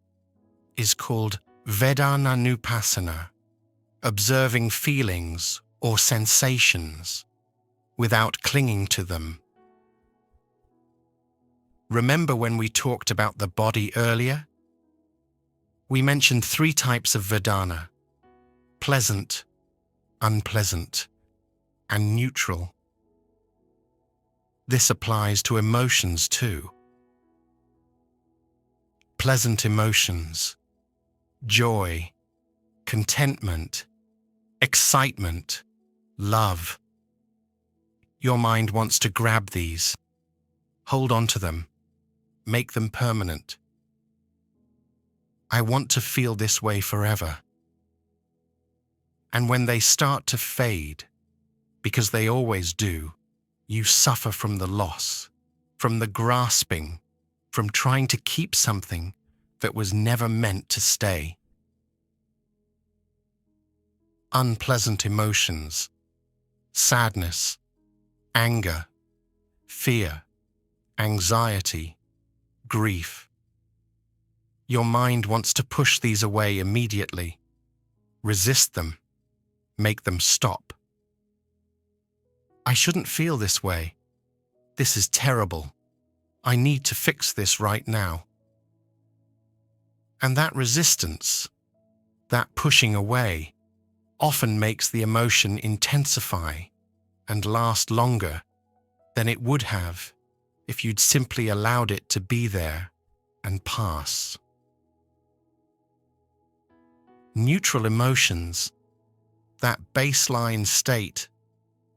S1: is called Vedananupassana, observing feelings or sensations without clinging to them. Remember when we talked about the body earlier? We mentioned 3 types of Vedana: pleasant, unpleasant, and neutral. This applies to emotions too. Pleasant emotions, joy, contentment, excitement, love. Your mind wants to grab these, hold on to them, make them permanent. I want to feel this way forever. And when they start to fade, because they always do, you suffer from the loss, from the grasping, from trying to keep something that was never meant to stay. Unpleasant emotions, sadness, anger, fear, anxiety, grief. Your mind wants to push these away immediately, resist them, make them stop. I shouldn't feel this way. This is terrible. I need to fix this right now. And that resistance, that pushing away, often makes the emotion intensify and last longer than it would have if you'd simply allowed it to be there and pass. Neutral emotions, that baseline state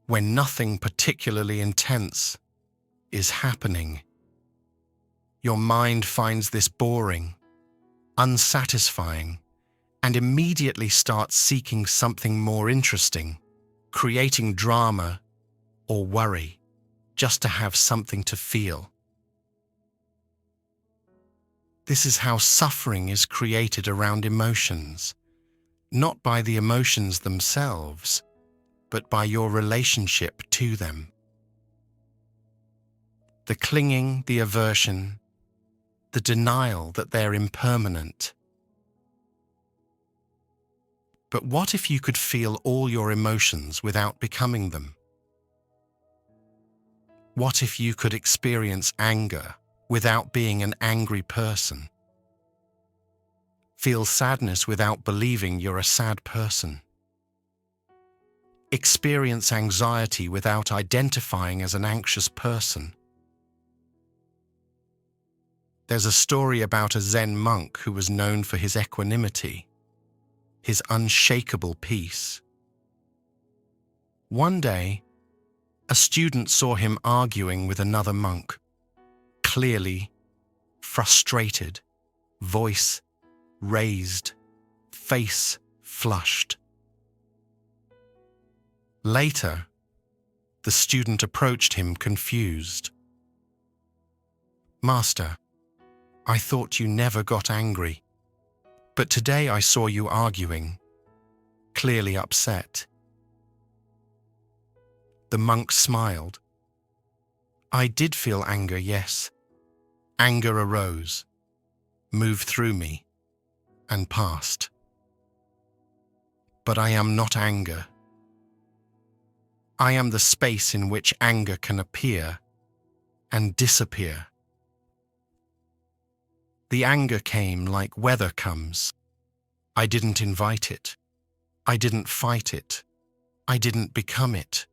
S1: when nothing particularly intense is happening. Your mind finds this boring, unsatisfying, and immediately starts seeking something more interesting, creating drama or worry, just to have something to feel. This is how suffering is created around emotions, not by the emotions themselves, but by your relationship to them. The clinging, the aversion, the denial that they're impermanent. But what if you could feel all your emotions without becoming them? What if you could experience anger without being an angry person? Feel sadness without believing you're a sad person? Experience anxiety without identifying as an anxious person? There's a story about a Zen monk who was known for his equanimity, his unshakable peace. One day, a student saw him arguing with another monk, clearly frustrated, voice raised, face flushed. Later, the student approached him confused. "Master, I thought you never got angry, but today I saw you arguing, clearly upset." The monk smiled. "I did feel anger, yes. Anger arose, moved through me, and passed. But I am not anger. I am the space in which anger can appear and disappear. The anger came like weather comes. I didn't invite it. I didn't fight it. I didn't become it.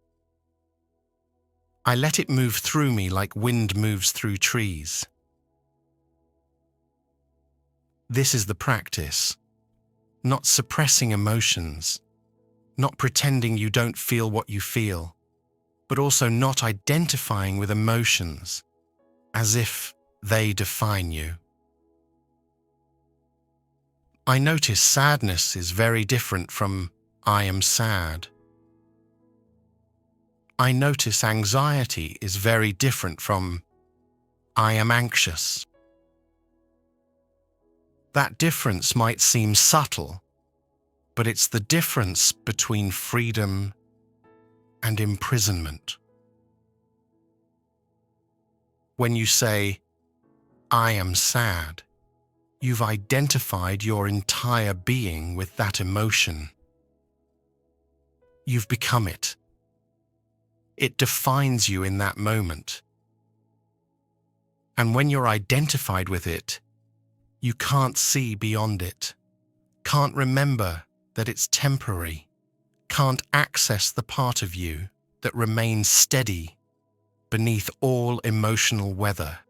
S1: I let it move through me like wind moves through trees." This is the practice. Not suppressing emotions, not pretending you don't feel what you feel, but also not identifying with emotions as if they define you. I notice sadness is very different from "I am sad." I notice anxiety is very different from "I am anxious." That difference might seem subtle, but it's the difference between freedom and imprisonment. When you say, "I am sad," you've identified your entire being with that emotion. You've become it. It defines you in that moment. And when you're identified with it, you can't see beyond it, can't remember that it's temporary, can't access the part of you that remains steady beneath all emotional weather.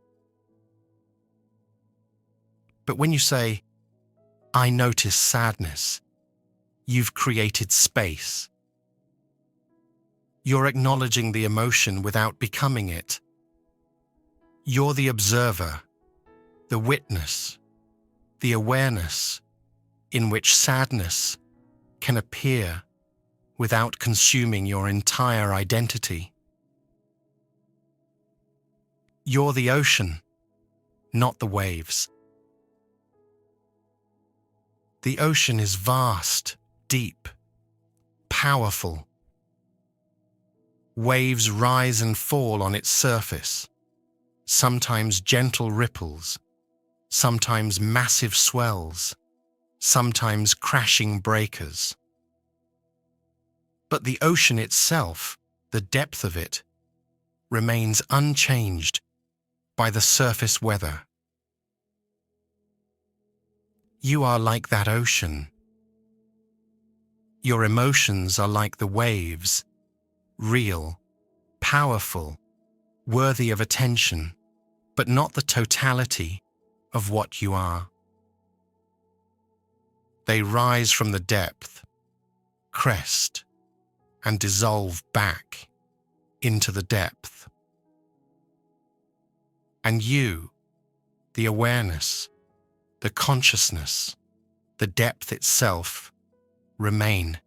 S1: But when you say, "I notice sadness," you've created space. You're acknowledging the emotion without becoming it. You're the observer, the witness, the awareness in which sadness can appear without consuming your entire identity. You're the ocean, not the waves. The ocean is vast, deep, powerful. Waves rise and fall on its surface, sometimes gentle ripples, sometimes massive swells, sometimes crashing breakers. But the ocean itself, the depth of it, remains unchanged by the surface weather. You are like that ocean. Your emotions are like the waves, real, powerful, worthy of attention, but not the totality of what you are. They rise from the depth, crest, and dissolve back into the depth. And you, the awareness, the consciousness, the depth itself, remain.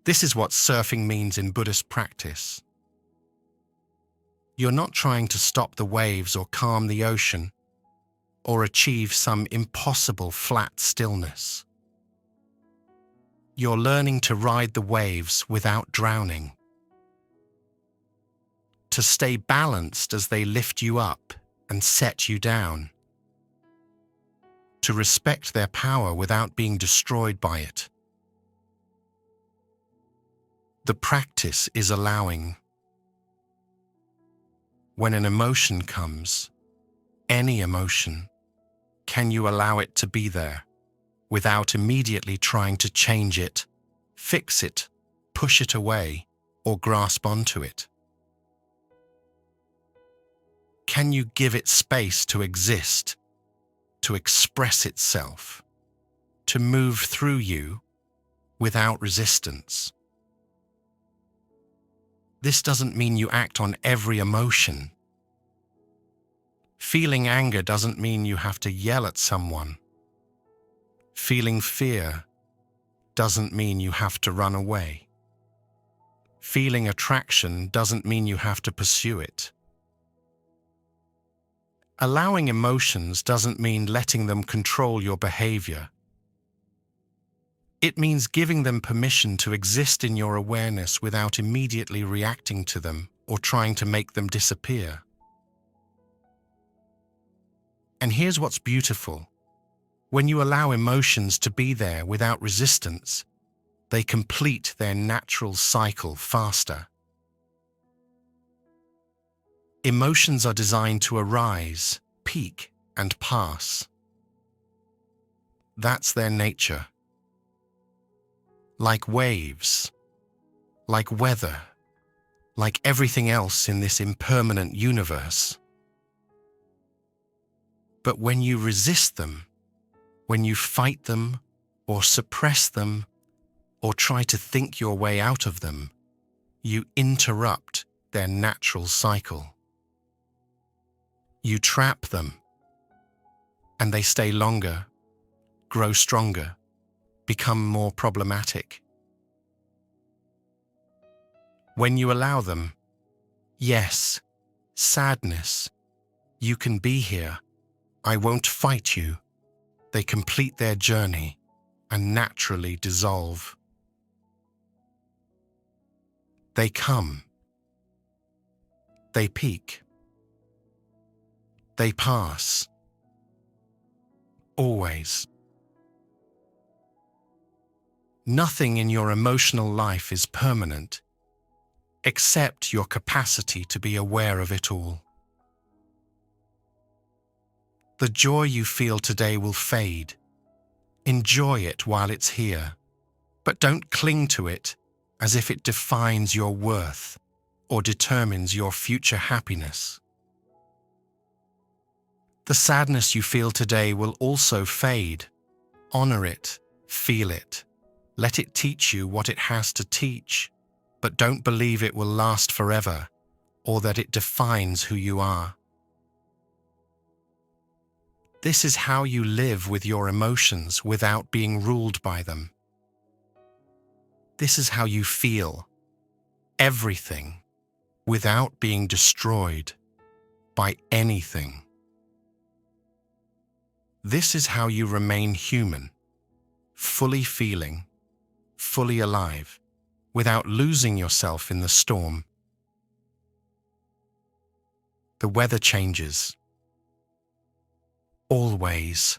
S1: This is what surfing means in Buddhist practice. You're not trying to stop the waves or calm the ocean or achieve some impossible flat stillness. You're learning to ride the waves without drowning. to stay balanced as they lift you up and set you down, to respect their power without being destroyed by it. The practice is allowing. When an emotion comes, any emotion, can you allow it to be there without immediately trying to change it, fix it, push it away, or grasp onto it? Can you give it space to exist, to express itself, to move through you without resistance? This doesn't mean you act on every emotion. Feeling anger doesn't mean you have to yell at someone. Feeling fear doesn't mean you have to run away. Feeling attraction doesn't mean you have to pursue it. Allowing emotions doesn't mean letting them control your behavior. It means giving them permission to exist in your awareness without immediately reacting to them or trying to make them disappear. And here's what's beautiful. When you allow emotions to be there without resistance, they complete their natural cycle faster. Emotions are designed to arise, peak, and pass. That's their nature. Like waves, like weather, like everything else in this impermanent universe. But when you resist them, when you fight them, or suppress them, or try to think your way out of them, you interrupt their natural cycle. You trap them, and they stay longer, grow stronger, become more problematic. When you allow them, yes, sadness, you can be here, I won't fight you, they complete their journey and naturally dissolve. They come. They peak. They pass. Always. Nothing in your emotional life is permanent, except your capacity to be aware of it all. The joy you feel today will fade. Enjoy it while it's here, but don't cling to it as if it defines your worth or determines your future happiness. The sadness you feel today will also fade. Honor it, feel it. Let it teach you what it has to teach, but don't believe it will last forever or that it defines who you are. This is how you live with your emotions without being ruled by them. This is how you feel everything without being destroyed by anything. This is how you remain human, fully feeling, fully alive, without losing yourself in the storm. The weather changes. Always.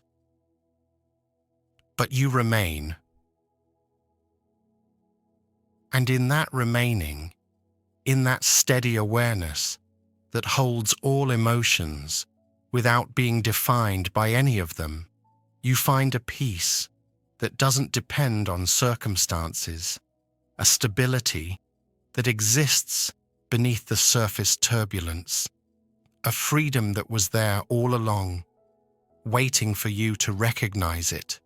S1: But you remain. And in that remaining, in that steady awareness that holds all emotions without being defined by any of them, you find a peace that doesn't depend on circumstances, a stability that exists beneath the surface turbulence, a freedom that was there all along, waiting for you to recognize it.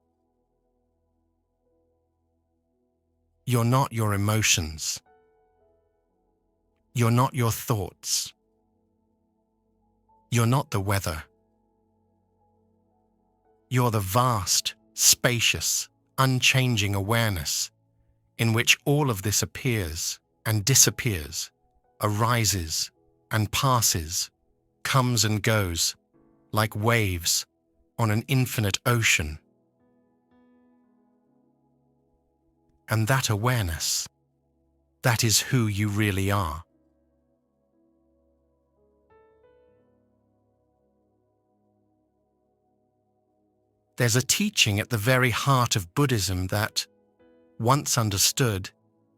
S1: You're not your emotions. You're not your thoughts. You're not the weather. You're the vast, spacious, unchanging awareness in which all of this appears and disappears, arises and passes, comes and goes, like waves on an infinite ocean. And that awareness, that is who you really are. There's a teaching at the very heart of Buddhism that, once understood,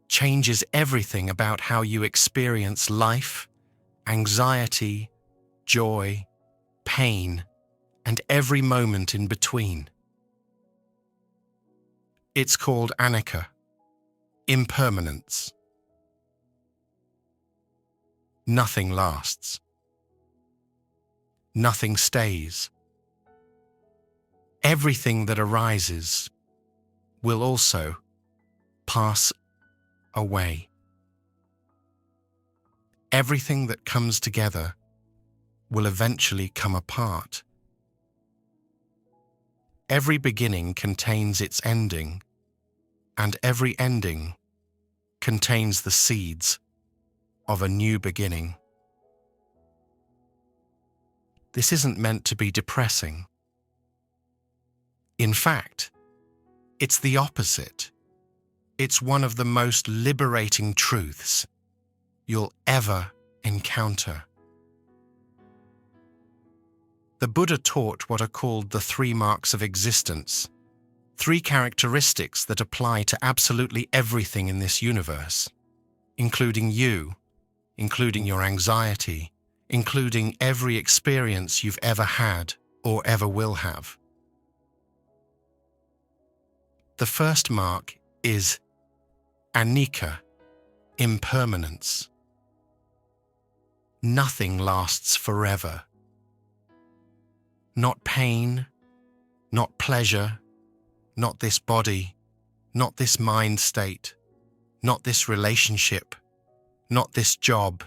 S1: changes everything about how you experience life, anxiety, joy, pain, and every moment in between. It's called anicca, impermanence. Nothing lasts. Nothing stays. Everything that arises will also pass away. Everything that comes together will eventually come apart. Every beginning contains its ending, and every ending contains the seeds of a new beginning. This isn't meant to be depressing. In fact, it's the opposite. It's one of the most liberating truths you'll ever encounter. The Buddha taught what are called the 3 marks of existence, 3 characteristics that apply to absolutely everything in this universe, including you, including your anxiety, including every experience you've ever had or ever will have. The first mark is anicca, impermanence. Nothing lasts forever. Not pain, not pleasure, not this body, not this mind state, not this relationship, not this job,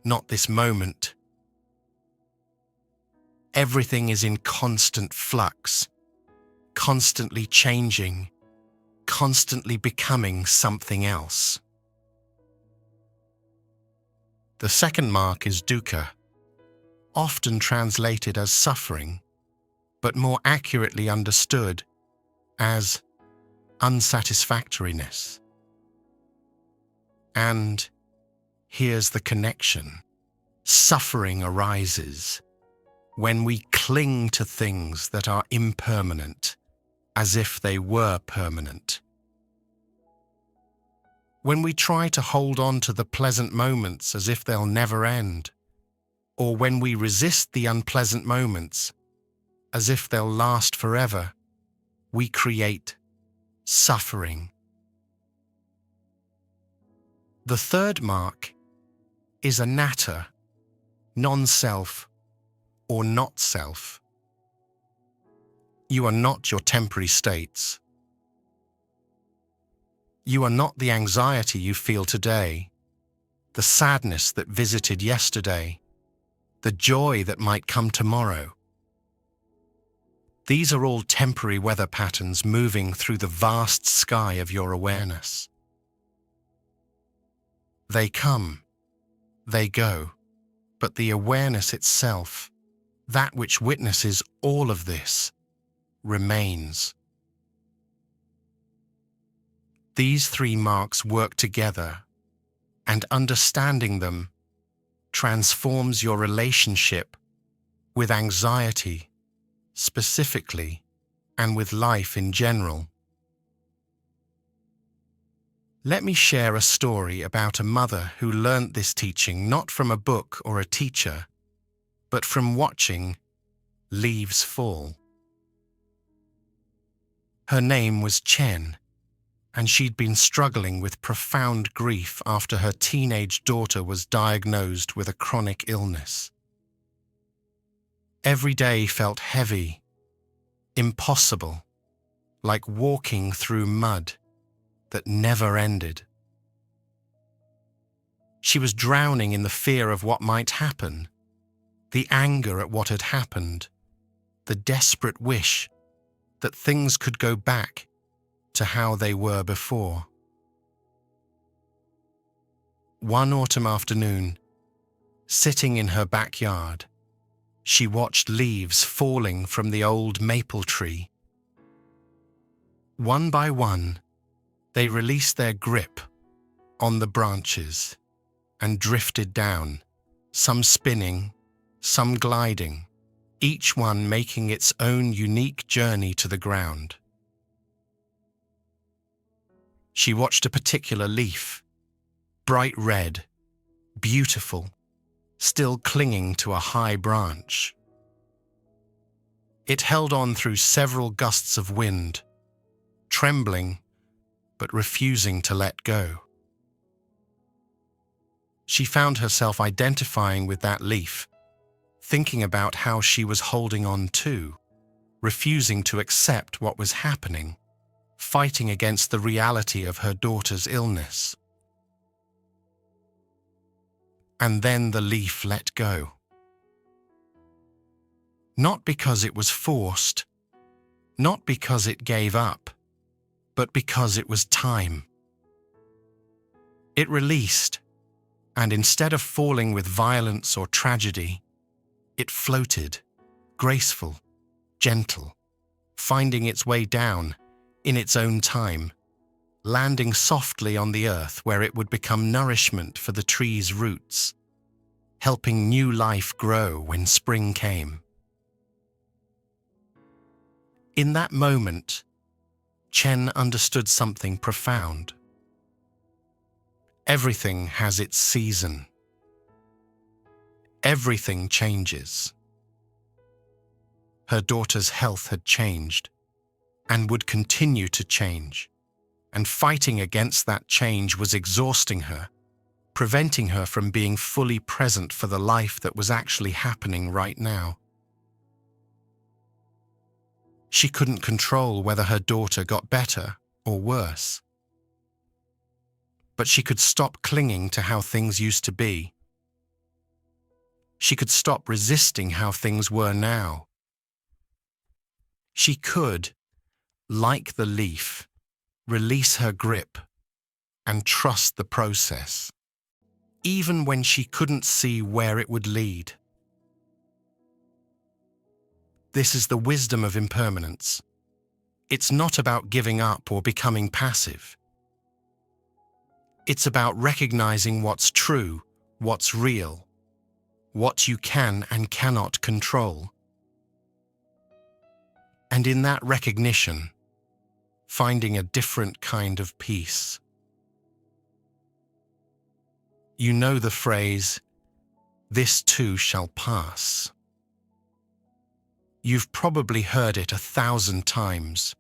S1: not this moment. Everything is in constant flux, constantly changing, constantly becoming something else. The second mark is dukkha, often translated as suffering, but more accurately understood as unsatisfactoriness. And here's the connection. Suffering arises when we cling to things that are impermanent, as if they were permanent. When we try to hold on to the pleasant moments as if they'll never end, or when we resist the unpleasant moments as if they'll last forever, we create suffering. The third mark is anatta, non-self or not self. You are not your temporary states. You are not the anxiety you feel today, the sadness that visited yesterday, the joy that might come tomorrow. These are all temporary weather patterns moving through the vast sky of your awareness. They come, they go, but the awareness itself, that which witnesses all of this, remains. These 3 marks work together, and understanding them transforms your relationship with anxiety specifically, and with life in general. Let me share a story about a mother who learnt this teaching not from a book or a teacher, but from watching leaves fall. Her name was Chen, and she'd been struggling with profound grief after her teenage daughter was diagnosed with a chronic illness. Every day felt heavy, impossible, like walking through mud that never ended. She was drowning in the fear of what might happen, the anger at what had happened, the desperate wish that things could go back to how they were before. One autumn afternoon, sitting in her backyard, she watched leaves falling from the old maple tree. One by one, they released their grip on the branches and drifted down, some spinning, some gliding, each one making its own unique journey to the ground. She watched a particular leaf, bright red, beautiful, still clinging to a high branch. It held on through several gusts of wind, trembling but refusing to let go. She found herself identifying with that leaf, thinking about how she was holding on too, refusing to accept what was happening, fighting against the reality of her daughter's illness. And then the leaf let go. Not because it was forced, not because it gave up, but because it was time. It released, and instead of falling with violence or tragedy, it floated, graceful, gentle, finding its way down in its own time, landing softly on the earth where it would become nourishment for the tree's roots, helping new life grow when spring came. In that moment, Chen understood something profound. Everything has its season. Everything changes. Her daughter's health had changed and would continue to change, and fighting against that change was exhausting her, preventing her from being fully present for the life that was actually happening right now. She couldn't control whether her daughter got better or worse. But she could stop clinging to how things used to be. She could stop resisting how things were now. She could, like the leaf, release her grip and trust the process, even when she couldn't see where it would lead. This is the wisdom of impermanence. It's not about giving up or becoming passive. It's about recognizing what's true, what's real, what you can and cannot control. And in that recognition, finding a different kind of peace. You know the phrase, "This too shall pass." You've probably heard it 1,000 times,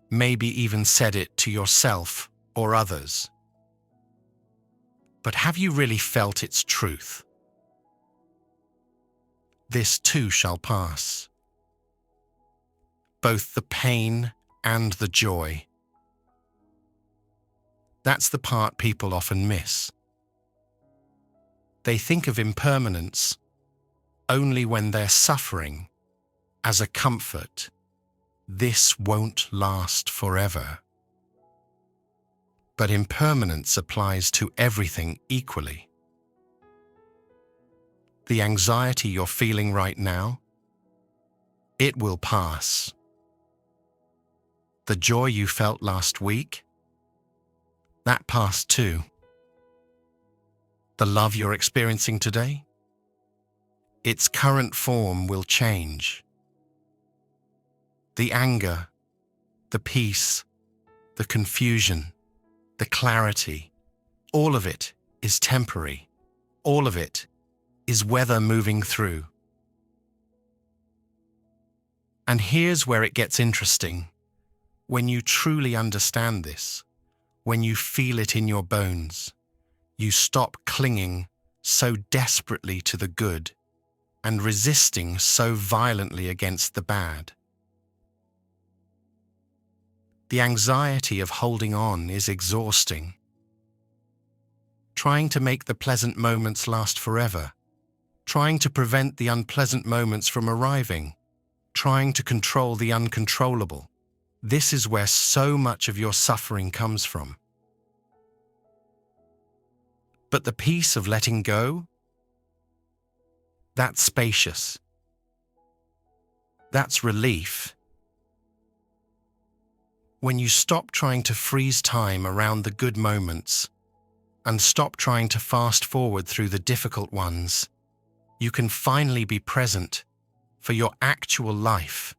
S1: maybe even said it to yourself or others. But have you really felt its truth? This too shall pass. Both the pain and the joy. That's the part people often miss. They think of impermanence only when they're suffering, as a comfort. This won't last forever. But impermanence applies to everything equally. The anxiety you're feeling right now, it will pass. The joy you felt last week, that passed too. The love you're experiencing today, its current form will change. The anger, the peace, the confusion, the clarity, all of it is temporary. All of it is weather moving through. And here's where it gets interesting. When you truly understand this, when you feel it in your bones, you stop clinging so desperately to the good and resisting so violently against the bad. The anxiety of holding on is exhausting. Trying to make the pleasant moments last forever, trying to prevent the unpleasant moments from arriving, trying to control the uncontrollable. This is where so much of your suffering comes from. But the peace of letting go, that's spacious. That's relief. When you stop trying to freeze time around the good moments and stop trying to fast forward through the difficult ones, you can finally be present for your actual life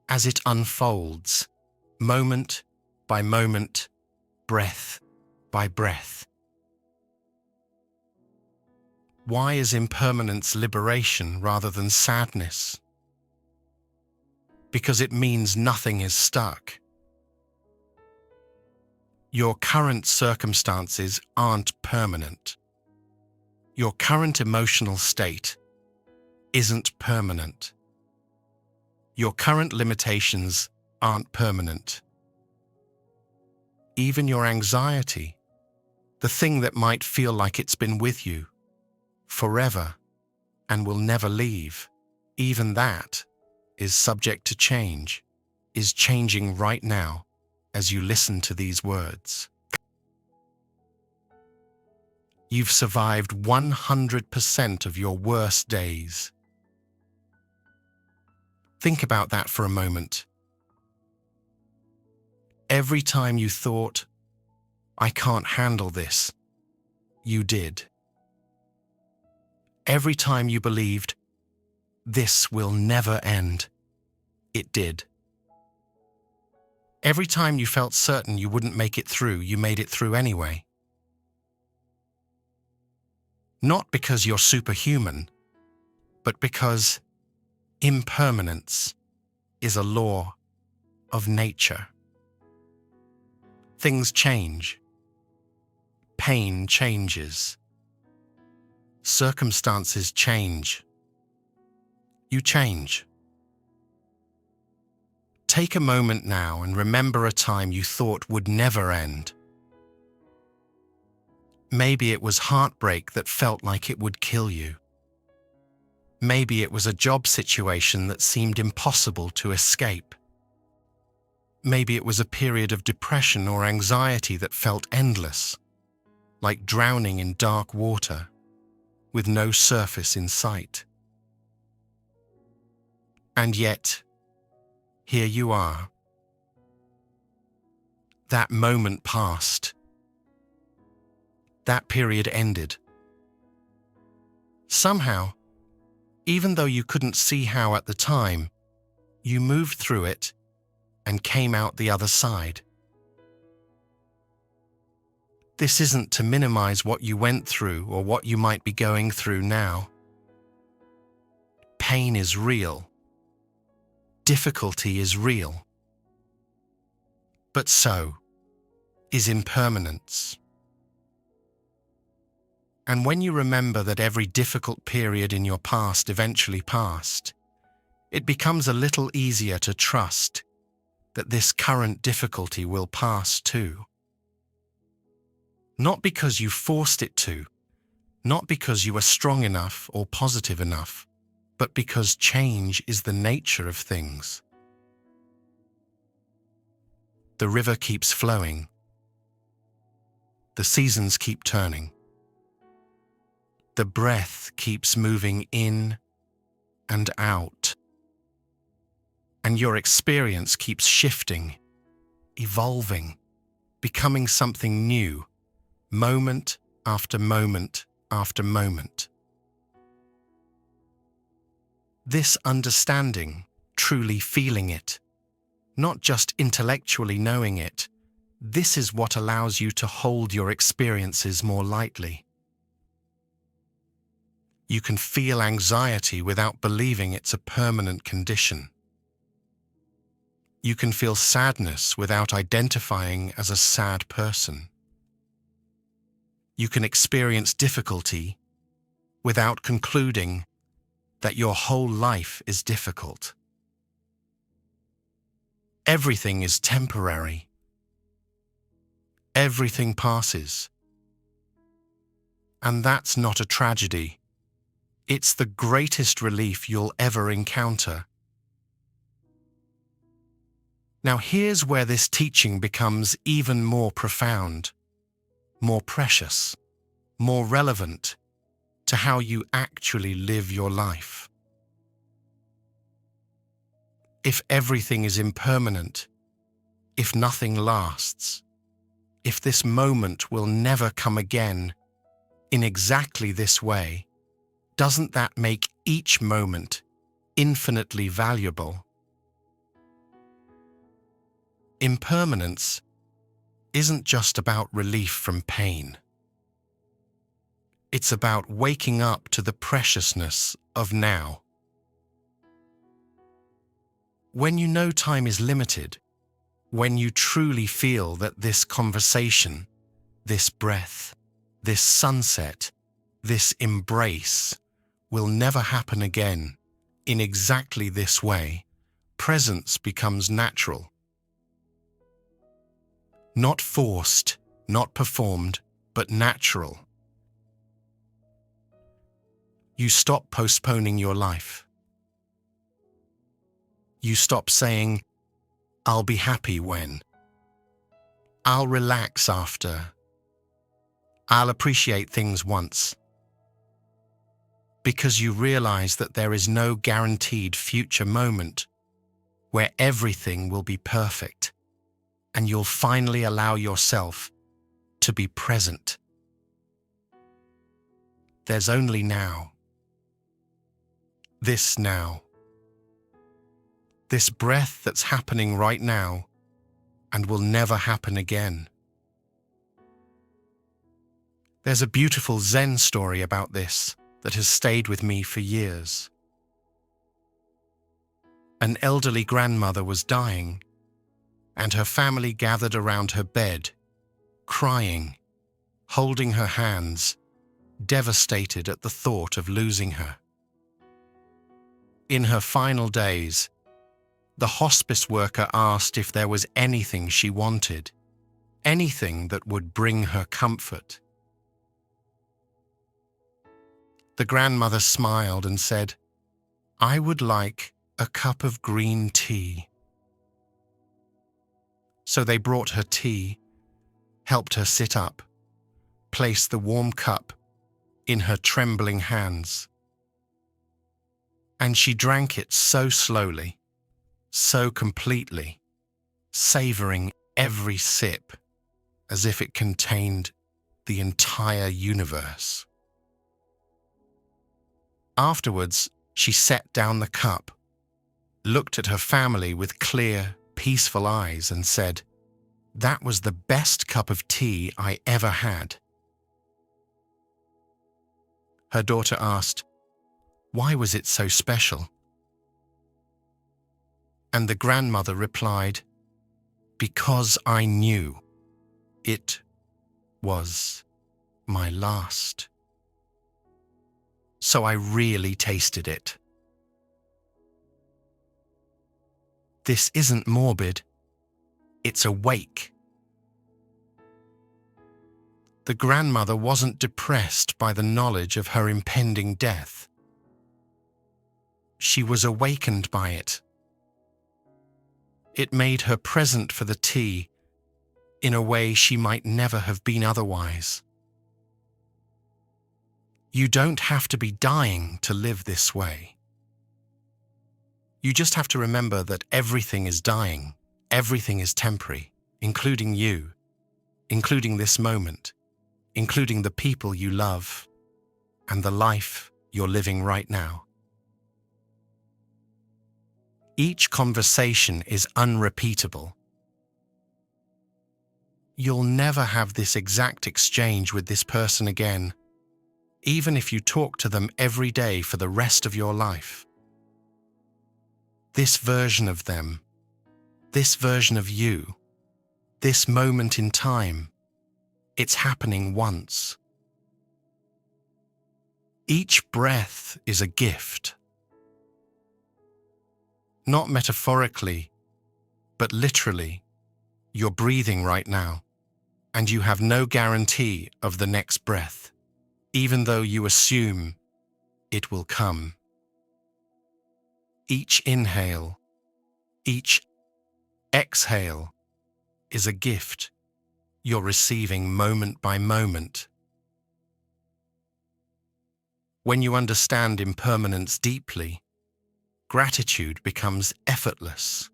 S1: as it unfolds, moment by moment, breath by breath. Why is impermanence liberation rather than sadness? Because it means nothing is stuck. Your current circumstances aren't permanent. Your current emotional state isn't permanent. Your current limitations aren't permanent. Even your anxiety, the thing that might feel like it's been with you forever and will never leave, even that is subject to change, is changing right now as you listen to these words. You've survived 100% of your worst days. Think about that for a moment. Every time you thought, I can't handle this, you did. Every time you believed, this will never end, it did. Every time you felt certain you wouldn't make it through, you made it through anyway. Not because you're superhuman, but because impermanence is a law of nature. Things change. Pain changes. Circumstances change. You change. Take a moment now and remember a time you thought would never end. Maybe it was heartbreak that felt like it would kill you. Maybe it was a job situation that seemed impossible to escape. Maybe it was a period of depression or anxiety that felt endless, like drowning in dark water, with no surface in sight. And yet, here you are. That moment passed. That period ended. Somehow, even though you couldn't see how at the time, you moved through it and came out the other side. This isn't to minimize what you went through or what you might be going through now. Pain is real. Difficulty is real. But so is impermanence. And when you remember that every difficult period in your past eventually passed, it becomes a little easier to trust that this current difficulty will pass too. Not because you forced it to, not because you were strong enough or positive enough, but because change is the nature of things. The river keeps flowing. The seasons keep turning. The breath keeps moving in and out. And your experience keeps shifting, evolving, becoming something new, moment after moment after moment. This understanding, truly feeling it, not just intellectually knowing it, this is what allows you to hold your experiences more lightly. You can feel anxiety without believing it's a permanent condition. You can feel sadness without identifying as a sad person. You can experience difficulty without concluding that your whole life is difficult. Everything is temporary. Everything passes. And that's not a tragedy. It's the greatest relief you'll ever encounter. Now here's where this teaching becomes even more profound, more precious, more relevant to how you actually live your life. If everything is impermanent, if nothing lasts, if this moment will never come again in exactly this way, doesn't that make each moment infinitely valuable. Impermanence isn't just about relief from pain. It's about waking up to the preciousness of now. When you know time is limited, when you truly feel that this conversation, this breath, this sunset, this embrace will never happen again in exactly this way, presence becomes natural. Not forced, not performed, but natural. You stop postponing your life. You stop saying, "I'll be happy when," "I'll relax after," "I'll appreciate things once," because you realize that there is no guaranteed future moment where everything will be perfect, and you'll finally allow yourself to be present. There's only now. This now. This breath that's happening right now and will never happen again. There's a beautiful Zen story about this that has stayed with me for years. An elderly grandmother was dying, and her family gathered around her bed, crying, holding her hands, devastated at the thought of losing her. In her final days, the hospice worker asked if there was anything she wanted, anything that would bring her comfort. The grandmother smiled and said, "I would like a cup of green tea." So they brought her tea, helped her sit up, placed the warm cup in her trembling hands. And she drank it so slowly, so completely, savoring every sip as if it contained the entire universe. Afterwards, she set down the cup, looked at her family with clear, peaceful eyes and said, "That was the best cup of tea I ever had." Her daughter asked, "Why was it so special?" And the grandmother replied, "Because I knew it was my last. So I really tasted it." This isn't morbid, it's awake. The grandmother wasn't depressed by the knowledge of her impending death. She was awakened by it. It made her present for the tea in a way she might never have been otherwise. You don't have to be dying to live this way. You just have to remember that everything is dying, everything is temporary, including you, including this moment, including the people you love, and the life you're living right now. Each conversation is unrepeatable. You'll never have this exact exchange with this person again, even if you talk to them every day for the rest of your life. This version of them, this version of you, this moment in time, it's happening once. Each breath is a gift. Not metaphorically, but literally, you're breathing right now, and you have no guarantee of the next breath, even though you assume it will come. Each inhale, each exhale is a gift you're receiving moment by moment. When you understand impermanence deeply, gratitude becomes effortless.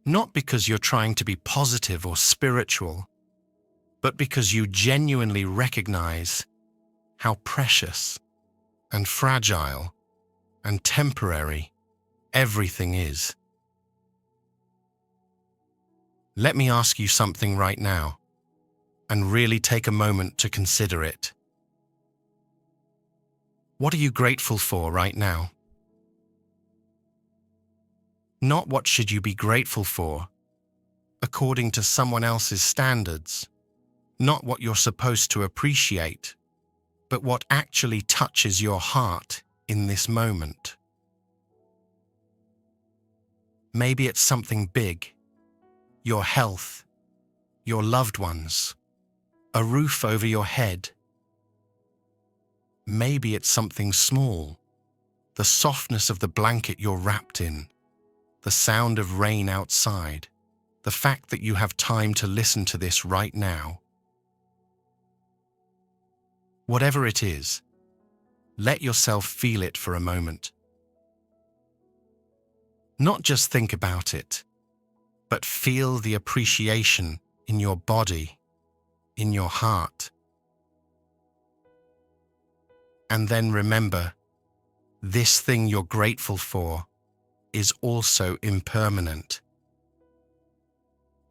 S1: Not because you're trying to be positive or spiritual, but because you genuinely recognize how precious and fragile and temporary everything is. Let me ask you something right now, and really take a moment to consider it. What are you grateful for right now? Not what should you be grateful for, according to someone else's standards, not what you're supposed to appreciate, but what actually touches your heart in this moment. Maybe it's something big, your health, your loved ones, a roof over your head. Maybe it's something small, the softness of the blanket you're wrapped in, the sound of rain outside, the fact that you have time to listen to this right now. Whatever it is, let yourself feel it for a moment. Not just think about it, but feel the appreciation in your body, in your heart. And then remember, this thing you're grateful for is also impermanent.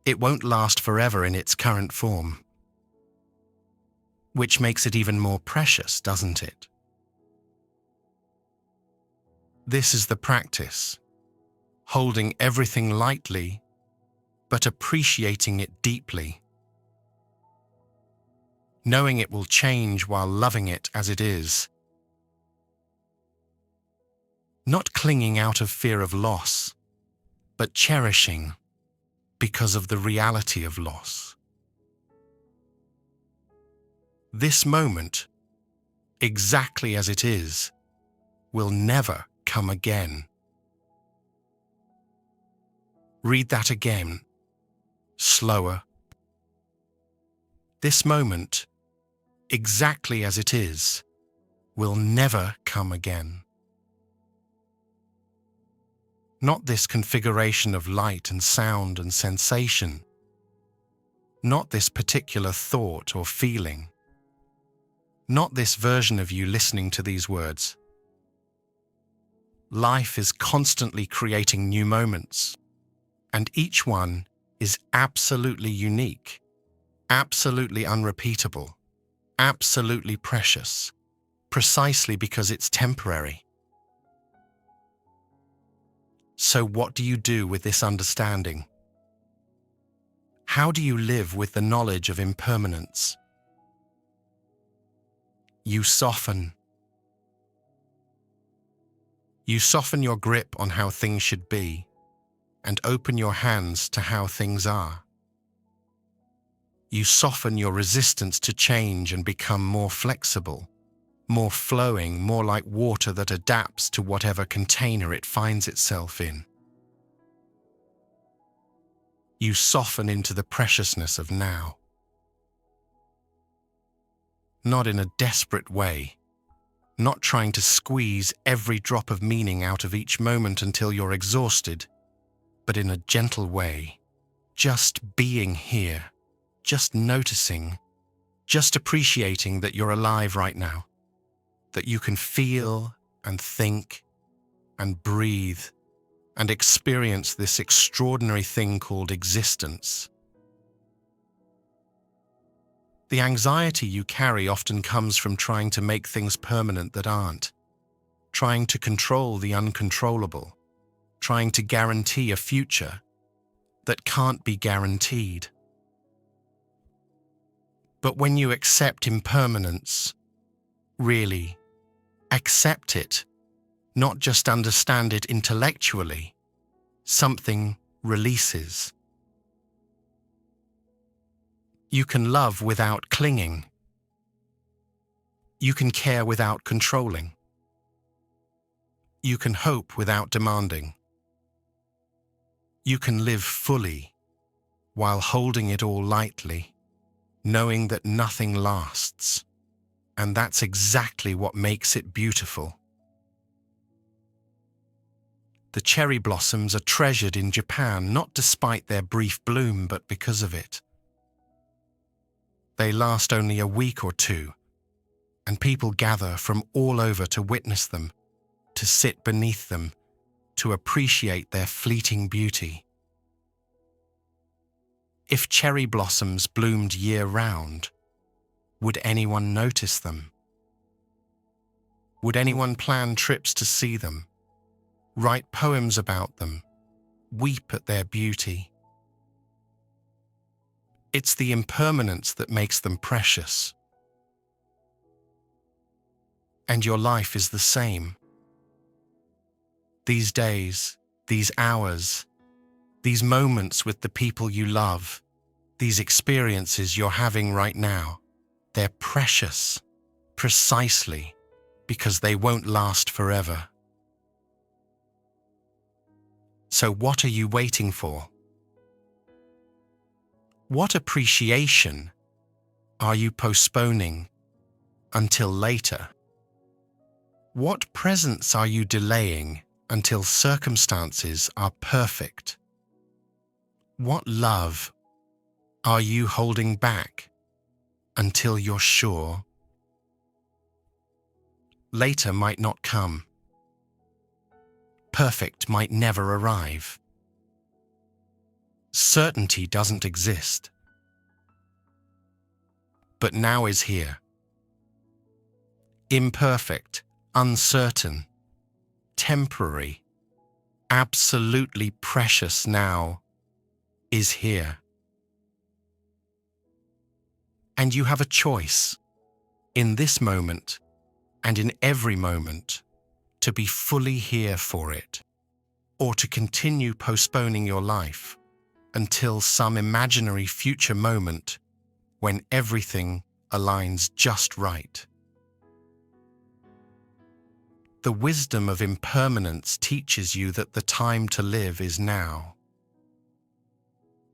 S1: It won't last forever in its current form, which makes it even more precious, doesn't it? This is the practice, holding everything lightly, but appreciating it deeply, knowing it will change while loving it as it is. Not clinging out of fear of loss, but cherishing because of the reality of loss. This moment, exactly as it is, will never come again. Read that again, slower. This moment, exactly as it is, will never come again. Not this configuration of light and sound and sensation. Not this particular thought or feeling. Not this version of you listening to these words. Life is constantly creating new moments, and each one is absolutely unique, absolutely unrepeatable, absolutely precious, precisely because it's temporary. So what do you do with this understanding? How do you live with the knowledge of impermanence? You soften. You soften your grip on how things should be and open your hands to how things are. You soften your resistance to change and become more flexible, more flowing, more like water that adapts to whatever container it finds itself in. You soften into the preciousness of now. Not in a desperate way, not trying to squeeze every drop of meaning out of each moment until you're exhausted, but in a gentle way, just being here, just noticing, just appreciating that you're alive right now, that you can feel and think and breathe and experience this extraordinary thing called existence. The anxiety you carry often comes from trying to make things permanent that aren't, trying to control the uncontrollable, trying to guarantee a future that can't be guaranteed. But when you accept impermanence, really accept it, not just understand it intellectually, something releases. You can love without clinging. You can care without controlling. You can hope without demanding. You can live fully while holding it all lightly, knowing that nothing lasts. And that's exactly what makes it beautiful. The cherry blossoms are treasured in Japan, not despite their brief bloom, but because of it. They last only a week or two, and people gather from all over to witness them, to sit beneath them, to appreciate their fleeting beauty. If cherry blossoms bloomed year-round, would anyone notice them? Would anyone plan trips to see them, write poems about them, weep at their beauty? It's the impermanence that makes them precious. And your life is the same. These days, these hours, these moments with the people you love, these experiences you're having right now, they're precious, precisely because they won't last forever. So what are you waiting for? What appreciation are you postponing until later? What presence are you delaying until circumstances are perfect? What love are you holding back until you're sure? Later might not come. Perfect might never arrive. Certainty doesn't exist. But now is here. Imperfect, uncertain, temporary, absolutely precious now is here. And you have a choice, in this moment and in every moment, to be fully here for it, or to continue postponing your life until some imaginary future moment when everything aligns just right. The wisdom of impermanence teaches you that the time to live is now.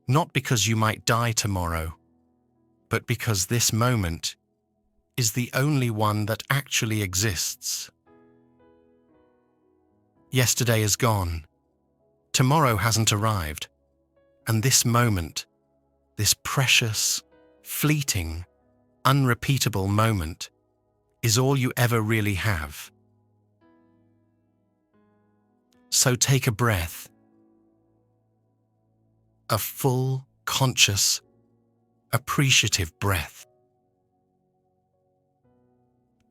S1: Not because you might die tomorrow, but because this moment is the only one that actually exists. Yesterday is gone. Tomorrow hasn't arrived. And this moment, this precious, fleeting, unrepeatable moment, is all you ever really have. So take a breath. A full, conscious, appreciative breath.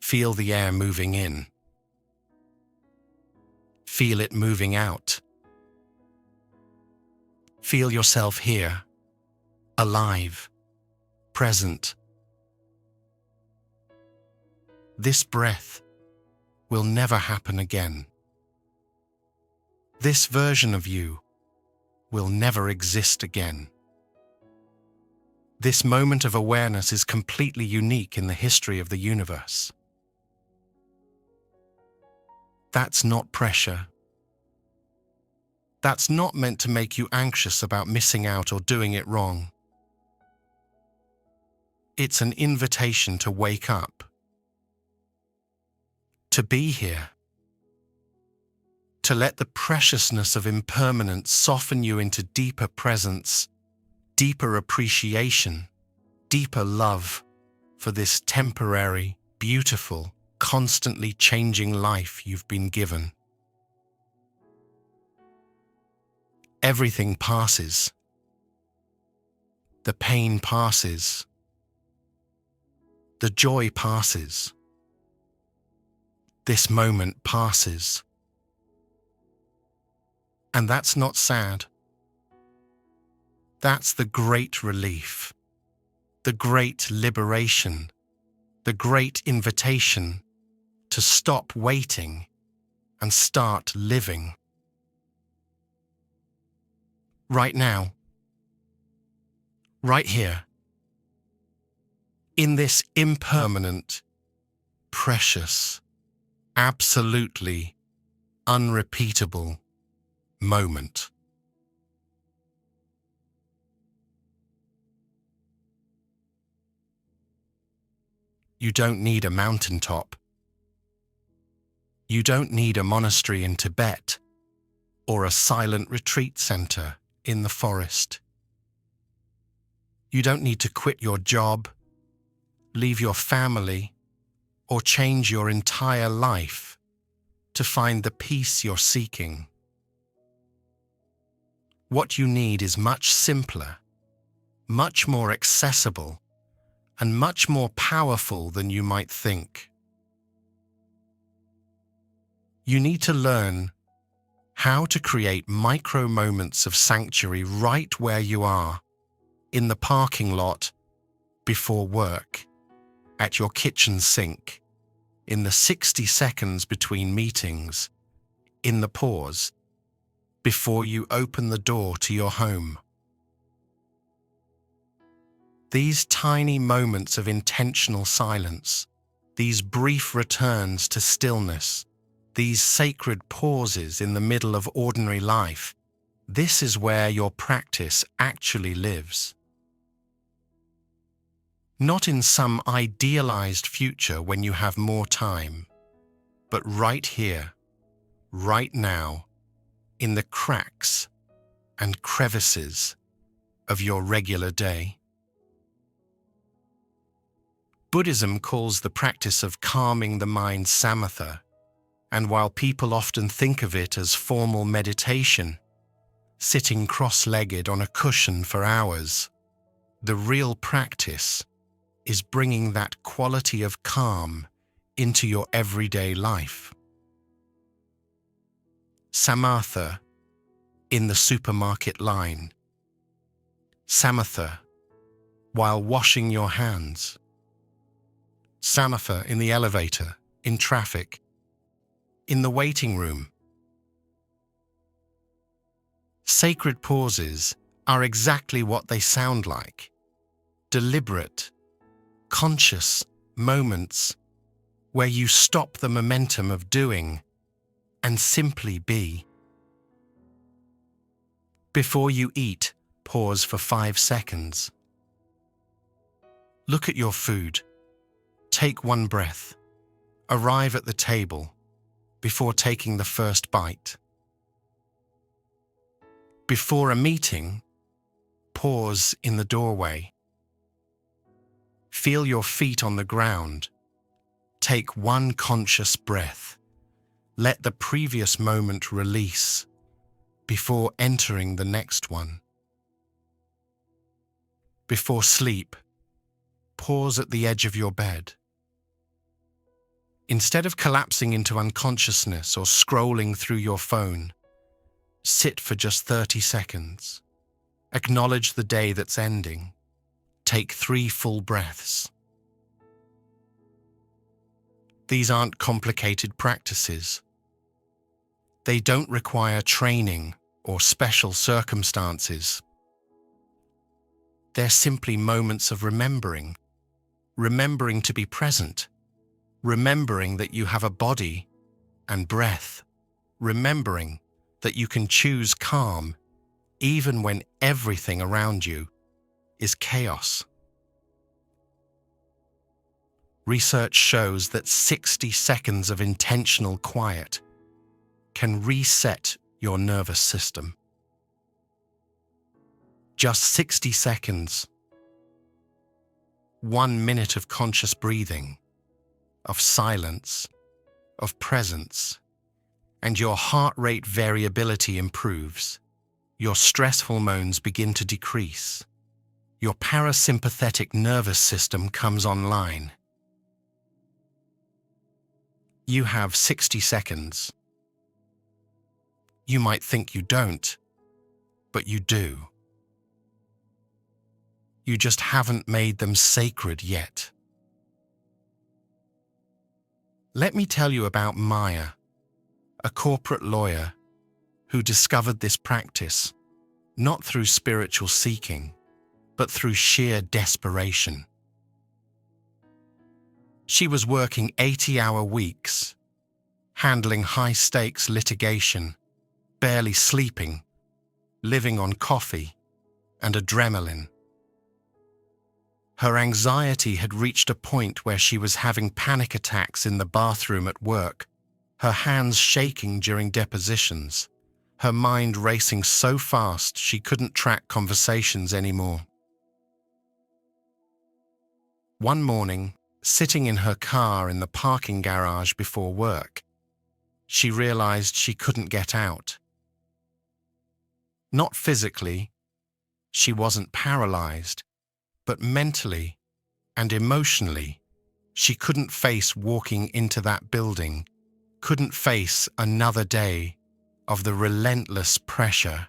S1: Feel the air moving in. Feel it moving out. Feel yourself here, alive, present. This breath will never happen again. This version of you will never exist again. This moment of awareness is completely unique in the history of the universe. That's not pressure. That's not meant to make you anxious about missing out or doing it wrong. It's an invitation to wake up, to be here, to let the preciousness of impermanence soften you into deeper presence, deeper appreciation, deeper love for this temporary, beautiful, constantly changing life you've been given. Everything passes. The pain passes. The joy passes. This moment passes. And that's not sad. That's the great relief, the great liberation, the great invitation to stop waiting and start living. Right now, right here, in this impermanent, precious, absolutely unrepeatable moment. You don't need a mountaintop. You don't need a monastery in Tibet or a silent retreat center in the forest. You don't need to quit your job, leave your family, or change your entire life to find the peace you're seeking. What you need is much simpler, much more accessible, and much more powerful than you might think. You need to learn how to create micro moments of sanctuary right where you are, in the parking lot, before work, at your kitchen sink, in the 60 seconds between meetings, in the pause, before you open the door to your home. These tiny moments of intentional silence, these brief returns to stillness, these sacred pauses in the middle of ordinary life, this is where your practice actually lives. Not in some idealized future when you have more time, but right here, right now, in the cracks and crevices of your regular day. Buddhism calls the practice of calming the mind samatha, and while people often think of it as formal meditation, sitting cross-legged on a cushion for hours, the real practice is bringing that quality of calm into your everyday life. Samatha in the supermarket line. Samatha while washing your hands. Samatha in the elevator, in traffic, in the waiting room. Sacred pauses are exactly what they sound like. Deliberate, conscious moments where you stop the momentum of doing and simply be. Before you eat, pause for 5 seconds. Look at your food. Take one breath. Arrive at the table before taking the first bite. Before a meeting, pause in the doorway. Feel your feet on the ground. Take one conscious breath. Let the previous moment release before entering the next one. Before sleep, pause at the edge of your bed. Instead of collapsing into unconsciousness or scrolling through your phone, sit for just 30 seconds. Acknowledge the day that's ending. Take 3 full breaths. These aren't complicated practices. They don't require training or special circumstances. They're simply moments of remembering to be present, remembering that you have a body and breath, remembering that you can choose calm even when everything around you is chaos. Research shows that 60 seconds of intentional quiet can reset your nervous system. Just 60 seconds, 1 minute of conscious breathing, of silence, of presence, and your heart rate variability improves. Your stress hormones begin to decrease. Your parasympathetic nervous system comes online. You have 60 seconds. You might think you don't, but you do. You just haven't made them sacred yet. Let me tell you about Maya, a corporate lawyer who discovered this practice not through spiritual seeking, but through sheer desperation. She was working 80-hour weeks, handling high-stakes litigation, barely sleeping, living on coffee and adrenaline. Her anxiety had reached a point where she was having panic attacks in the bathroom at work, her hands shaking during depositions, her mind racing so fast she couldn't track conversations anymore. One morning, sitting in her car in the parking garage before work, she realized she couldn't get out. Not physically, she wasn't paralyzed, but mentally and emotionally, she couldn't face walking into that building, couldn't face another day of the relentless pressure.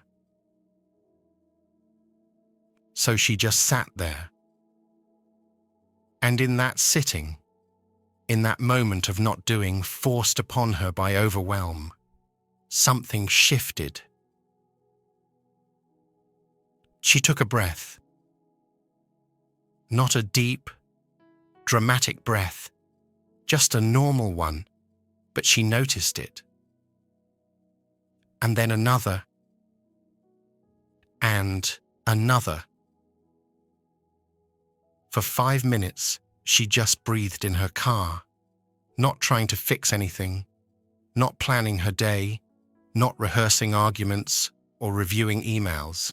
S1: So she just sat there. And in that sitting, in that moment of not doing forced upon her by overwhelm, something shifted. She took a breath. Not a deep, dramatic breath, just a normal one, but she noticed it. And then another, and another. For 5 minutes, she just breathed in her car, not trying to fix anything, not planning her day, not rehearsing arguments or reviewing emails,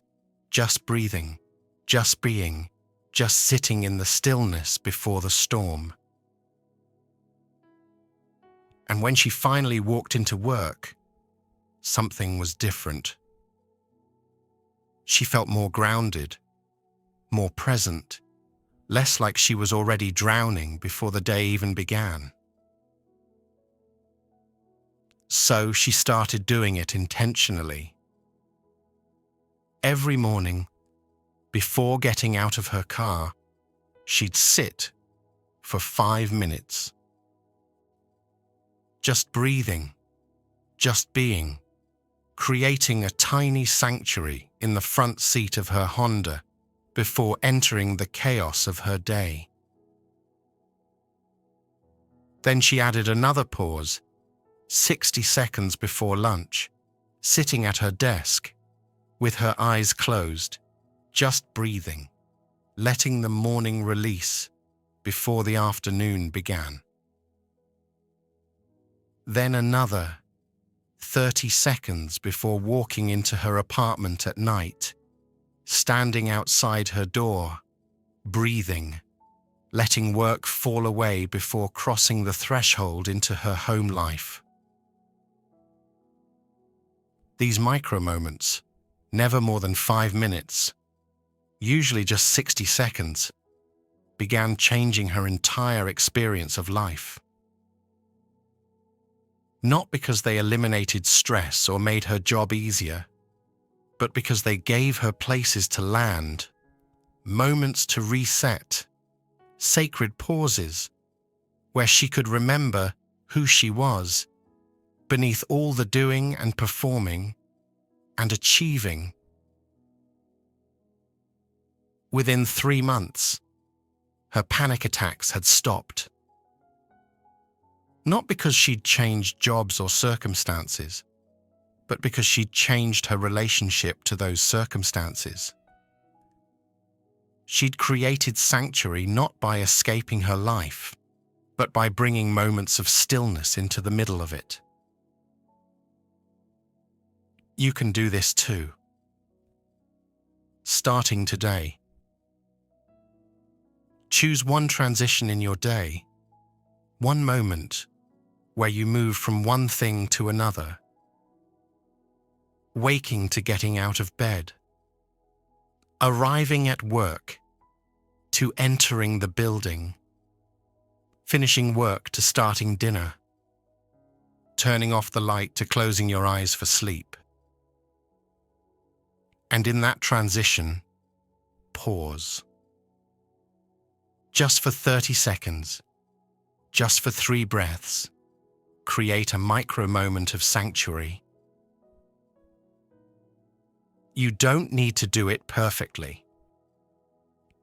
S1: just breathing, just being, just sitting in the stillness before the storm. And when she finally walked into work, something was different. She felt more grounded, more present, less like she was already drowning before the day even began. So she started doing it intentionally. Every morning, before getting out of her car, she'd sit for 5 minutes. Just breathing, just being, creating a tiny sanctuary in the front seat of her Honda before entering the chaos of her day. Then she added another pause, 60 seconds before lunch, sitting at her desk, with her eyes closed, just breathing, letting the morning release before the afternoon began. Then another 30 seconds before walking into her apartment at night, standing outside her door, breathing, letting work fall away before crossing the threshold into her home life. These micro moments, never more than 5 minutes, usually just 60 seconds, began changing her entire experience of life. Not because they eliminated stress or made her job easier, but because they gave her places to land, moments to reset, sacred pauses, where she could remember who she was, beneath all the doing and performing and achieving. Within 3 months, her panic attacks had stopped. Not because she'd changed jobs or circumstances, but because she'd changed her relationship to those circumstances. She'd created sanctuary not by escaping her life, but by bringing moments of stillness into the middle of it. You can do this too. Starting today. Choose one transition in your day, one moment where you move from one thing to another. Waking to getting out of bed. Arriving at work to entering the building. Finishing work to starting dinner. Turning off the light to closing your eyes for sleep. And in that transition, pause. Just for 30 seconds, just for 3 breaths, create a micro moment of sanctuary. You don't need to do it perfectly.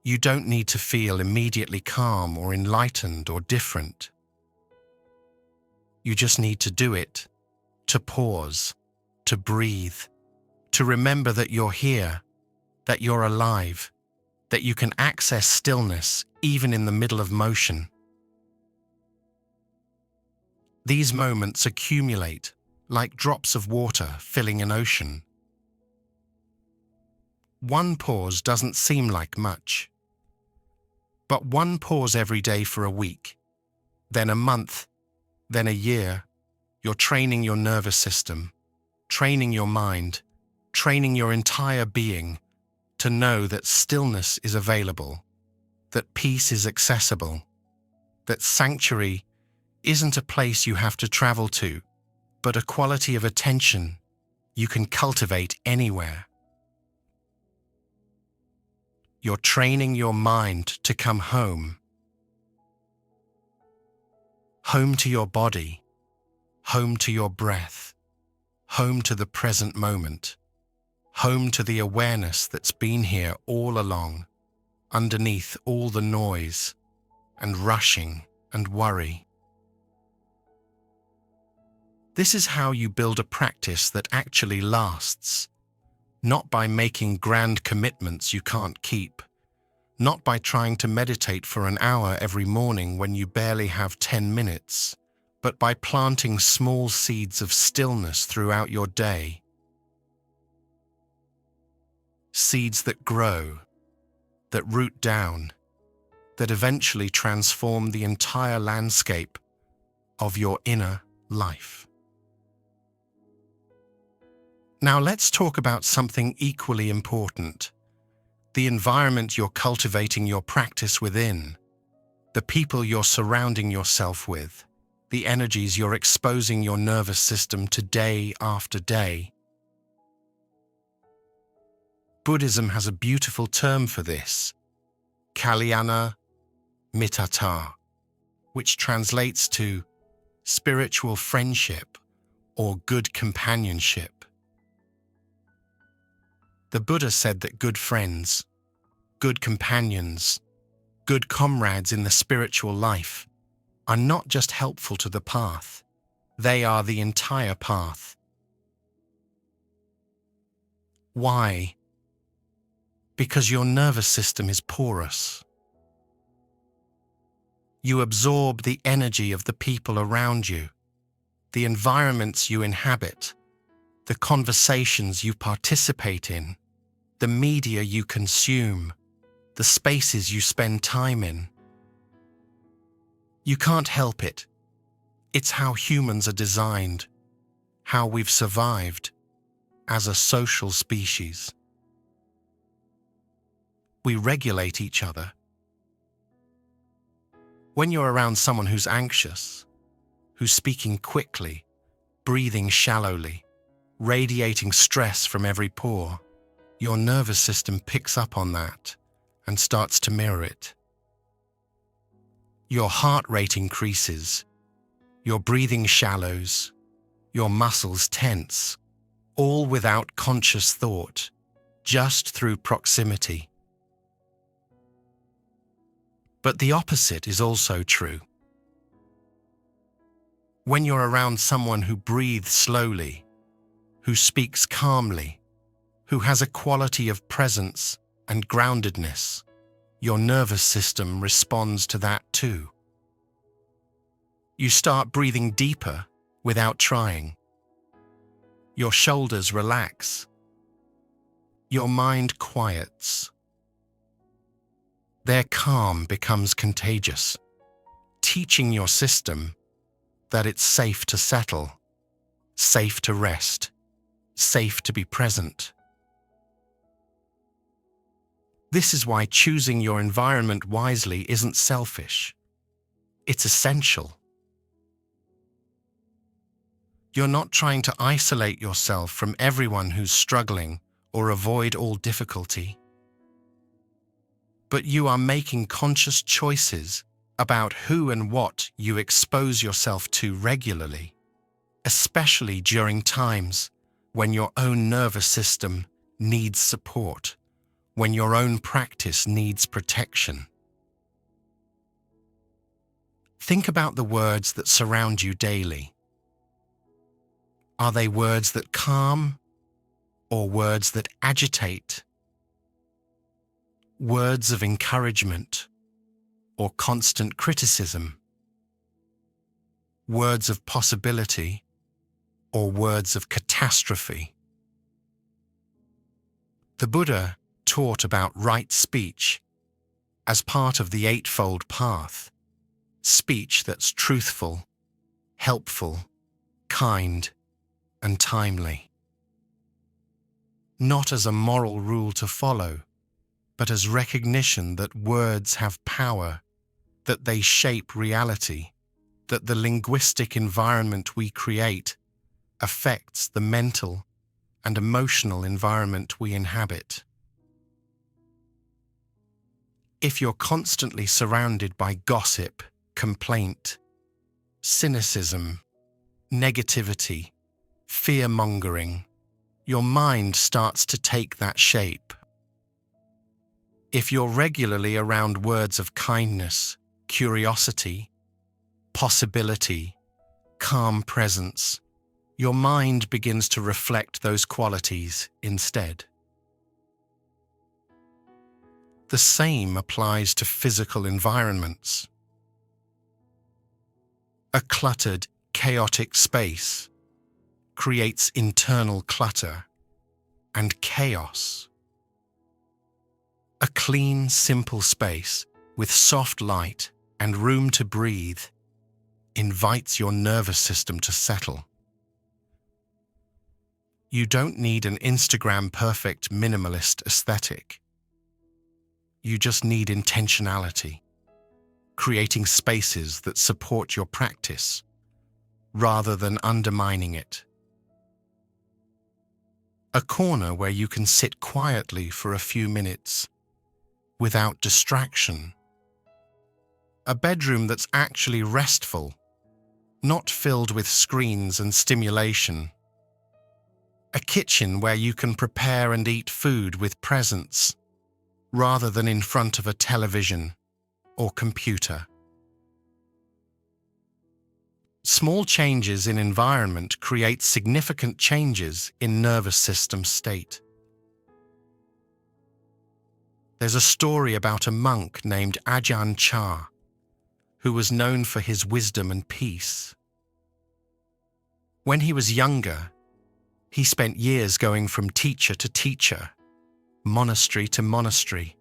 S1: You don't need to feel immediately calm or enlightened or different. You just need to do it, to pause, to breathe, to remember that you're here, that you're alive, that you can access stillness even in the middle of motion. These moments accumulate like drops of water filling an ocean. One pause doesn't seem like much. But one pause every day for a week, then a month, then a year, You're training your nervous system, training your mind, training your entire being to know that stillness is available, that peace is accessible, that sanctuary isn't a place you have to travel to, but a quality of attention you can cultivate anywhere. You're training your mind to come home. Home to your body, home to your breath, home to the present moment, home to the awareness that's been here all along, underneath all the noise and rushing and worry. This is how you build a practice that actually lasts, not by making grand commitments you can't keep, not by trying to meditate for an hour every morning when you barely have 10 minutes, but by planting small seeds of stillness throughout your day. Seeds that grow, that root down, that eventually transform the entire landscape of your inner life. Now let's talk about something equally important: the environment you're cultivating your practice within, the people you're surrounding yourself with, the energies you're exposing your nervous system to day after day. Buddhism has a beautiful term for this, kalyana mittata, which translates to spiritual friendship or good companionship. The Buddha said that good friends, good companions, good comrades in the spiritual life are not just helpful to the path, they are the entire path. Why? Because your nervous system is porous. You absorb the energy of the people around you, the environments you inhabit, the conversations you participate in, the media you consume, the spaces you spend time in. You can't help it. It's how humans are designed, how we've survived as a social species. We regulate each other. When you're around someone who's anxious, who's speaking quickly, breathing shallowly, radiating stress from every pore, your nervous system picks up on that and starts to mirror it. Your heart rate increases, your breathing shallows, your muscles tense, all without conscious thought, just through proximity. But the opposite is also true. When you're around someone who breathes slowly, who speaks calmly, who has a quality of presence and groundedness, your nervous system responds to that too. You start breathing deeper without trying. Your shoulders relax. Your mind quiets. Their calm becomes contagious, teaching your system that it's safe to settle, safe to rest, safe to be present. This is why choosing your environment wisely isn't selfish. It's essential. You're not trying to isolate yourself from everyone who's struggling or avoid all difficulty. But you are making conscious choices about who and what you expose yourself to regularly, especially during times when your own nervous system needs support, when your own practice needs protection. Think about the words that surround you daily. Are they words that calm or words that agitate? Words of encouragement or constant criticism? Words of possibility or words of catastrophe? The Buddha taught about right speech as part of the Eightfold Path, speech that's truthful, helpful, kind, and timely. Not as a moral rule to follow, but as recognition that words have power, that they shape reality, that the linguistic environment we create affects the mental and emotional environment we inhabit. If you're constantly surrounded by gossip, complaint, cynicism, negativity, fear-mongering, your mind starts to take that shape. If you're regularly around words of kindness, curiosity, possibility, calm presence, your mind begins to reflect those qualities instead. The same applies to physical environments. A cluttered, chaotic space creates internal clutter and chaos. A clean, simple space with soft light and room to breathe invites your nervous system to settle. You don't need an Instagram-perfect minimalist aesthetic. You just need intentionality, creating spaces that support your practice rather than undermining it. A corner where you can sit quietly for a few minutes without distraction. A bedroom that's actually restful, not filled with screens and stimulation. A kitchen where you can prepare and eat food with presence, rather than in front of a television or computer. Small changes in environment create significant changes in nervous system state. There's a story about a monk named Ajahn Chah, who was known for his wisdom and peace. When he was younger, he spent years going from teacher to teacher, monastery to monastery,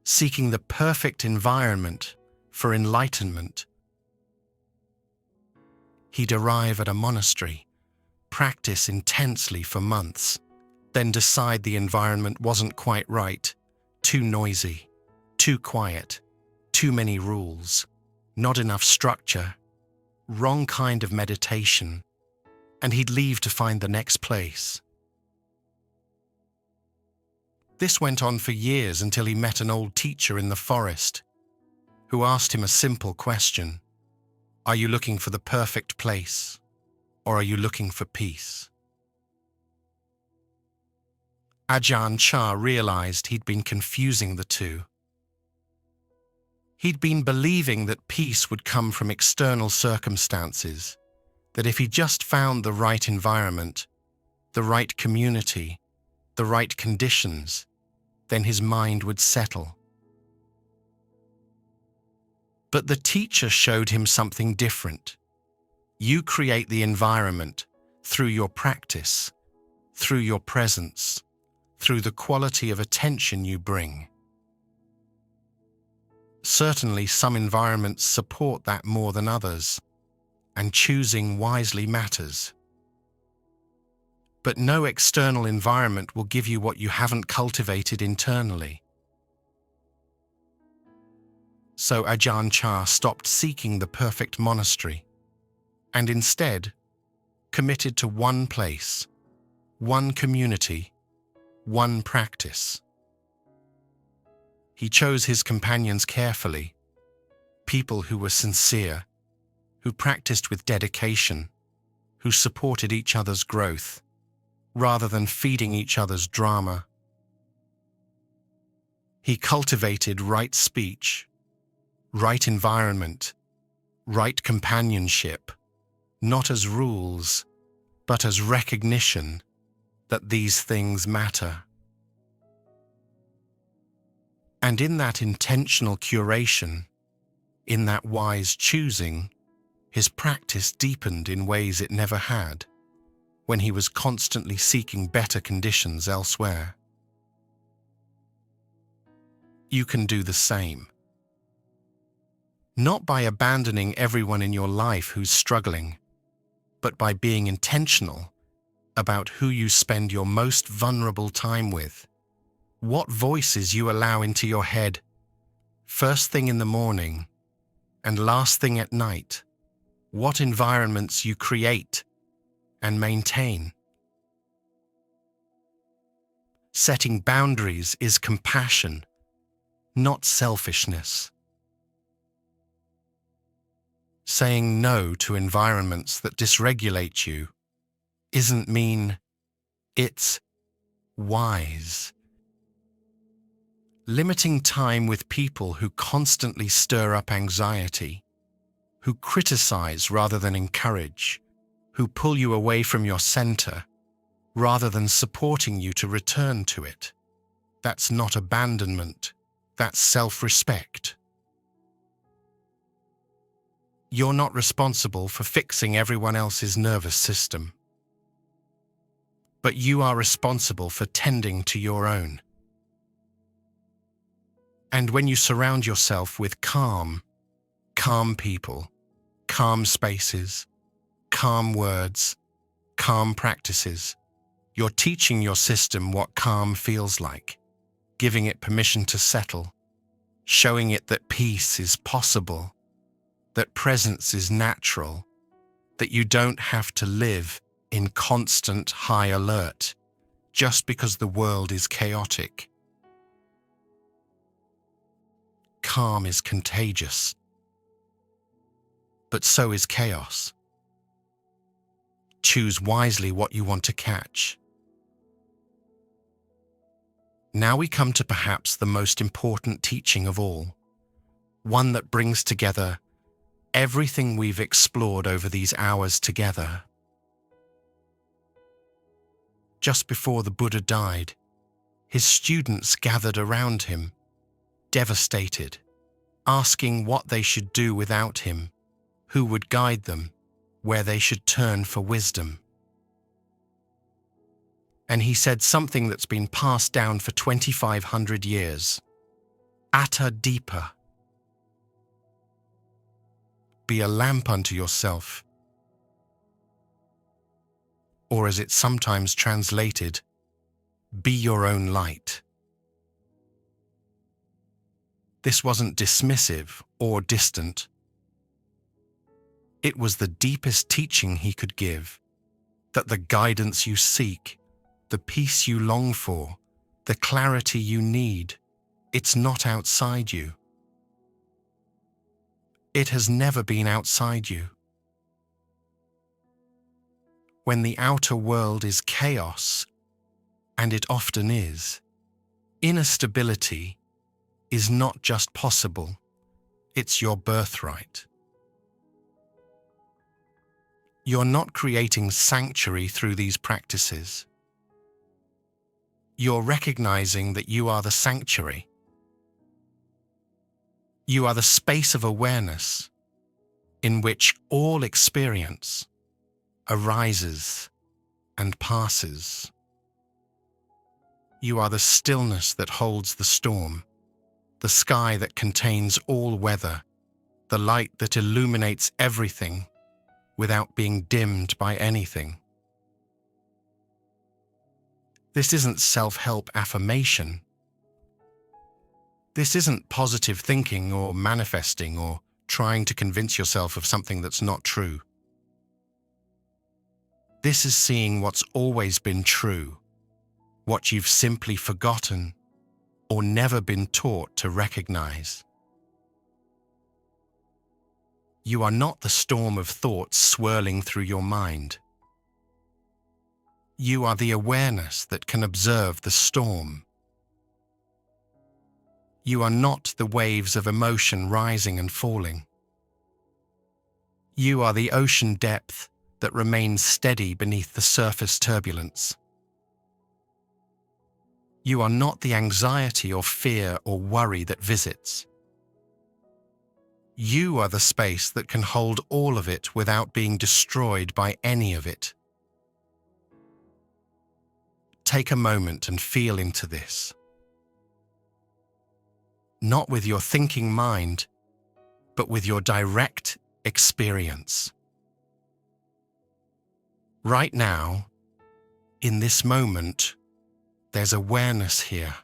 S1: seeking the perfect environment for enlightenment. He'd arrive at a monastery, practice intensely for months, then decide the environment wasn't quite right, too noisy, too quiet, too many rules, not enough structure, wrong kind of meditation, and he'd leave to find the next place. This went on for years until he met an old teacher in the forest who asked him a simple question: are you looking for the perfect place, or are you looking for peace? Ajahn Chah realized he'd been confusing the two. He'd been believing that peace would come from external circumstances, that if he just found the right environment, the right community, the right conditions, then his mind would settle. But the teacher showed him something different. You create the environment through your practice, through your presence, through the quality of attention you bring. Certainly, some environments support that more than others, and choosing wisely matters. But no external environment will give you what you haven't cultivated internally. So Ajahn Chah stopped seeking the perfect monastery, and instead committed to one place, one community, one practice. He chose his companions carefully, people who were sincere, who practiced with dedication, who supported each other's growth, rather than feeding each other's drama. He cultivated right speech, right environment, right companionship, not as rules, but as recognition that these things matter. And in that intentional curation, in that wise choosing, his practice deepened in ways it never had, when he was constantly seeking better conditions elsewhere. You can do the same. Not by abandoning everyone in your life who's struggling, but by being intentional about who you spend your most vulnerable time with, what voices you allow into your head first thing in the morning and last thing at night, what environments you create and maintain. Setting boundaries is compassion, not selfishness. Saying no to environments that dysregulate you isn't mean, it's wise. Limiting time with people who constantly stir up anxiety, who criticize rather than encourage, who pull you away from your center rather than supporting you to return to it. That's not abandonment, that's self-respect. You're not responsible for fixing everyone else's nervous system, but you are responsible for tending to your own. And when you surround yourself with calm people, calm spaces, calm words, calm practices, you're teaching your system what calm feels like, giving it permission to settle, showing it that peace is possible, that presence is natural, that you don't have to live in constant high alert just because the world is chaotic. Calm is contagious, but so is chaos. Choose wisely what you want to catch. Now we come to perhaps the most important teaching of all, one that brings together everything we've explored over these hours together. Just before the Buddha died, his students gathered around him, devastated, asking what they should do without him, who would guide them, where they should turn for wisdom. And he said something that's been passed down for 2,500 years. Atta deepa. Be a lamp unto yourself. Or as it's sometimes translated, be your own light. This wasn't dismissive or distant. It was the deepest teaching he could give, that the guidance you seek, the peace you long for, the clarity you need, it's not outside you. It has never been outside you. When the outer world is chaos, and it often is, inner stability is not just possible, it's your birthright. You're not creating sanctuary through these practices. You're recognizing that you are the sanctuary. You are the space of awareness in which all experience arises and passes. You are the stillness that holds the storm, the sky that contains all weather, the light that illuminates everything without being dimmed by anything. This isn't self-help affirmation. This isn't positive thinking or manifesting or trying to convince yourself of something that's not true. This is seeing what's always been true, what you've simply forgotten or never been taught to recognize. You are not the storm of thoughts swirling through your mind. You are the awareness that can observe the storm. You are not the waves of emotion rising and falling. You are the ocean depth that remains steady beneath the surface turbulence. You are not the anxiety or fear or worry that visits. You are the space that can hold all of it without being destroyed by any of it. Take a moment and feel into this. Not with your thinking mind, but with your direct experience. Right now, in this moment, there's awareness here.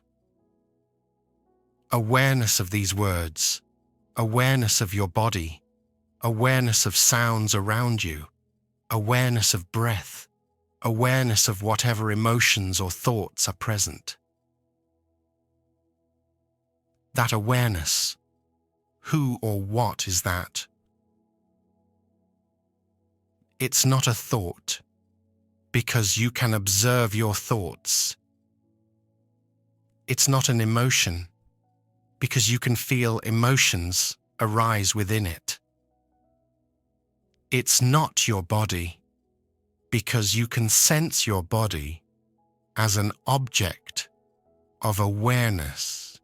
S1: Awareness of these words, awareness of your body, awareness of sounds around you, awareness of breath, awareness of whatever emotions or thoughts are present. That awareness, who or what is that? It's not a thought, because you can observe your thoughts. It's not an emotion, because you can feel emotions arise within it. It's not your body, because you can sense your body as an object of awareness.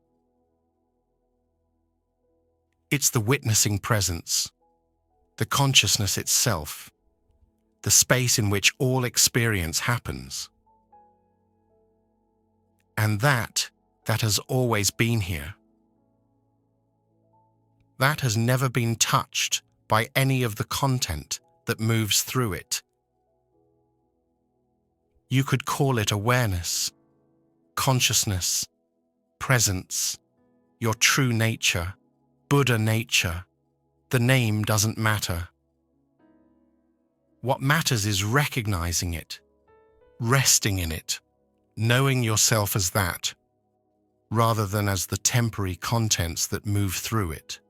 S1: It's the witnessing presence, the consciousness itself, the space in which all experience happens. And that has always been here. That has never been touched by any of the content that moves through it. You could call it awareness, consciousness, presence, your true nature, Buddha nature. The name doesn't matter. What matters is recognizing it, resting in it, knowing yourself as that, rather than as the temporary contents that move through it.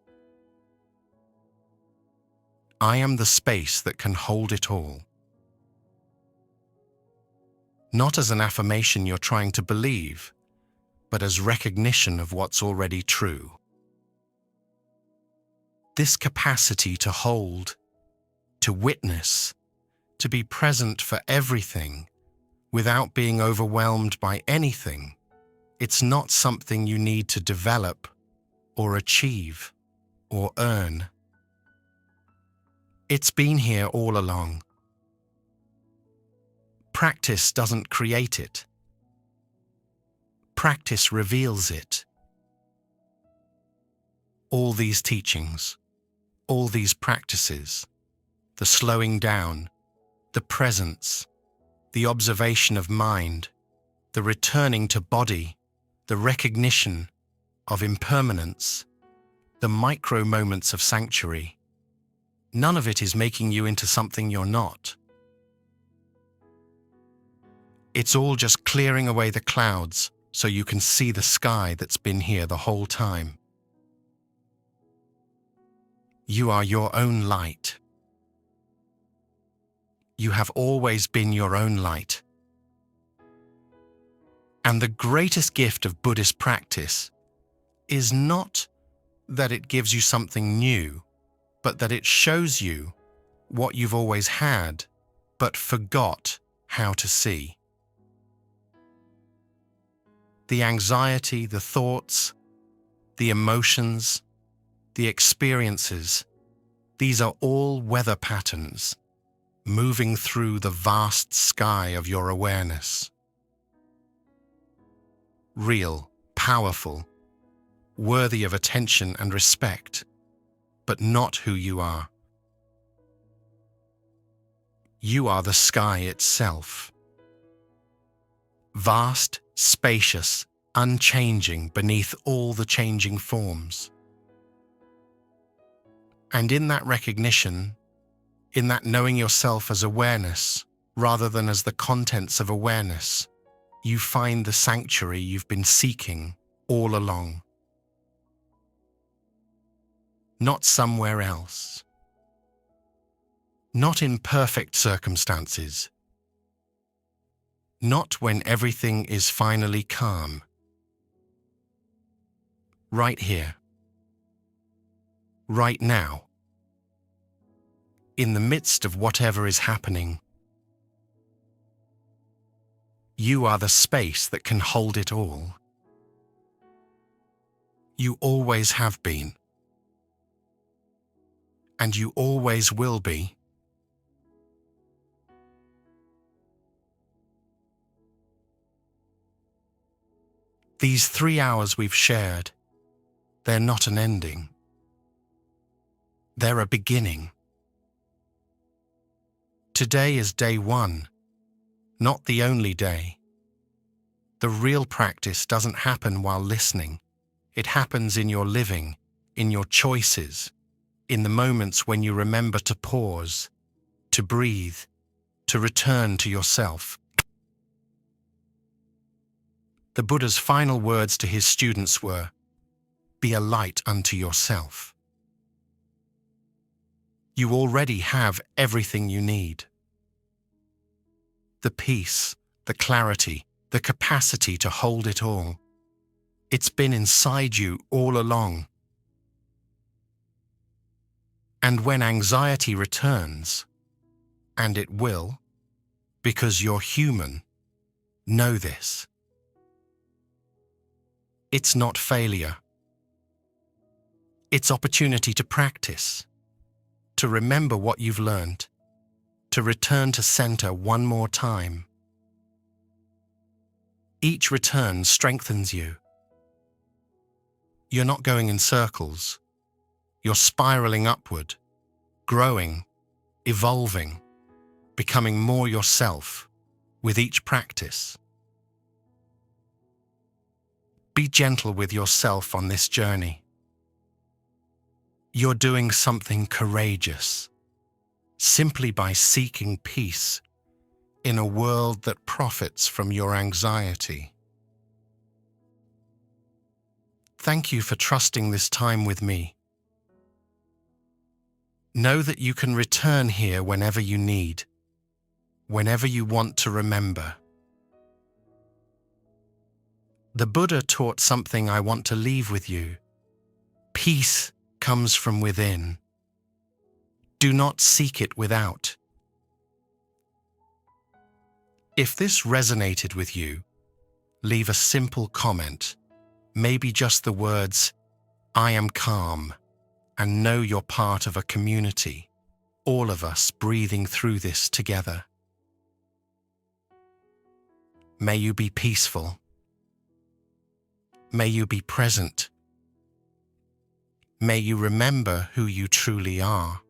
S1: I am the space that can hold it all. Not as an affirmation you're trying to believe, but as recognition of what's already true. This capacity to hold, to witness, to be present for everything without being overwhelmed by anything, it's not something you need to develop or achieve or earn. It's been here all along. Practice doesn't create it. Practice reveals it. All these teachings, all these practices, the slowing down, the presence, the observation of mind, the returning to body, the recognition of impermanence, the micro moments of sanctuary, none of it is making you into something you're not. It's all just clearing away the clouds so you can see the sky that's been here the whole time. You are your own light. You have always been your own light. And the greatest gift of Buddhist practice is not that it gives you something new, but that it shows you what you've always had, but forgot how to see. The anxiety, the thoughts, the emotions, the experiences, these are all weather patterns moving through the vast sky of your awareness. Real, powerful, worthy of attention and respect, but not who you are. You are the sky itself. Vast, spacious, unchanging beneath all the changing forms. And in that recognition, in that knowing yourself as awareness, rather than as the contents of awareness, you find the sanctuary you've been seeking all along. Not somewhere else. Not in perfect circumstances. Not when everything is finally calm. Right here. Right now. In the midst of whatever is happening. You are the space that can hold it all. You always have been. And you always will be. These 3 hours we've shared, they're not an ending. They're a beginning. Today is day one, not the only day. The real practice doesn't happen while listening. It happens in your living, in your choices, in the moments when you remember to pause, to breathe, to return to yourself. The Buddha's final words to his students were, "Be a light unto yourself." You already have everything you need. The peace, the clarity, the capacity to hold it all. It's been inside you all along. And when anxiety returns, and it will, because you're human, know this. It's not failure. It's opportunity to practice, to remember what you've learned, to return to center one more time. Each return strengthens you. You're not going in circles. You're spiraling upward, growing, evolving, becoming more yourself with each practice. Be gentle with yourself on this journey. You're doing something courageous, simply by seeking peace in a world that profits from your anxiety. Thank you for trusting this time with me. Know that you can return here whenever you need, whenever you want to remember. The Buddha taught something I want to leave with you. Peace comes from within. Do not seek it without. If this resonated with you, leave a simple comment, maybe just the words, "I am calm," and know you're part of a community, all of us breathing through this together. May you be peaceful. May you be present. May you remember who you truly are.